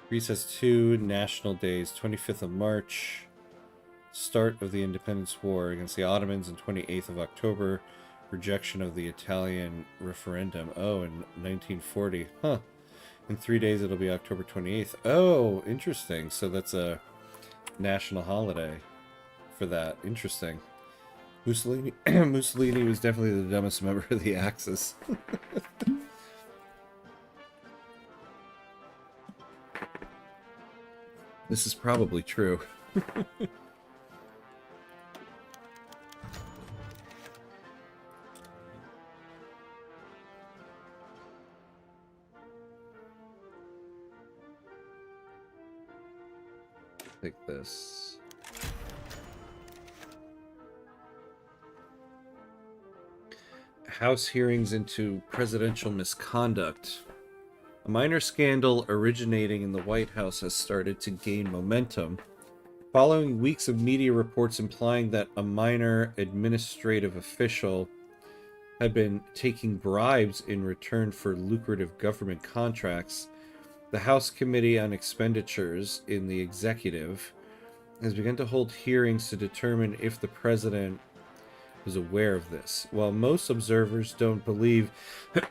Greece has two national days, 25th of March, start of the Independence War against the Ottomans, and 28th of October, rejection of the Italian referendum. Oh, in 1940. Huh. In 3 days it'll be October 28th. Oh, interesting. So that's a national holiday for that. Interesting. Mussolini Mussolini was definitely the dumbest member of the Axis. This is probably true. Take this. House hearings into presidential misconduct. A minor scandal originating in the White House has started to gain momentum, following weeks of media reports implying that a minor administrative official had been taking bribes in return for lucrative government contracts. The House Committee on Expenditures in the Executive has begun to hold hearings to determine if the president was aware of this. While most observers don't believe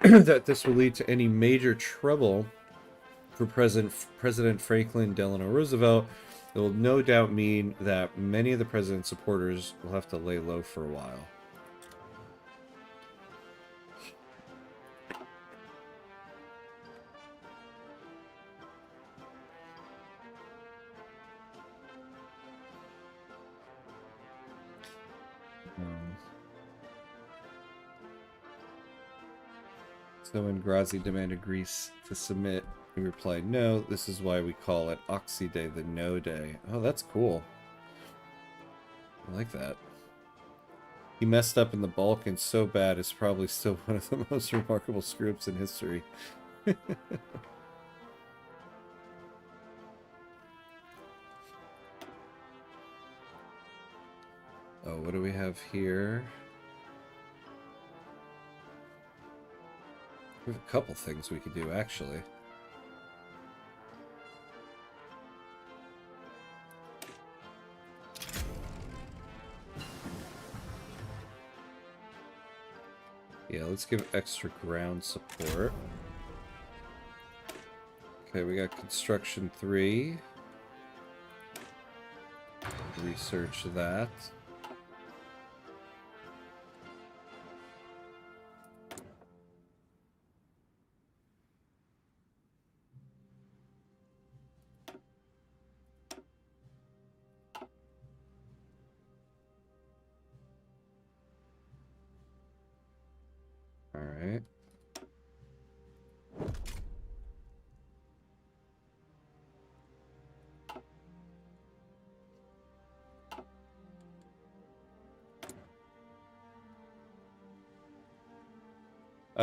that this will lead to any major trouble for President Franklin Delano Roosevelt, it will no doubt mean that many of the president's supporters will have to lay low for a while. So when Grazi demanded Greece to submit, he replied, "No, this is why we call it Oxy Day, the No Day." Oh, that's cool. I like that. He messed up in the Balkans so bad it's probably still one of the most remarkable screw-ups in history. Oh, what do we have here? We have a couple things we could do, actually. Yeah, let's give extra ground support. Okay, we got construction 3. Research that. All right.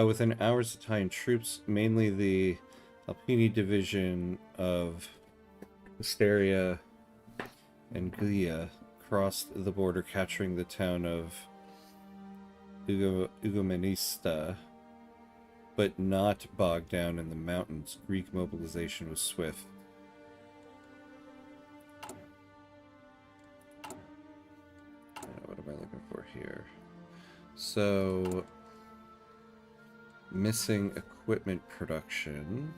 Within hours, Italian troops, mainly the Alpini division of Hysteria and Glia, crossed the border, capturing the town of Ugomenista, but not bogged down in the mountains. Greek mobilization was swift. What am I looking for here? So, missing equipment production.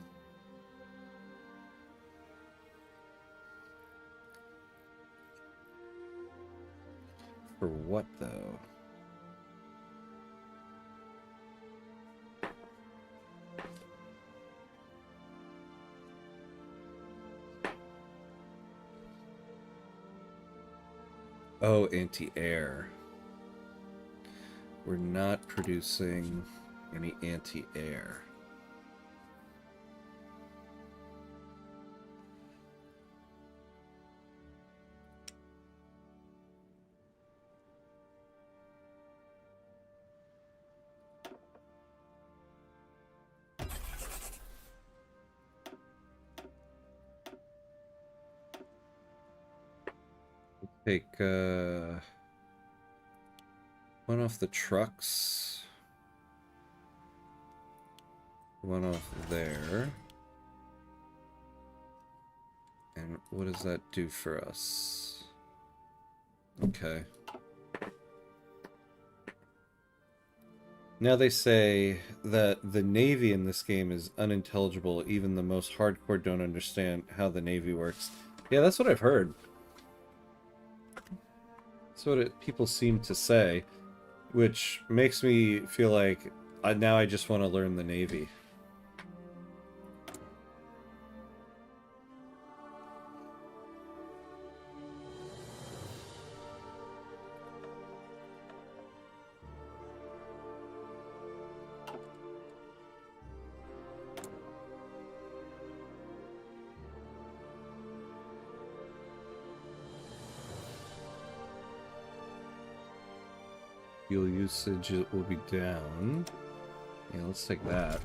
For what, though? Oh, anti-air. We're not producing any anti-air. Take one off the trucks. One off there. And what does that do for us? Okay. Now they say that the Navy in this game is unintelligible. Even the most hardcore don't understand how the Navy works. Yeah, that's what I've heard. That's what people seem to say, which makes me feel like now I just want to learn the Navy. Fuel usage will be down. Yeah, let's take that.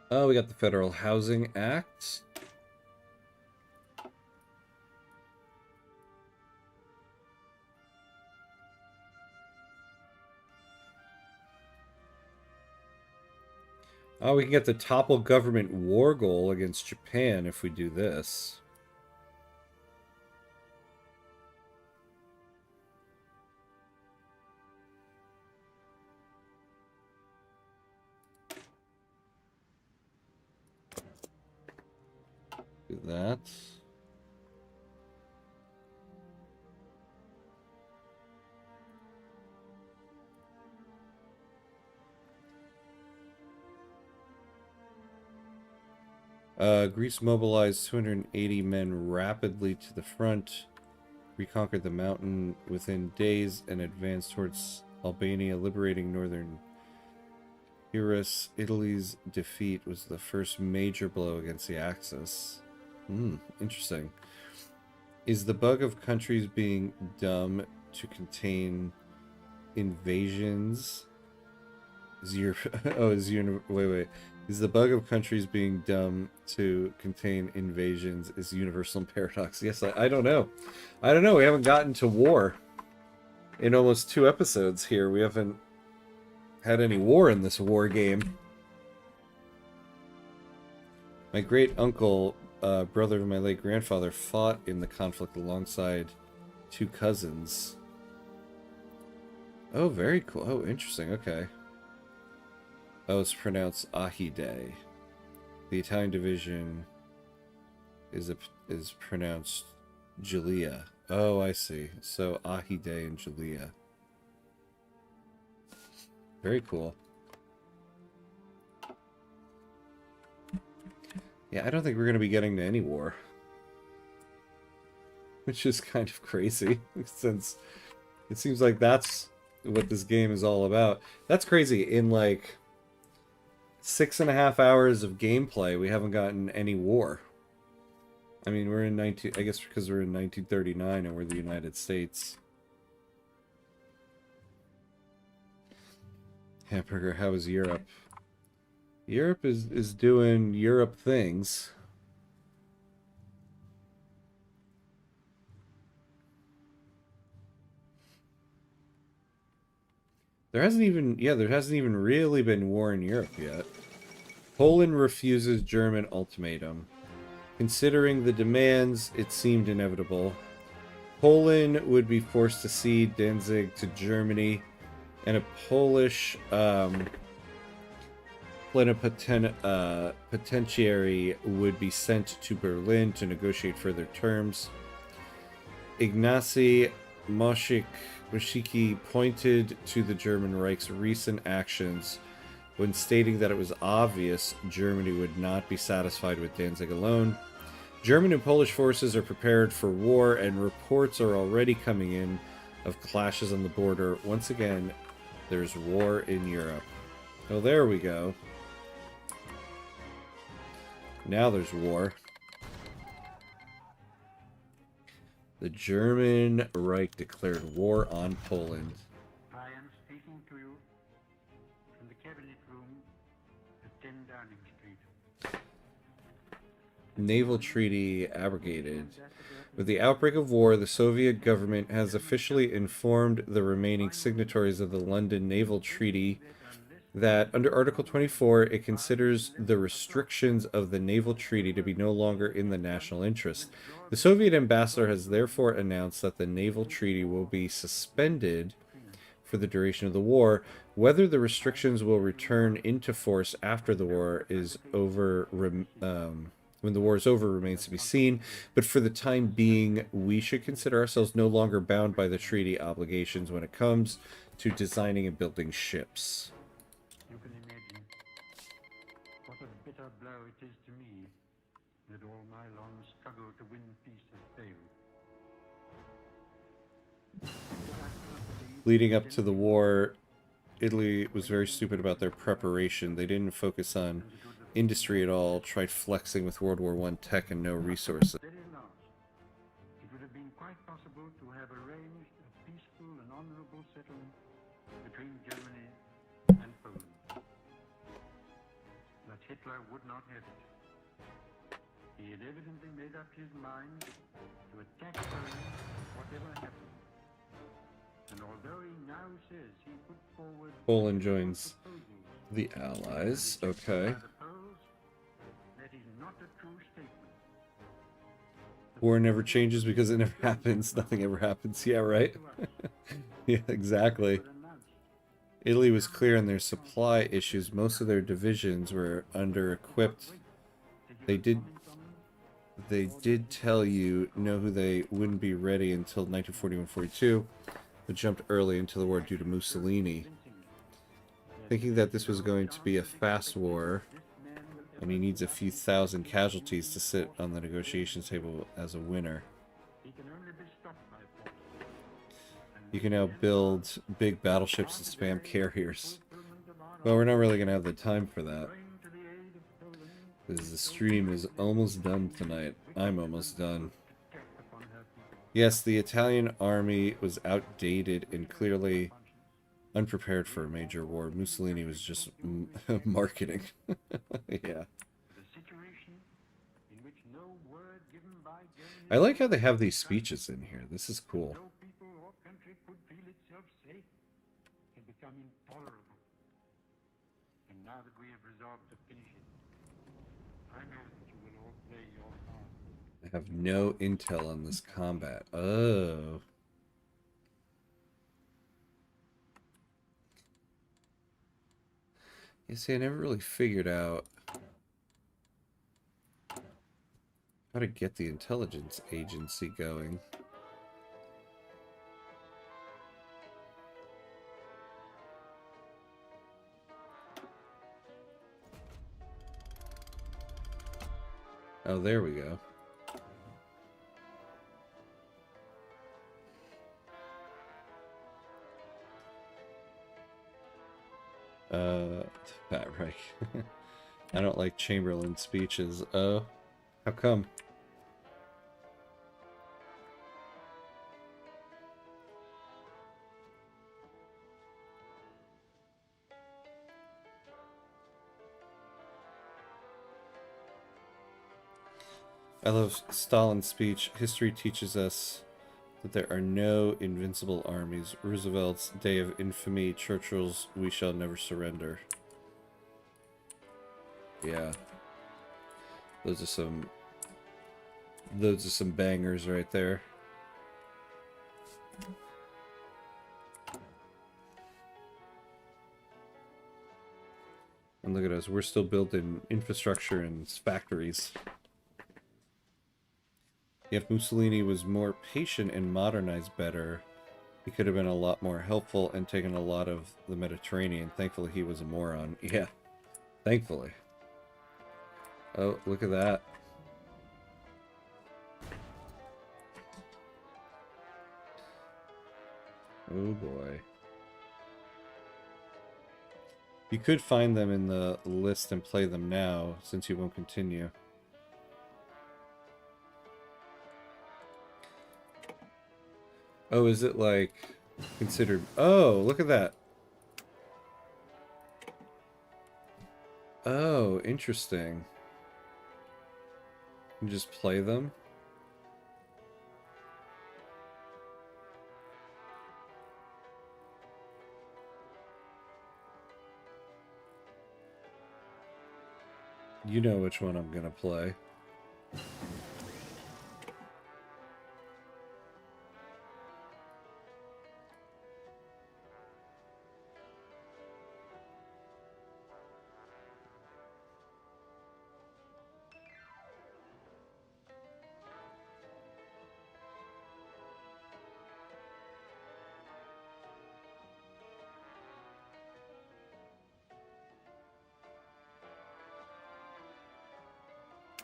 Oh, we got the Federal Housing Act. Oh, we can get the topple government war goal against Japan if we do this. Do that. Greece mobilized 280 men rapidly to the front, reconquered the mountain within days, and advanced towards Albania, liberating northern Eurus. Italy's defeat was the first major blow against the Axis. Interesting. Is the bug of countries being dumb to contain invasions? Wait. Is the bug of countries being dumb to contain invasions is universal paradox? Yes, I don't know. I don't know. We haven't gotten to war in almost 2 episodes here. We haven't had any war in this war game. My great uncle, brother of my late grandfather, fought in the conflict alongside 2 cousins. Oh, very cool. Oh, interesting. Okay. Oh, it's pronounced Ahide. The Italian division is pronounced Giulia. Oh, I see. So Ahide and Giulia. Very cool. Yeah, I don't think we're going to be getting to any war. Which is kind of crazy, since it seems like that's what this game is all about. That's crazy. In like 6.5 hours of gameplay, we haven't gotten any war. I mean, we're in I guess because we're in 1939 and we're the United States. Hamburger, how is Europe? Europe is doing Europe things. There hasn't even really been war in Europe yet. Poland refuses German ultimatum. Considering the demands, it seemed inevitable. Poland would be forced to cede Danzig to Germany, and a Polish plenipotentiary would be sent to Berlin to negotiate further terms. Ignacy Moshiki pointed to the German Reich's recent actions when stating that it was obvious Germany would not be satisfied with Danzig alone. German and Polish forces are prepared for war, and reports are already coming in of clashes on the border. Once again, there's war in Europe. Oh, there we go. Now there's war. The German Reich declared war on Poland. I am speaking to you from the cabinet room at 10 Downing Street. Naval treaty abrogated. With the outbreak of war, the Soviet government has officially informed the remaining signatories of the London Naval Treaty that under Article 24, it considers the restrictions of the naval treaty to be no longer in the national interest. The Soviet ambassador has therefore announced that the naval treaty will be suspended for the duration of the war. Whether the restrictions will return into force after the war is over, when the war is over, remains to be seen. But for the time being, we should consider ourselves no longer bound by the treaty obligations when it comes to designing and building ships. You can imagine what a bitter blow it is to me that all my long struggle to win peace has failed. Leading up to the war, Italy was very stupid about their preparation. They didn't focus on industry at all, tried flexing with World War I tech and no resources. Very last, it would have been quite possible to have arranged a peaceful and honorable settlement between Germany and Poland. But Hitler would not have it. He had evidently made up his mind to attack Poland whatever happened. And although he now says he put forward Poland joins the Allies. Okay. by the Poles, that is not a true statement. War never changes because it never happens. Nothing ever happens. Yeah, right? Yeah, exactly. Italy was clear on their supply issues. Most of their divisions were under-equipped. They did tell you, know who they wouldn't be ready until 1941-42, but jumped early into the war due to Mussolini. Thinking that this was going to be a fast war, and he needs a few thousand casualties to sit on the negotiation table as a winner. You can now build big battleships and spam carriers. Well, we're not really going to have the time for that, because the stream is almost done tonight. I'm almost done. Yes, the Italian army was outdated and clearly unprepared for a major war. Mussolini was just marketing. Yeah. I like how they have these speeches in here. This is cool. Now that we have resolved to finish it, I know that you will all play your part. I have no intel on this combat. Oh. You see, I never really figured out how to get the intelligence agency going. Oh, there we go. Pat Reich. I don't like Chamberlain speeches. Oh, how come? I love Stalin's speech. History teaches us that there are no invincible armies. Roosevelt's Day of Infamy. Churchill's We Shall Never Surrender. Yeah. Those are some bangers right there. And look at us, we're still building infrastructure and factories. If Mussolini was more patient and modernized better, he could have been a lot more helpful and taken a lot of the Mediterranean. Thankfully, he was a moron. Yeah, thankfully. Oh, look at that. Oh boy. You could find them in the list and play them now, since you won't continue. Oh, is it like considered? Oh, look at that. Oh, interesting. You can just play them. You know which one I'm gonna play.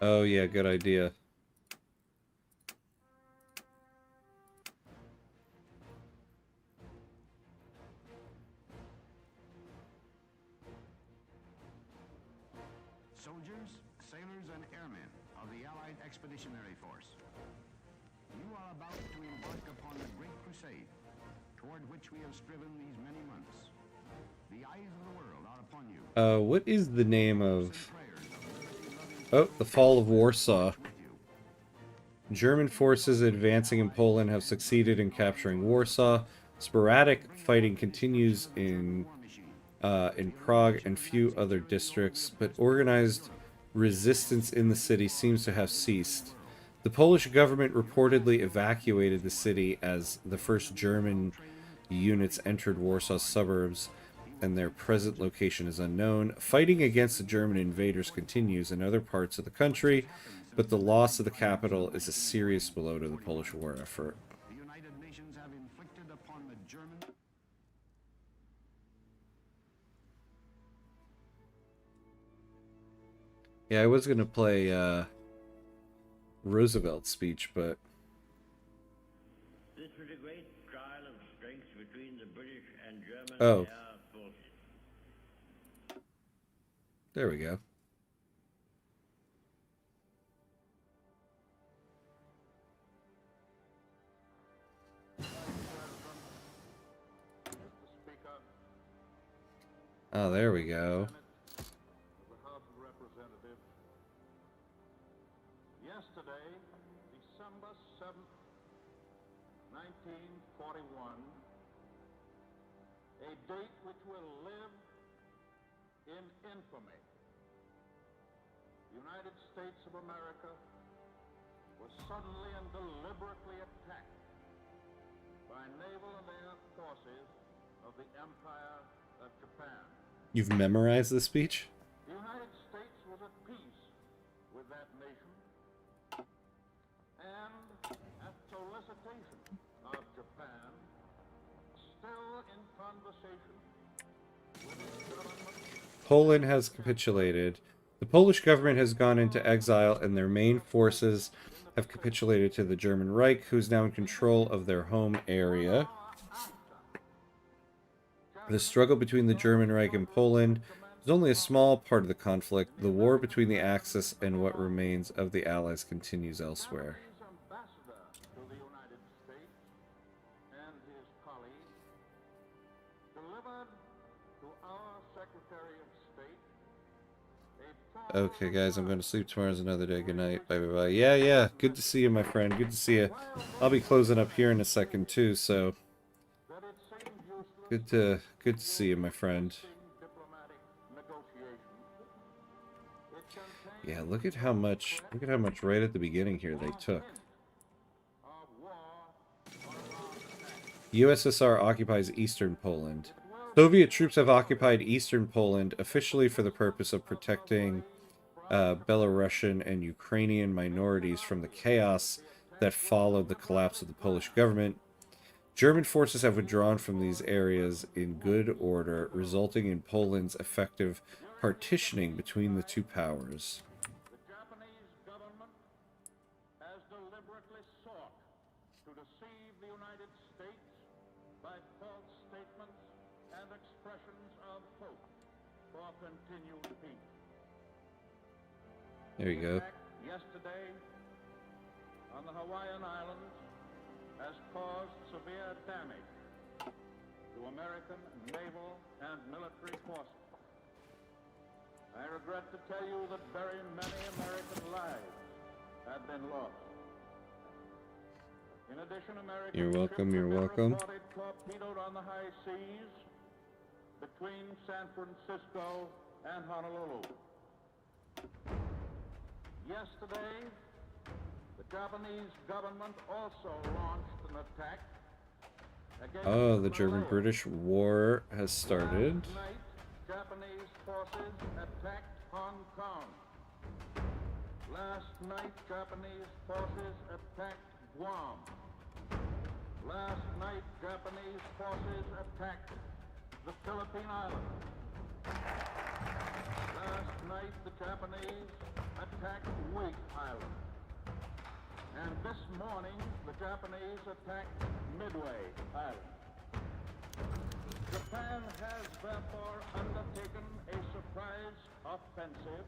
Oh yeah, good idea. force. You are about to embark upon the great crusade toward which we have striven these many months. The eyes of the world are upon you. What is the name of... Oh, the fall of Warsaw. German forces advancing in Poland have succeeded in capturing Warsaw. Sporadic fighting continues in Prague and few other districts, but organized resistance in the city seems to have ceased. The Polish government reportedly evacuated the city as the first German units entered Warsaw's suburbs, and their present location is unknown. Fighting against the German invaders continues in other parts of the country, but the loss of the capital is a serious blow to the Polish war effort. The United Nations have inflicted upon the German... Yeah, I was gonna play Roosevelt's speech, but This was a great trial of strength between the British and German Oh. air forces. there we go. Mr. Speaker, Oh, there we go. of the House of Representatives, yesterday, December 7th, 1941, a date which will live in infamy. The United States of America was suddenly and deliberately attacked by naval and air forces of the Empire of Japan. You've memorized the speech? The United States was at peace with that nation, and at solicitation of Japan, still in conversation with its government. Poland has capitulated. The Polish government has gone into exile, and their main forces have capitulated to the German Reich, who's now in control of their home area. The struggle between the German Reich and Poland is only a small part of the conflict. The war between the Axis and what remains of the Allies continues elsewhere. Japanese ambassador to the United States and his colleagues delivered to our Secretary of State a Okay, guys, I'm going to sleep. Tomorrow's another day. Good night. Bye, bye, bye. Yeah. Good to see you, my friend. Good to see you. I'll be closing up here in a second, too, so... that it seemed useless Good to see you, my friend. diplomatic negotiations. It contained Yeah, look at how much right at the beginning here they took. of war on our back. USSR occupies eastern Poland. Soviet troops have occupied eastern Poland officially for the purpose of protecting Belarusian and Ukrainian minorities from the chaos that followed the collapse of the Polish government. German forces have withdrawn from these areas in good order, resulting in Poland's effective partitioning between the two powers. The Japanese government has deliberately sought to deceive the United States by false statements and expressions of hope for continued peace. There you go. The attack yesterday on the Hawaiian Islands has caused severe damage to American naval and military forces. I regret to tell you that very many American lives have been lost. In addition, American You're welcome, ships you're have been welcome. reported torpedoed on the high seas between San Francisco and Honolulu. Yesterday, the Japanese government also launched an attack against Oh, the Malaya. German-British war has started. Last night, Japanese forces attacked Hong Kong. Last night, Japanese forces attacked Guam. Last night, Japanese forces attacked the Philippine Islands. Last night, the Japanese attacked Wake Island. And this morning, the Japanese attacked Midway Island. Japan has therefore undertaken a surprise offensive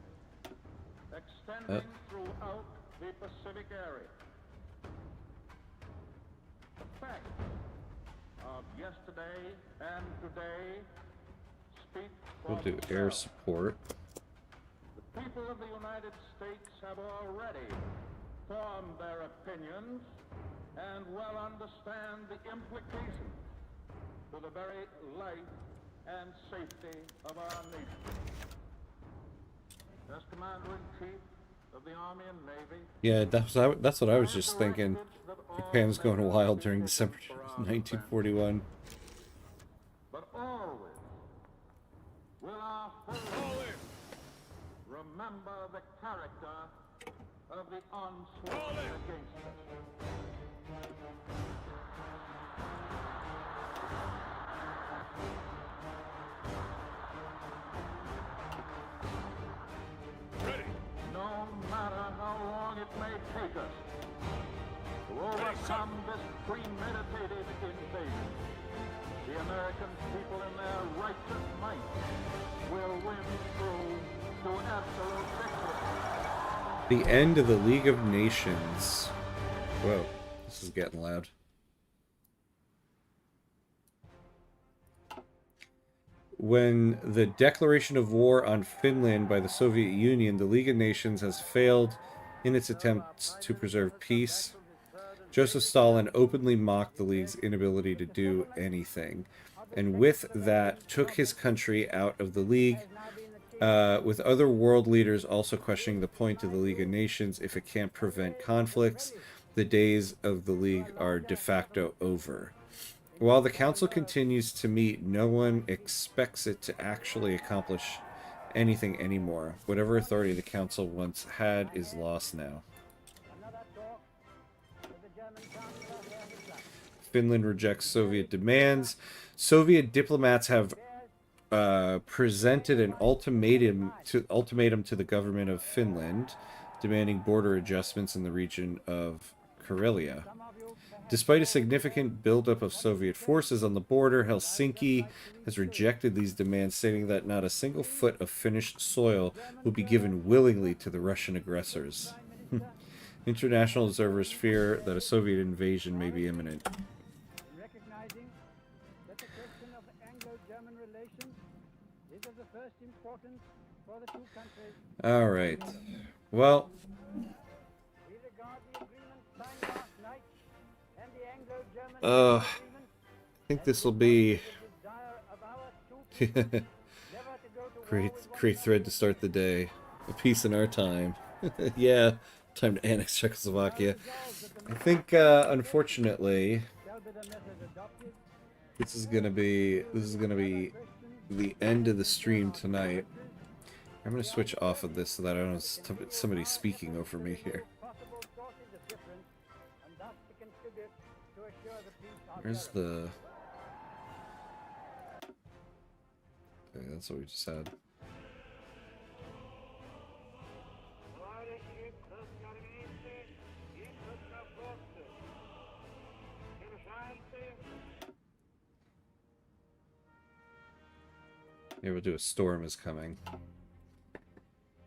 extending throughout the Pacific area. The facts of yesterday and today speak for We'll do air themselves. support. The people of the United States have already formed their opinions and well understand the implications to the very life and safety of our nation. As Commander-in-Chief of the Army and Navy, Yeah, that's what I was just thinking. Japan was going wild during December 1941. but always will our foes remember the character of the onslaught against us. No matter how long it may take us to overcome this premeditated invasion, the American people in their righteous might will win through to absolute victory. The end of the League of Nations. Whoa, this is getting loud. When the declaration of war on Finland by the Soviet Union, the League of Nations has failed in its attempts to preserve peace. Joseph Stalin openly mocked the League's inability to do anything, and with that took his country out of the League, with other world leaders also questioning the point of the League of Nations. If it can't prevent conflicts, the days of the League are de facto over. While the Council continues to meet, no one expects it to actually accomplish anything anymore. Whatever authority the Council once had is lost now. Finland rejects Soviet demands. Soviet diplomats have presented an ultimatum to the government of Finland, demanding border adjustments in the region of Karelia. Despite a significant buildup of Soviet forces on the border, Helsinki has rejected these demands, stating that not a single foot of Finnish soil will be given willingly to the Russian aggressors. International observers fear that a Soviet invasion may be imminent. Recognizing that the question of Anglo-German relations is of the first importance for the two countries, All right. Well, we regard the agreement signed last night and the Anglo-German I agreement think this will be as the desire of our two people never to go to war great, with one great thread to start the day. A peace in our time. Yeah, time to annex Czechoslovakia. I think, unfortunately, shall be the method adopted. this is gonna be the end of the stream tonight. I'm gonna switch off of this so that I don't have somebody speaking over me here. Possible sources of difference and thus to contribute to assure the peace of Where's the? Okay, that's what we just had. Yeah, we'll do a storm is coming.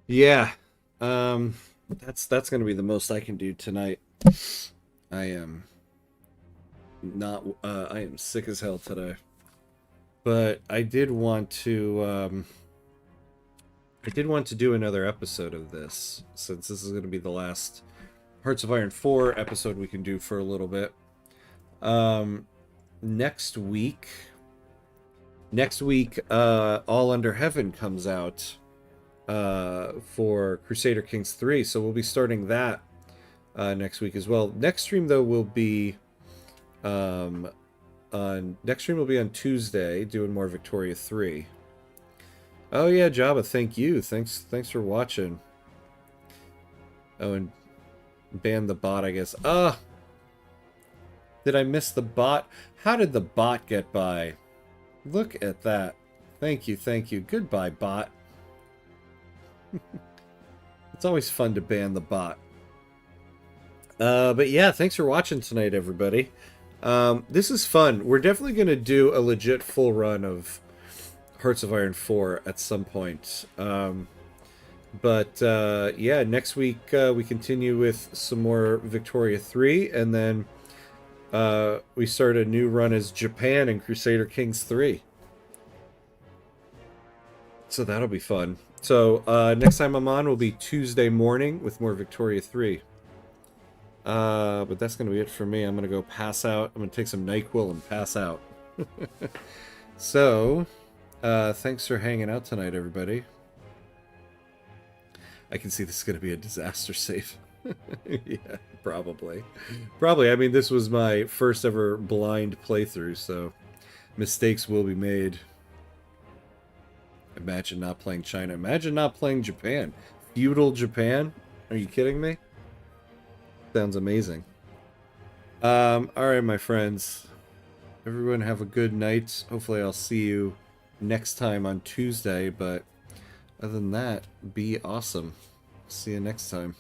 Yeah, that's gonna be the most I can do tonight. I am sick as hell today, but I did want to do another episode of this, since this is gonna be the last Hearts of Iron 4 episode we can do for a little bit. Next week, All Under Heaven comes out for Crusader Kings 3, so we'll be starting that next week as well. Next stream though will be on Tuesday, doing more Victoria 3. Oh yeah, Jabba, thank you. Thanks for watching. Oh, and ban the bot, I guess. Did I miss the bot? How did the bot get by? Look at that. Thank you. Goodbye, bot. It's always fun to ban the bot. But yeah, thanks for watching tonight, everybody. This is fun. We're definitely going to do a legit full run of Hearts of Iron 4 at some point. But yeah, next week we continue with some more Victoria 3, and then we start a new run as Japan in Crusader Kings 3. So that'll be fun. So next time I'm on will be Tuesday morning with more Victoria 3. But that's going to be it for me. I'm going to go pass out. I'm going to take some NyQuil and pass out. So, thanks for hanging out tonight, everybody. I can see this is going to be a disaster save. Yeah, probably. Probably. I mean, this was my first ever blind playthrough, so mistakes will be made. Imagine not playing China. Imagine not playing Japan. Feudal Japan? Are you kidding me? Sounds amazing. Alright, my friends. Everyone have a good night. Hopefully I'll see you next time on Tuesday, but other than that, be awesome. See you next time.